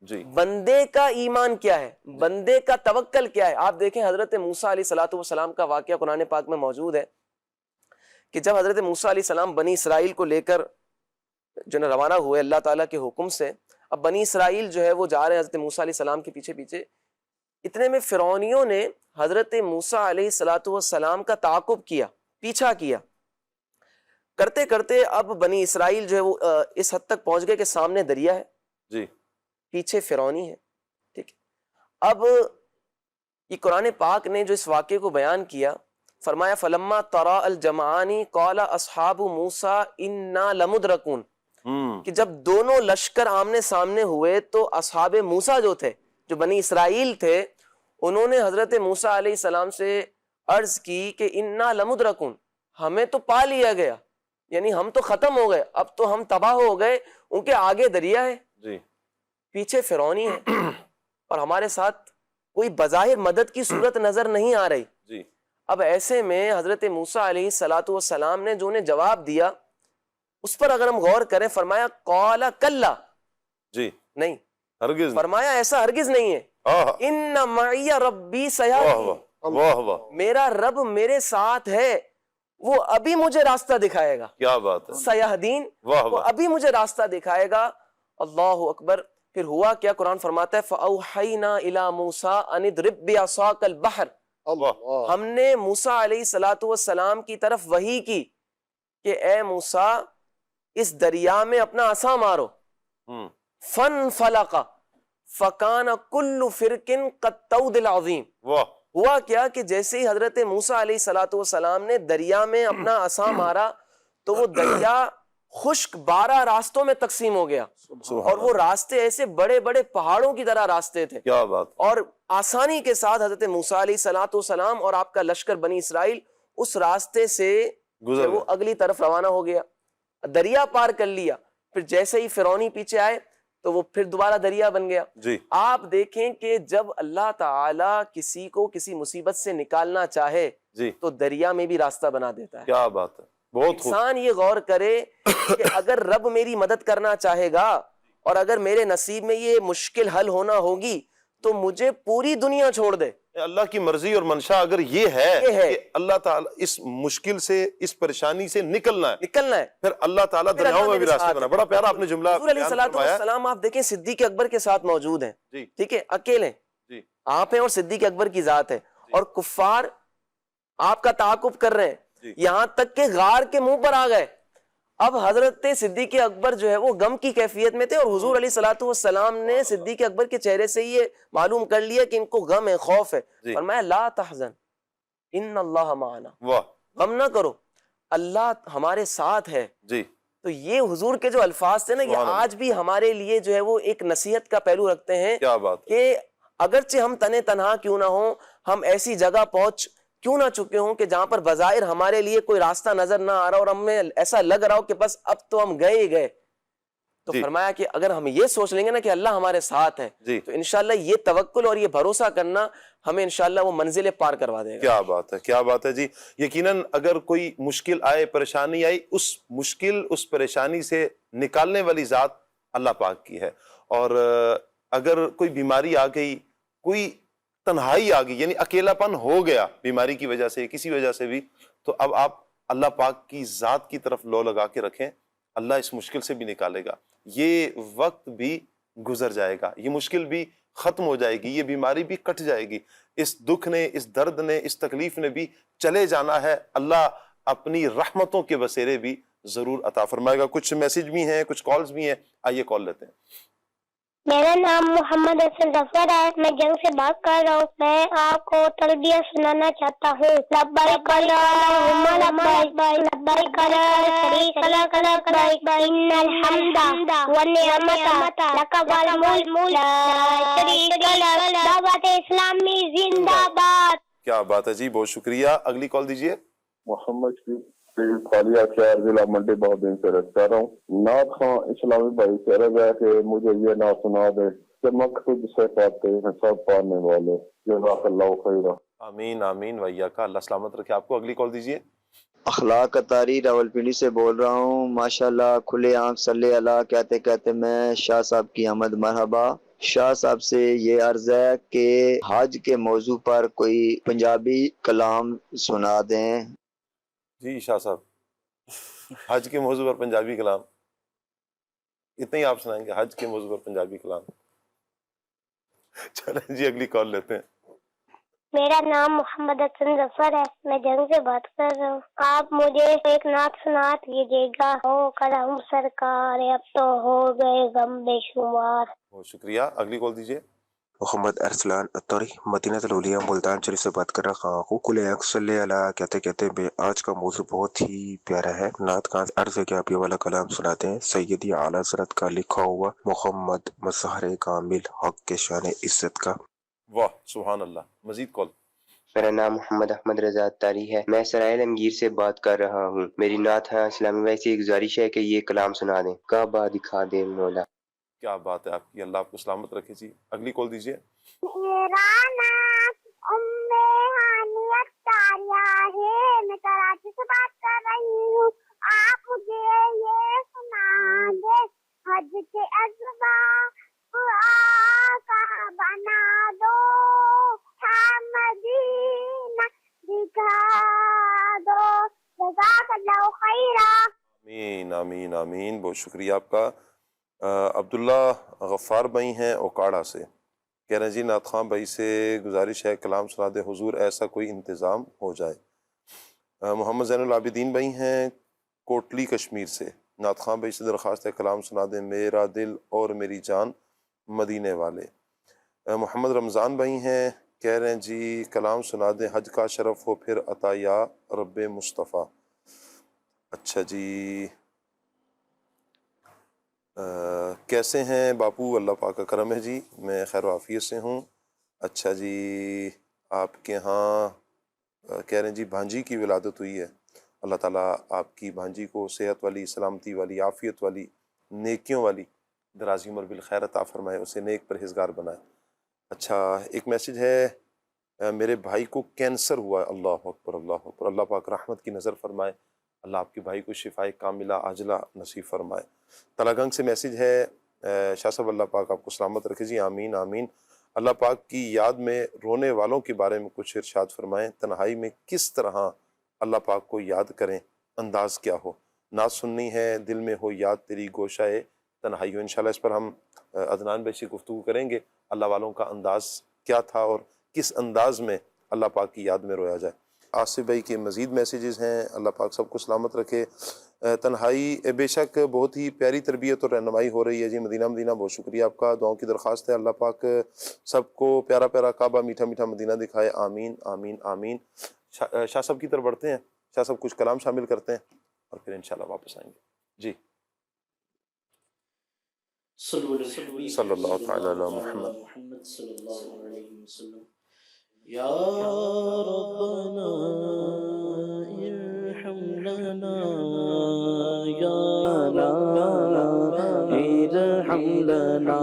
جی بندے کا ایمان کیا ہے، بندے کا توکل کیا ہے؟ آپ دیکھیں حضرت موسیٰ علیہ السلام کا واقعہ قرآن پاک میں موجود ہے کہ جب حضرت موسیٰ علیہ السلام بنی اسرائیل کو لے کر جو ہے روانہ ہوئے اللہ تعالیٰ کے حکم سے، اب بنی اسرائیل جو ہے وہ جا رہے ہیں حضرت موسیٰ علیہ السلام کے پیچھے پیچھے، اتنے میں فرعونیوں نے حضرت موسیٰ علیہ السلام کا تعاقب کیا، پیچھا کیا، کرتے کرتے اب بنی اسرائیل جو ہے وہ اس حد تک پہنچ گئے کہ سامنے دریا ہے، جی پیچھے فرعونی ہے، ٹھیک ہے۔ اب یہ قرآن پاک نے جو اس واقعے کو بیان کیا، فرمایا فلما ترا الجمعان قال اصحاب موسیٰ انا لمدرکون، کہ جب دونوں لشکر آمنے سامنے ہوئے تو اصحاب موسیٰ جو تھے، جو بنی اسرائیل تھے، انہوں نے حضرت موسیٰ علیہ السلام سے عرض کی کہ انا لمدرکون، ہمیں تو پا لیا گیا، یعنی ہم تو ختم ہو گئے، اب تو ہم تباہ ہو گئے، ان کے آگے دریا ہے، جی پیچھے فرعونی ہے، اور ہمارے ساتھ کوئی بظاہر مدد کی صورت نظر نہیں آ رہی۔ جی اب ایسے میں حضرت موسیٰ علیہ السلام نے جو انہیں جواب دیا اس پر اگر ہم غور کریں، فرمایا قال کلا، جی نہیں، ہرگز، فرمایا ایسا ہرگز نہیں ہے، آہ، ان معی ربی واہ سیہدین، واہ، واہ واہ، میرا رب میرے ساتھ ہے، وہ ابھی مجھے راستہ دکھائے گا. کیا بات ہے. سیہدین, واہ وہ واہ. ابھی مجھے راستہ دکھائے گا. اللہ اکبر. پھر ہوا کیا, قرآن فرماتا ہے فَأَوْحَيْنَا إِلَى مُوسَىٰ أَنِ اضْرِب بِعَصَاكَ الْبَحْرَ, اللہ. ہم نے موسیٰ علیہ السلام کی طرف وحی کی کہ اے موسیٰ اس دریا میں اپنا عصا مارو. فَانْفَلَقَ فَكَانَ كُلُّ فِرْقٍ كَالطَّوْدِ الْعَظِيمِ. واہ. ہوا کیا کہ جیسے ہی حضرت موسیٰ علیہ السلام نے دریا میں اپنا عصا مارا تو وہ دریا خشک 12 راستوں میں تقسیم ہو گیا, اور وہ راستے ایسے بڑے بڑے پہاڑوں کی طرح راستے تھے. کیا بات. اور آسانی کے ساتھ حضرت موسیٰ علیہ السلام اور آپ کا لشکر بنی اسرائیل اس راستے سے گزر وہ اگلی طرف روانہ ہو گیا, دریا پار کر لیا. پھر جیسے ہی فرعونی پیچھے آئے تو وہ پھر دوبارہ دریا بن گیا. جی. آپ دیکھیں کہ جب اللہ تعالیٰ کسی کو کسی مصیبت سے نکالنا چاہے جی تو دریا میں بھی راستہ بنا دیتا ہے. کیا بات ہے. بہت خوب. انسان یہ غور کرے کہ اگر رب میری مدد کرنا چاہے گا اور اگر میرے نصیب میں یہ مشکل حل ہونا ہوگی تو مجھے پوری دنیا چھوڑ دے. اللہ کی مرضی اور منشا اگر یہ ہے کہ اللہ تعالیٰ اس مشکل سے, اس پریشانی سے نکلنا ہے, پھر اللہ تعالیٰ دریاؤں میں بھی راستے بنا. بڑا پیارا آپ نے جملہ حضور علیہ السلام آپ دیکھیں صدیق اکبر کے ساتھ موجود ہیں. ٹھیک ہے, اکیلے آپ ہیں اور صدیق اکبر کی ذات ہے, اور کفار آپ کا تعاقب کر رہے ہیں, یہاں تک کہ غار کے منہ پر آ گئے. اب حضرت صدیق اکبر جو ہے وہ غم کی کیفیت میں تھے, اور حضور علیہ السلام نے صدیق اکبر کے چہرے سے یہ معلوم کر لیا کہ ان کو غم ہے, خوف ہے. فرمایا لا تحزن ان اللہ معنا, غم نہ کرو, اللہ ہمارے ساتھ ہے. جی. تو یہ حضور کے جو الفاظ تھے نا, یہ آج بھی ہمارے لیے جو ہے وہ ایک نصیحت کا پہلو رکھتے ہیں. کیا بات. کہ اگرچہ ہم تنے تنہا کیوں نہ ہوں, ہم ایسی جگہ پہنچ کیوں نہ چکے ہوں کہ جہاں پر بظاہر ہمارے لیے کوئی راستہ نظر نہ آ رہا اور ہمیں ایسا لگ رہا ہو کہ بس اب تو ہم گئے ہی گئے, تو فرمایا کہ اگر ہم یہ سوچ لیں گے نا کہ اللہ ہمارے ساتھ ہے, تو انشاءاللہ یہ توکل اور یہ بھروسہ کرنا ہمیں انشاءاللہ وہ منزلیں پار کروا دے گا. کیا بات ہے, کیا بات ہے جی. یقیناً اگر کوئی مشکل آئے, پریشانی آئی, اس مشکل اس پریشانی سے نکالنے والی ذات اللہ پاک کی ہے. اور اگر کوئی بیماری آ گئی, کوئی تنہائی آ گئی, یعنی اکیلا پن ہو گیا بیماری کی وجہ سے, کسی وجہ سے بھی, تو اب آپ اللہ پاک کی ذات کی طرف لو لگا کے رکھیں, اللہ اس مشکل سے بھی نکالے گا. یہ وقت بھی گزر جائے گا, یہ مشکل بھی ختم ہو جائے گی, یہ بیماری بھی کٹ جائے گی, اس دکھ نے, اس درد نے, اس تکلیف نے بھی چلے جانا ہے. اللہ اپنی رحمتوں کے بسیرے بھی ضرور عطا فرمائے گا. کچھ میسج بھی ہیں, کچھ کالز بھی ہیں, آئیے کال لیتے ہیں. میرا نام محمد حسن ظفر ہے, میں جنگ سے بات کر رہا ہوں. میں آپ کو تلبیہ سنانا چاہتا ہوں. لبیک اللہم لبیک لبیک لا شریک لک لبیک ان الحمد والنعمت لک والملک لا شریک لک. دعوت اسلامی زندہ باد. کیا بات ہے جی, بہت شکریہ. اگلی کال دیجیے. محمد شریف خالیہ خیار ضلع منڈی بہت دن سے رکھتا رہا ہوں. نعت خواں اسلامی بھائی کہہ رہا ہے کہ مجھے یہ نعت سنا دے کہ مقصود سے پاتے ہیں سب پانے والے. جزاک اللہ خیرہ. آمین آمین ویاک, اللہ سلامت رکھے آپ کو. اگلی کال دیجیے. اخلاق اتاری راولپنڈی سے بول رہا ہوں. ماشاءاللہ کھلے عام صلی اللہ کہتے کہتے میں شاہ صاحب کی آمد مرحبا. شاہ صاحب سے یہ عرض ہے کہ حج کے موضوع پر کوئی پنجابی کلام سنا دیں. جی شاہ صاحب, حج کے موضوع پر پنجابی کلام اتنے ہی آپ سنائیں گے, حج کے موضوع پر پنجابی کلام؟ چلیں جی اگلی کال لیتے ہیں. میرا نام محمد حسن ظفر ہے, میں جنگ سے بات کر رہا ہوں. آپ مجھے ایک نعت سنا دیجیے گا. ہو کرم سرکار اب تو ہو گئے غم بے شمار. بہت شکریہ. اگلی کال دیجیے. محمد ارسلان اتاری مدینہ الاولیاء ملتان شریف سے بات کر رہا ہوں. کل صلی اللہ کہتے کہتے آج کا موضوع بہت ہی پیارا ہے. نعت کا عرض ہے کہ آپ یہ والا کلام سناتے ہیں. سیدی اعلیٰ حضرت کا لکھا ہوا محمد مظہر کامل حق کے شان عزت کا. واہ سبحان اللہ. مزید کال. میرا نام محمد احمد رضا اتاری ہے, میں سرائے عالمگیر سے بات کر رہا ہوں. میری نعت ہے اسلامی بھائی سے گزارش ہے کہ یہ کلام سنا دیں. کعبہ دکھا دے مولا. کیا بات ہے آپ کی, اللہ آپ کو سلامت رکھے جی. اگلی کال دیجیے. میرا نام ام ہانی اتاریہ ہے, میں کراچی سے بات کر رہی ہوں. آپ مجھے یہ سنا دے حج کے اسباب آقا بنا دو, مدینہ دکھا دو, خيرا. آمین آمین آمین. بہت شکریہ آپ کا. عبداللہ غفار بھائی ہیں اوکاڑا سے، کہہ رہے ہیں جی نعت خواں بھائی سے گزارش ہے کلام سنا دے حضور، ایسا کوئی انتظام ہو جائے. محمد زین العابدین بھائی ہیں کوٹلی کشمیر سے، نعت خواں بھائی سے درخواست ہے کلام سنا دیں میرا دل اور میری جان مدینے والے. محمد رمضان بھائی ہیں، کہہ رہے ہیں جی کلام سنا دیں حج کا شرف ہو پھر عطا یا رب مصطفیٰ. اچھا جی، کیسے ہیں باپو؟ اللہ پاک کا کرم ہے جی، میں خیر و عافیت سے ہوں. اچھا جی، آپ کے ہاں کہہ رہے ہیں جی بھانجی کی ولادت ہوئی ہے، اللہ تعالیٰ آپ کی بھانجی کو صحت والی، سلامتی والی، عافیت والی، نیکیوں والی درازی عمر بالخیر عطا فرمائے، اسے نیک پرہیزگار بنائے. اچھا، ایک میسج ہے میرے بھائی کو کینسر ہوا ہے، اللہ اکبر اللہ اکبر، اللہ پاک رحمت کی نظر فرمائے، اللہ آپ کے بھائی کو شفائے کاملہ عاجلہ نصیب فرمائے. تلاگنگ سے میسج ہے شاہ صاحب اللہ پاک آپ کو سلامت رکھے جی، آمین آمین. اللہ پاک کی یاد میں رونے والوں کے بارے میں کچھ ارشاد فرمائیں، تنہائی میں کس طرح اللہ پاک کو یاد کریں، انداز کیا ہو. نعت سننی ہے، دل میں ہو یاد تیری گوشہ تنہائی ہو. انشاءاللہ اس پر ہم عدنان بھائی سے گفتگو کریں گے، اللہ والوں کا انداز کیا تھا اور کس انداز میں اللہ پاک کی یاد میں رویا جائے. آصف بھائی کے مزید میسیجز ہیں، اللہ پاک سب کو سلامت رکھے. تنہائی بے شک بہت ہی پیاری تربیت اور رہنمائی ہو رہی ہے جی، مدینہ مدینہ بہت شکریہ آپ کا. دعاؤں کی درخواست ہے اللہ پاک سب کو پیارا پیارا کعبہ میٹھا میٹھا مدینہ دکھائے، آمین آمین آمین. شاہ صاحب کی طرف بڑھتے ہیں، شاہ صاحب کچھ کلام شامل کرتے ہیں اور پھر انشاءاللہ واپس آئیں گے جی. صلی اللہ تعالی علی محمد صلی اللہ علیہ وسلم. یا ربنا ارحم لنا یا ربنا ارحم لنا.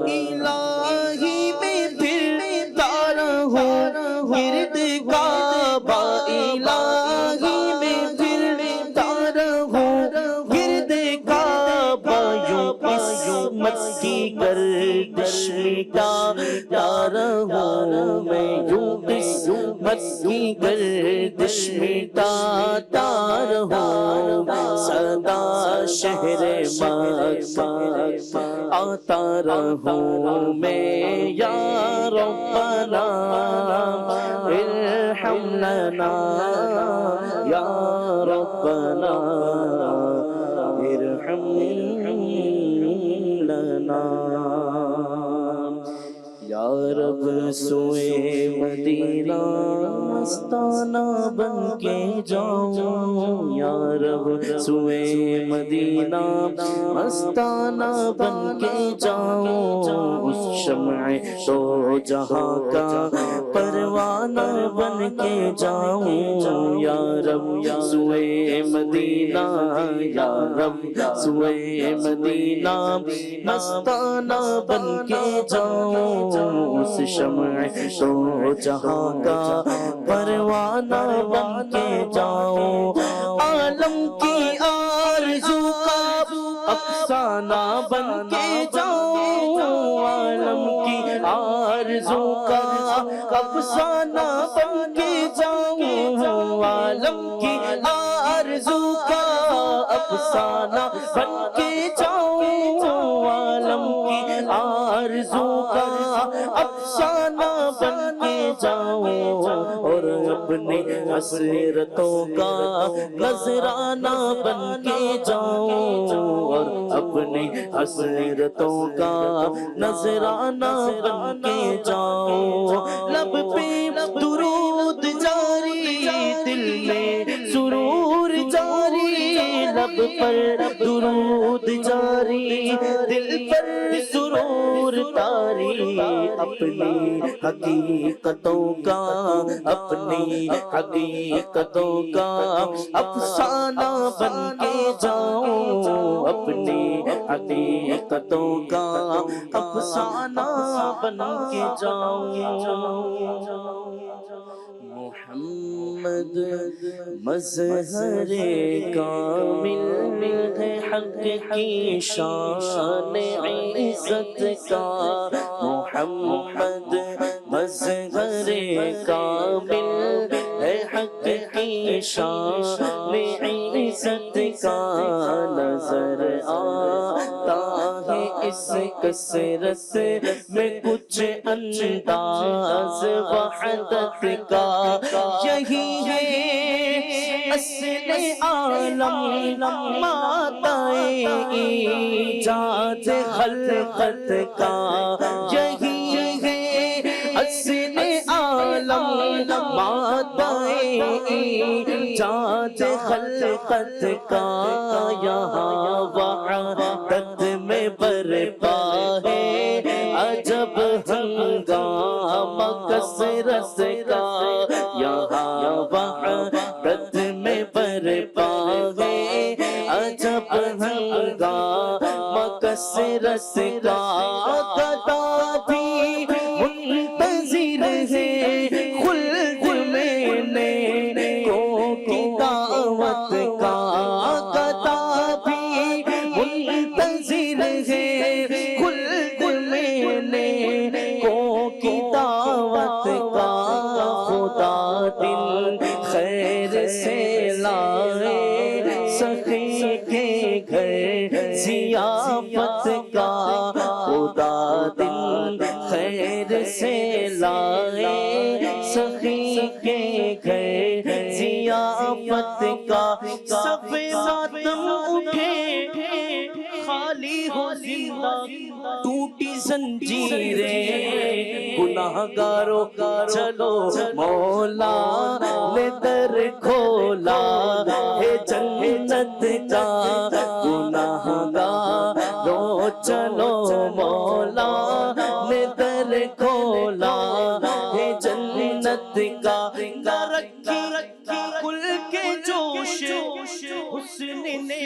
الہی میں پھرتا رہوں گرد کعبہ، الہی میں پھرتا رہوں گرد کعبہ، یوں قسمت کی گردش مٹاتا رہوں میں، یوں قسمت کی گردش مٹاتا رہوں. سدا شہر مکہ آتا رہوں میں، یا ربنا ارحم لنا یا ربنا ارحم لنا. یا رب سوئے مدینہ مستانہ بن کے جاؤں، یا رب سوئے مدینہ مستانہ بن کے جاؤں. اس شمع تو جہاں کا پروانہ بن کے جاؤں. یا رب سوئے مدینہ، یا رب سوئے مدینہ مستانہ بن کے جاؤں. اس شمع تو جہاں کا پروانہ بن کے جاؤں. عالم کی آرزو کا افسانہ بن کے جاؤں، عالم کی آرزو کا افسانہ بن کے جاؤں. عالم کی آرزو کا افسانہ بن کے جاؤں، عالم کی آرزو کا افسانہ بن کے جاؤں. اور اپنی حسرتوں کا نذرانہ بن کے جاؤں، اور اپنی حسرتوں کا نذرانہ بن کے جاؤں. لب پہ درود جاری، دل میں سرور جاری، لب پر درود جاری، دل پر سرور تاری. اپنی حقیقتوں کا، اپنی حقیقتوں کا افسانہ بن کے جاؤں، اپنی حقیقتوں کا افسانہ بن کے جاؤں. محمد مظہر کامل ہے حق کی شان عزت کا. محمد مظہر کامل ہے حق کی شان نظر آتا ہے اس کثرت میں کچھ انداز وحدت کا یہی ہے اصل عالم مادہ ایجاد خلقت کا یہی ہے اصل عالم مادہ ایجاد خلقت کا یہاں وحدت میں برپا ہے عجب ہنگامہ کثرت کا یہاں وحدت میں برپا ہے عجب ہنگامہ کثرت کا گدا بھی منتظر ہے خلد میں نیکوں کی دعوت کا گدا بھی منتظر ہے خلد میں نیکوں کی دعوت کا خدا دل خیر سے لائے سخی کے گھر ضیافت کا خدا دل خیر سے لائے سخی کے گھر ضیافت کا سب ماتم اٹھے خالی ہو زندہ ٹوٹی زنجیریں گناہ گاروں چلو مولا نے در کھولا ہے جنت کا گناہ گاروں چلو مولا نے در کھولا ہے جنت کا رکھی کل کے جوش حسن نے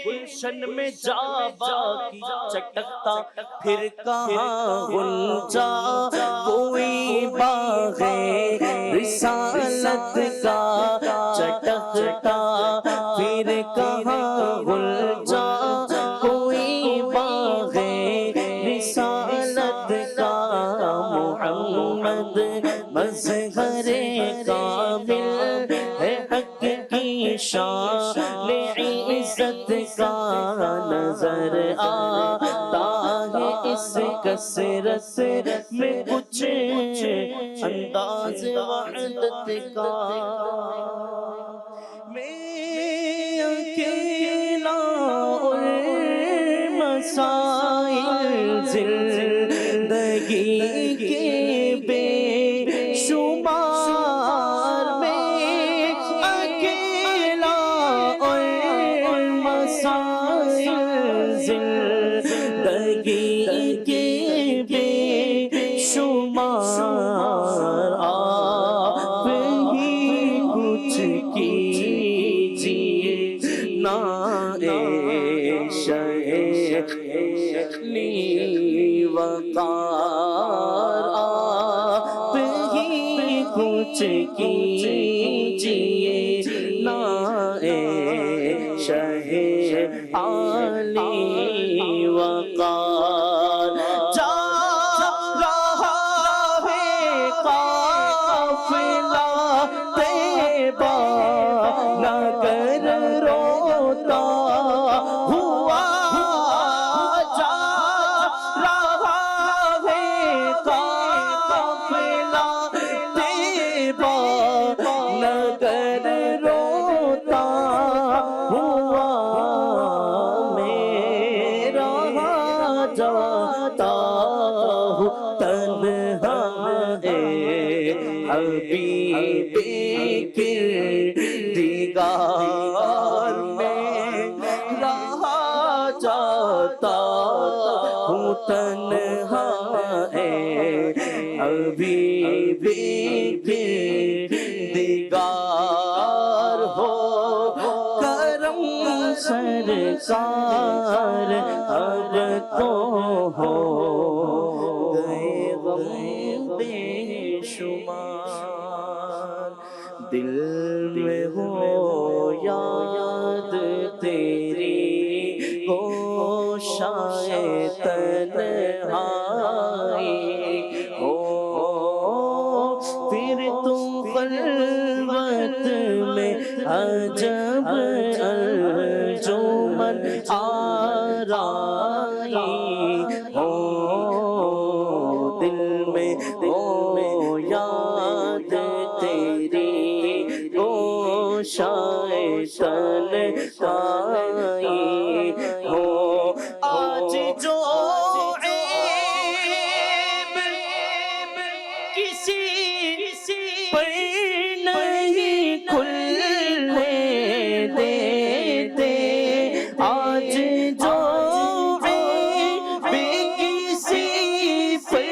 گلشن میں جا باقی چٹکتا پھر کہاں غنچہ کوئی باغ رسالت کا چٹکتا پھر کہاں غنچہ کوئی باغ رسالت کا محمد مظہر کامل ہے حق کی شان عزت کا نظر آتا ہے اس کثرت میں کچھ انداز وحدت کا میں اکیلا اور مسائل زندگی کے بے شمار میں اکیلا اور مسائل زندگی کے بے شمار آپ ہی کچھ کیجیے نا شیخ لی وقار آپ ہی کچھ کیجیے نا شیخ علی وقار جا رہا ہے قافلہ طیبہ نگر روتا ہوا جا رہا ہے قافلہ طیبہ نگر روتا ہوا میرا جاتا ہوں تنہا حبیب کردگار میں رہا جاتا ہوں تنہا حبیب کردگار ہو کرم سرکار اب تو ہو گئے غم بے شمار دل میں ہو یاد تیری گوشائے تنہائی ہو پھر تو خلوت میں عجب انجمن تنہائی ہو آج جو عیب کسی پر نہیں کھلنے دیتے آج جو عیب کسی پر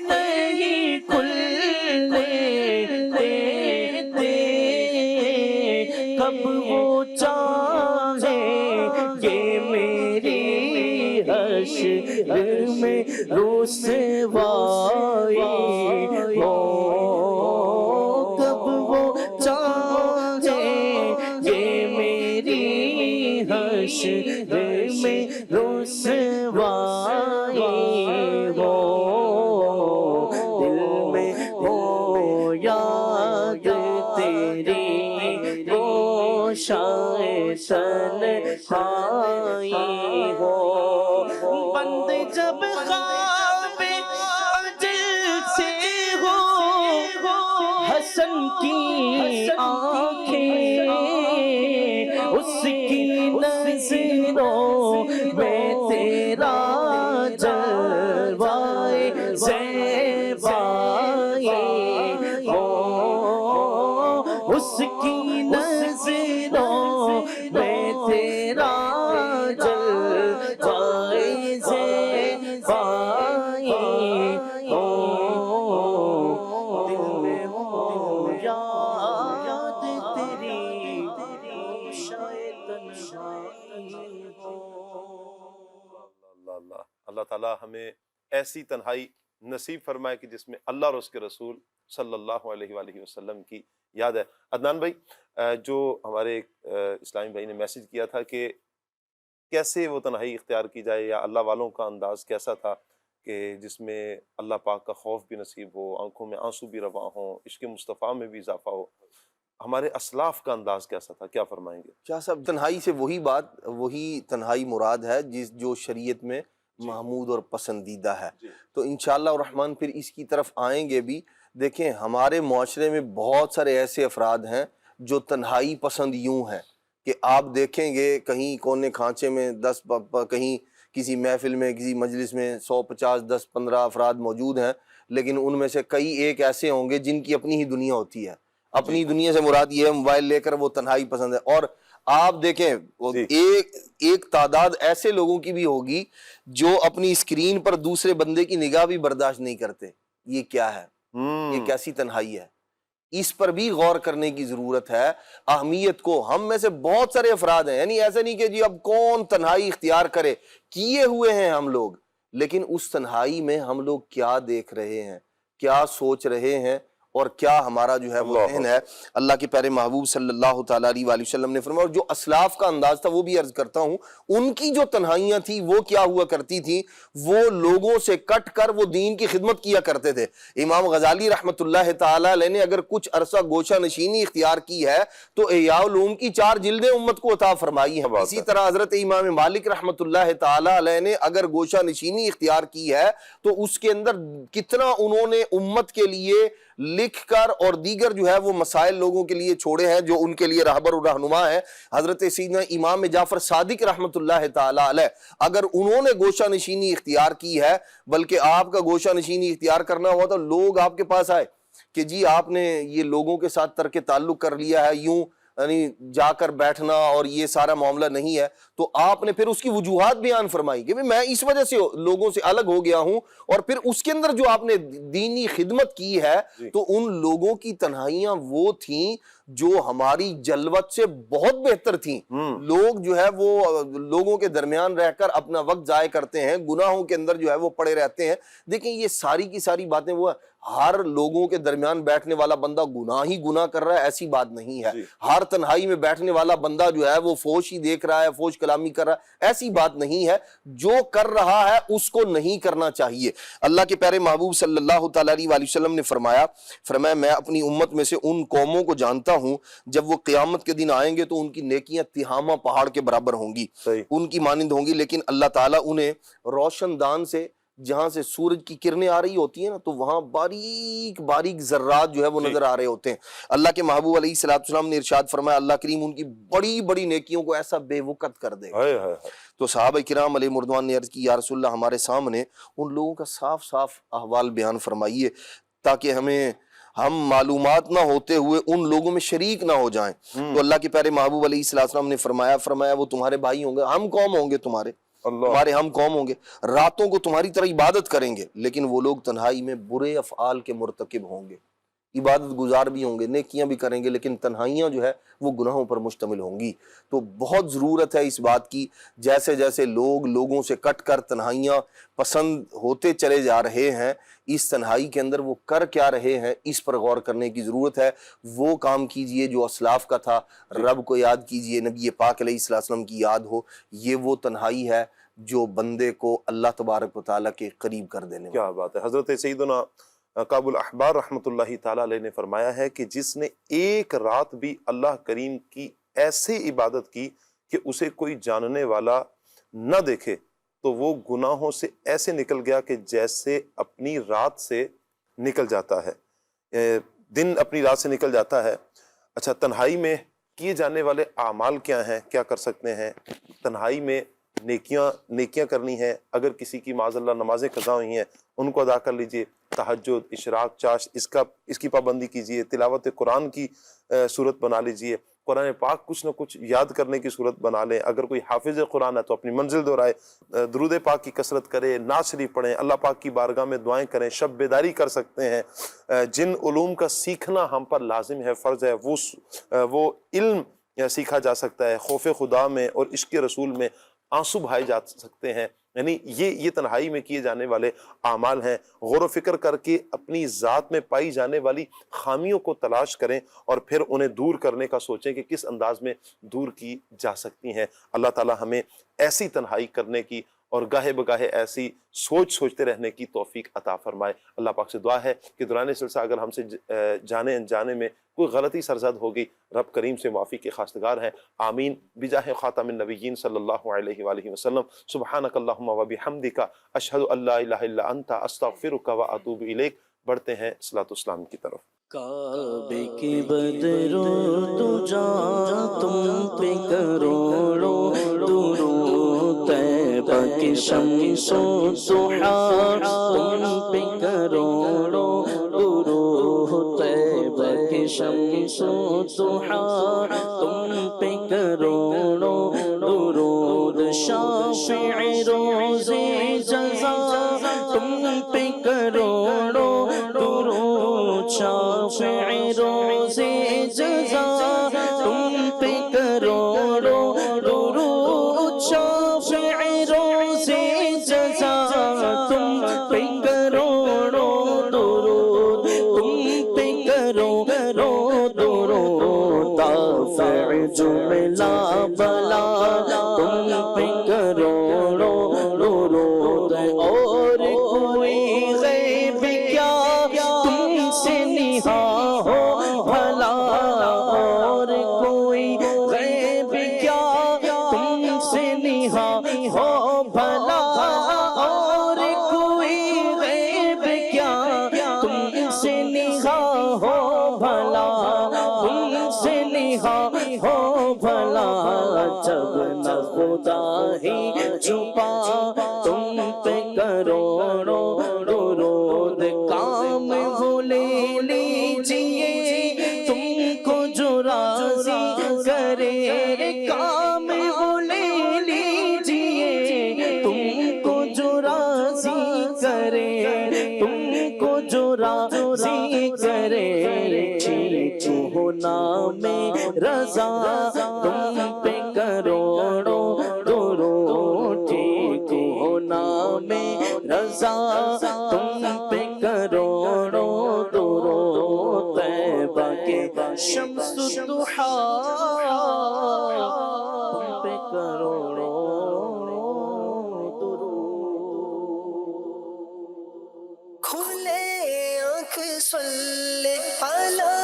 نہیں کھلنے دیتے کب وہ چاہے یہ میری حشر میں رسوائی ہو کب وہ چاہے یہ میری حشر میں رسوائی ہو دل میں ہو یاد تیری گوشائے تنہائی ہو بند جب خواب اجل سے ہو حسن کی آنکھیں اس کی نظروں میں تیرا جلوائے زیبائی ہو اس کی نظروں میں تیرا جلوائے زیبائی ہو دل میں ہو یاد تیری شاید تنہائی ہو۔ اللہ اللہ تعالیٰ ہمیں ایسی تنہائی نصیب فرمائے کہ جس میں اللہ اور اس کے رسول صلی اللہ علیہ وآلہ وسلم کی یاد ہے۔ عدنان بھائی، جو ہمارے اسلامی بھائی نے میسج کیا تھا کہ کیسے وہ تنہائی اختیار کی جائے یا اللہ والوں کا انداز کیسا تھا کہ جس میں اللہ پاک کا خوف بھی نصیب ہو، آنکھوں میں آنسو بھی رواں ہوں، عشق مصطفیٰ میں بھی اضافہ ہو، ہمارے اسلاف کا انداز کیسا تھا، کیا فرمائیں گے؟ شاہ صاحب، تنہائی سے وہی تنہائی مراد ہے جو شریعت میں محمود اور پسندیدہ ہے۔ تو انشاءاللہ الرحمن پھر اس کی طرف آئیں گے بھی۔ دیکھیں، ہمارے معاشرے میں بہت سارے ایسے افراد ہیں جو تنہائی پسند یوں ہیں کہ آپ دیکھیں گے کہیں کونے کھانچے میں کہیں کسی محفل میں کسی مجلس میں 150 10 15 افراد موجود ہیں، لیکن ان میں سے کئی ایک ایسے ہوں گے جن کی اپنی ہی دنیا ہوتی ہے۔ اپنی دنیا سے مراد یہ ہے موبائل لے کر وہ تنہائی پسند ہے۔ اور آپ دیکھیں ایک تعداد ایسے لوگوں کی بھی ہوگی جو اپنی اسکرین پر دوسرے بندے کی نگاہ بھی برداشت نہیں کرتے۔ یہ کیا ہے؟ یہ کیسی تنہائی ہے؟ اس پر بھی غور کرنے کی ضرورت ہے، اہمیت کو۔ ہم میں سے بہت سارے افراد ہیں، یعنی ایسا نہیں کہ جی اب کون تنہائی اختیار کرے، کیے ہوئے ہیں ہم لوگ، لیکن اس تنہائی میں ہم لوگ کیا دیکھ رہے ہیں، کیا سوچ رہے ہیں، اور کیا ہمارا جو ہے وہ ذہن ہے۔ اللہ کے پیارے محبوب صلی اللہ تعالیٰ علیہ وآلہ وسلم نے فرمایا، اور جو اسلاف کا انداز تھا وہ بھی عرض کرتا ہوں، ان کی جو تنہائیاں تھیں وہ کیا ہوا کرتی تھیں، وہ لوگوں سے کٹ کر وہ دین کی خدمت کیا کرتے تھے۔ امام غزالی رحمۃ اللہ تعالیٰ علیہ نے اگر کچھ عرصہ گوشہ نشینی اختیار کی ہے تو احیاء العلوم کی 4 جلدیں امت کو عطا فرمائی ہیں۔ اسی طرح حضرت امام مالک رحمۃ اللہ تعالیٰ علیہ نے اگر گوشہ نشینی اختیار کی ہے تو اس کے اندر کتنا انہوں نے امت کے لیے لکھ کر اور دیگر جو ہے وہ مسائل لوگوں کے لیے چھوڑے ہیں جو ان کے لیے رہبر و رہنما ہیں۔ حضرت سیدنا امام جعفر صادق رحمۃ اللہ تعالی علیہ اگر انہوں نے گوشہ نشینی اختیار کی ہے، بلکہ آپ کا گوشہ نشینی اختیار کرنا ہوا تو لوگ آپ کے پاس آئے کہ جی آپ نے یہ لوگوں کے ساتھ ترک تعلق کر لیا ہے، یوں یعنی جا کر بیٹھنا اور یہ سارا معاملہ نہیں ہے، تو آپ نے پھر اس کی وجوہات بیان فرمائی کہ میں اس وجہ سے لوگوں سے الگ ہو گیا ہوں، اور پھر اس کے اندر جو آپ نے دینی خدمت کی ہے تو ان لوگوں کی تنہائیاں وہ تھیں جو ہماری جلوت سے بہت بہتر تھیں۔ لوگ جو ہے وہ لوگوں کے درمیان رہ کر اپنا وقت ضائع کرتے ہیں، گناہوں کے اندر جو ہے وہ پڑے رہتے ہیں۔ دیکھیں یہ ساری کی ساری باتیں وہ ہر لوگوں کے درمیان بیٹھنے والا بندہ گناہ ہی گناہ کر رہا ہے ایسی بات نہیں ہے، ہر تنہائی میں بیٹھنے والا بندہ جو ہے وہ فوش ہی دیکھ رہا ہے، فوش کلامی کر رہا ہے ایسی بات نہیں ہے۔ جو کر رہا ہے اس کو نہیں کرنا چاہیے۔ اللہ کے پیارے محبوب صلی اللہ تعالیٰ علیہ وسلم نے فرمایا میں اپنی امت میں سے ان قوموں کو جانتا ہوں جب وہ قیامت کے دن آئیں گے تو ان کی نیکیاں تہامہ پہاڑ کے برابر ہوں گی، ان کی مانند ہوں گی، لیکن اللہ تعالیٰ انہیں روشن دان سے جہاں سے سورج کی کرنیں آ رہی ہوتی ہیں نا تو وہاں باریک باریک ذرات جو ہے وہ نظر آ رہے ہوتے ہیں. اللہ کے محبوب علیہ الصلوۃ والسلام نے ارشاد فرمایا اللہ کریم ان کی بڑی بڑی نیکیوں کو ایسا بے وقت کر دے گا. تو صحابہ کرام علیہ مردوان نے عرض کی یا رسول اللہ ہمارے سامنے ان لوگوں کا صاف صاف احوال بیان فرمائیے تاکہ ہم معلومات نہ ہوتے ہوئے ان لوگوں میں شریک نہ ہو جائیں. تو اللہ کے پیارے محبوب علیہ الصلوۃ والسلام نے فرمایا وہ تمہارے بھائی ہوں گے، ہم قوم ہوں گے تمہارے ہم قوم ہوں گے، راتوں کو تمہاری طرح عبادت کریں گے لیکن وہ لوگ تنہائی میں برے افعال کے مرتکب ہوں گے، عبادت گزار بھی ہوں گے، نیکیاں بھی کریں گے لیکن تنہائیاں جو ہے وہ گناہوں پر مشتمل ہوں گی. تو بہت ضرورت ہے اس بات کی، جیسے جیسے لوگوں سے کٹ کر تنہائیاں پسند ہوتے چلے جا رہے ہیں، اس تنہائی کے اندر وہ کر کیا رہے ہیں اس پر غور کرنے کی ضرورت ہے. وہ کام کیجئے جو اسلاف کا تھا، رب کو یاد کیجئے، نبی پاک علیہ الصلوۃ والسلام کی یاد ہو. یہ وہ تنہائی ہے جو بندے کو اللہ تبارک و تعالیٰ کے قریب کر دینے. کیا بات ہے. حضرت سیدنا کعب الاحبار رحمۃ اللہ تعالیٰ علیہ نے فرمایا ہے کہ جس نے ایک رات بھی اللہ کریم کی ایسے عبادت کی کہ اسے کوئی جاننے والا نہ دیکھے تو وہ گناہوں سے ایسے نکل گیا کہ جیسے اپنی رات سے نکل جاتا ہے، دن اپنی رات سے نکل جاتا ہے. اچھا، تنہائی میں کیے جانے والے اعمال کیا ہیں، کیا کر سکتے ہیں؟ تنہائی میں نیکیاں کرنی ہے. اگر کسی کی معاذ اللہ نمازیں قضا ہوئی ہیں ان کو ادا کر لیجئے، تہجد، اشراق، چاش اس کی پابندی کیجئے، تلاوت قرآن کی صورت بنا لیجئے، قرآن پاک کچھ نہ کچھ یاد کرنے کی صورت بنا لیں. اگر کوئی حافظ قرآن ہے تو اپنی منزل دہرائے، درود پاک کی کثرت کرے، نعت شریف پڑھیں، اللہ پاک کی بارگاہ میں دعائیں کریں، شب بیداری کر سکتے ہیں. جن علوم کا سیکھنا ہم پر لازم ہے، فرض ہے، وہ علم سیکھا جا سکتا ہے. خوف خدا میں اور عشق رسول میں آنسو بہائے جا سکتے ہیں. یعنی یہ تنہائی میں کیے جانے والے اعمال ہیں. غور و فکر کر کے اپنی ذات میں پائی جانے والی خامیوں کو تلاش کریں اور پھر انہیں دور کرنے کا سوچیں کہ کس انداز میں دور کی جا سکتی ہیں. اللہ تعالی ہمیں ایسی تنہائی کرنے کی اور گاہے بگاہے ایسی سوچتے رہنے کی توفیق عطا فرمائے. اللہ پاک سے دعا ہے کہ دوران سلسلہ اگر ہم سے جانے انجانے میں کوئی غلطی سرزد ہوگی، رب کریم سے معافی کے خواستگار ہیں. آمین بجاہ خاتم النبیین صلی اللہ علیہ وآلہ وسلم. سبحانک اللہم و بحمدک، اشہد ان لا الہ الا انت، استغفرک و اتوب الیک. بڑھتے ہیں صلاۃ والسلام کی طرف. کعبے کی بدرو تجا تم پہ کروڑوں درود، طیبہ کی شمس و ضحیٰ تم پہ کروڑوں درود، طیبہ کی شمس و ضحیٰ تم پہ کروڑوں درود، شافع روز جزا تم پہ کروڑوں درود، شافع روز جزا تم پہ کروڑوں درود، شافع روز جزا تم پہ کروڑوں درود، تم پہ کروڑوں درود، دافع جملہ بلا تم پہ کروڑوں درود، اور کوئی غیب کیا تم سے نہاں ہو بھلا، اور کوئی غیب کیا تم سے نہاں ہو بھلا، اور کوئی غیب کیا تم سے نہاں ہو بھلا، تم سے نہاں ہو بھلا، جب نہ خدا ہی چھپا تم پہ کروڑوں درود، کام وہ لے لیجئے تم کو جو راضی کرے، کام وہ لے لیجئے تم کو جو راضی کرے، تم کو جو راضی کرے، ٹھیک ہو نام رضا تم پہ کروڑوں درود، ٹھیک ہو نام رضا تم پہ کروڑوں درود، طیبہ کے شمس الضحیٰ تم پہ کروڑوں کھلے آنکھ صلی علی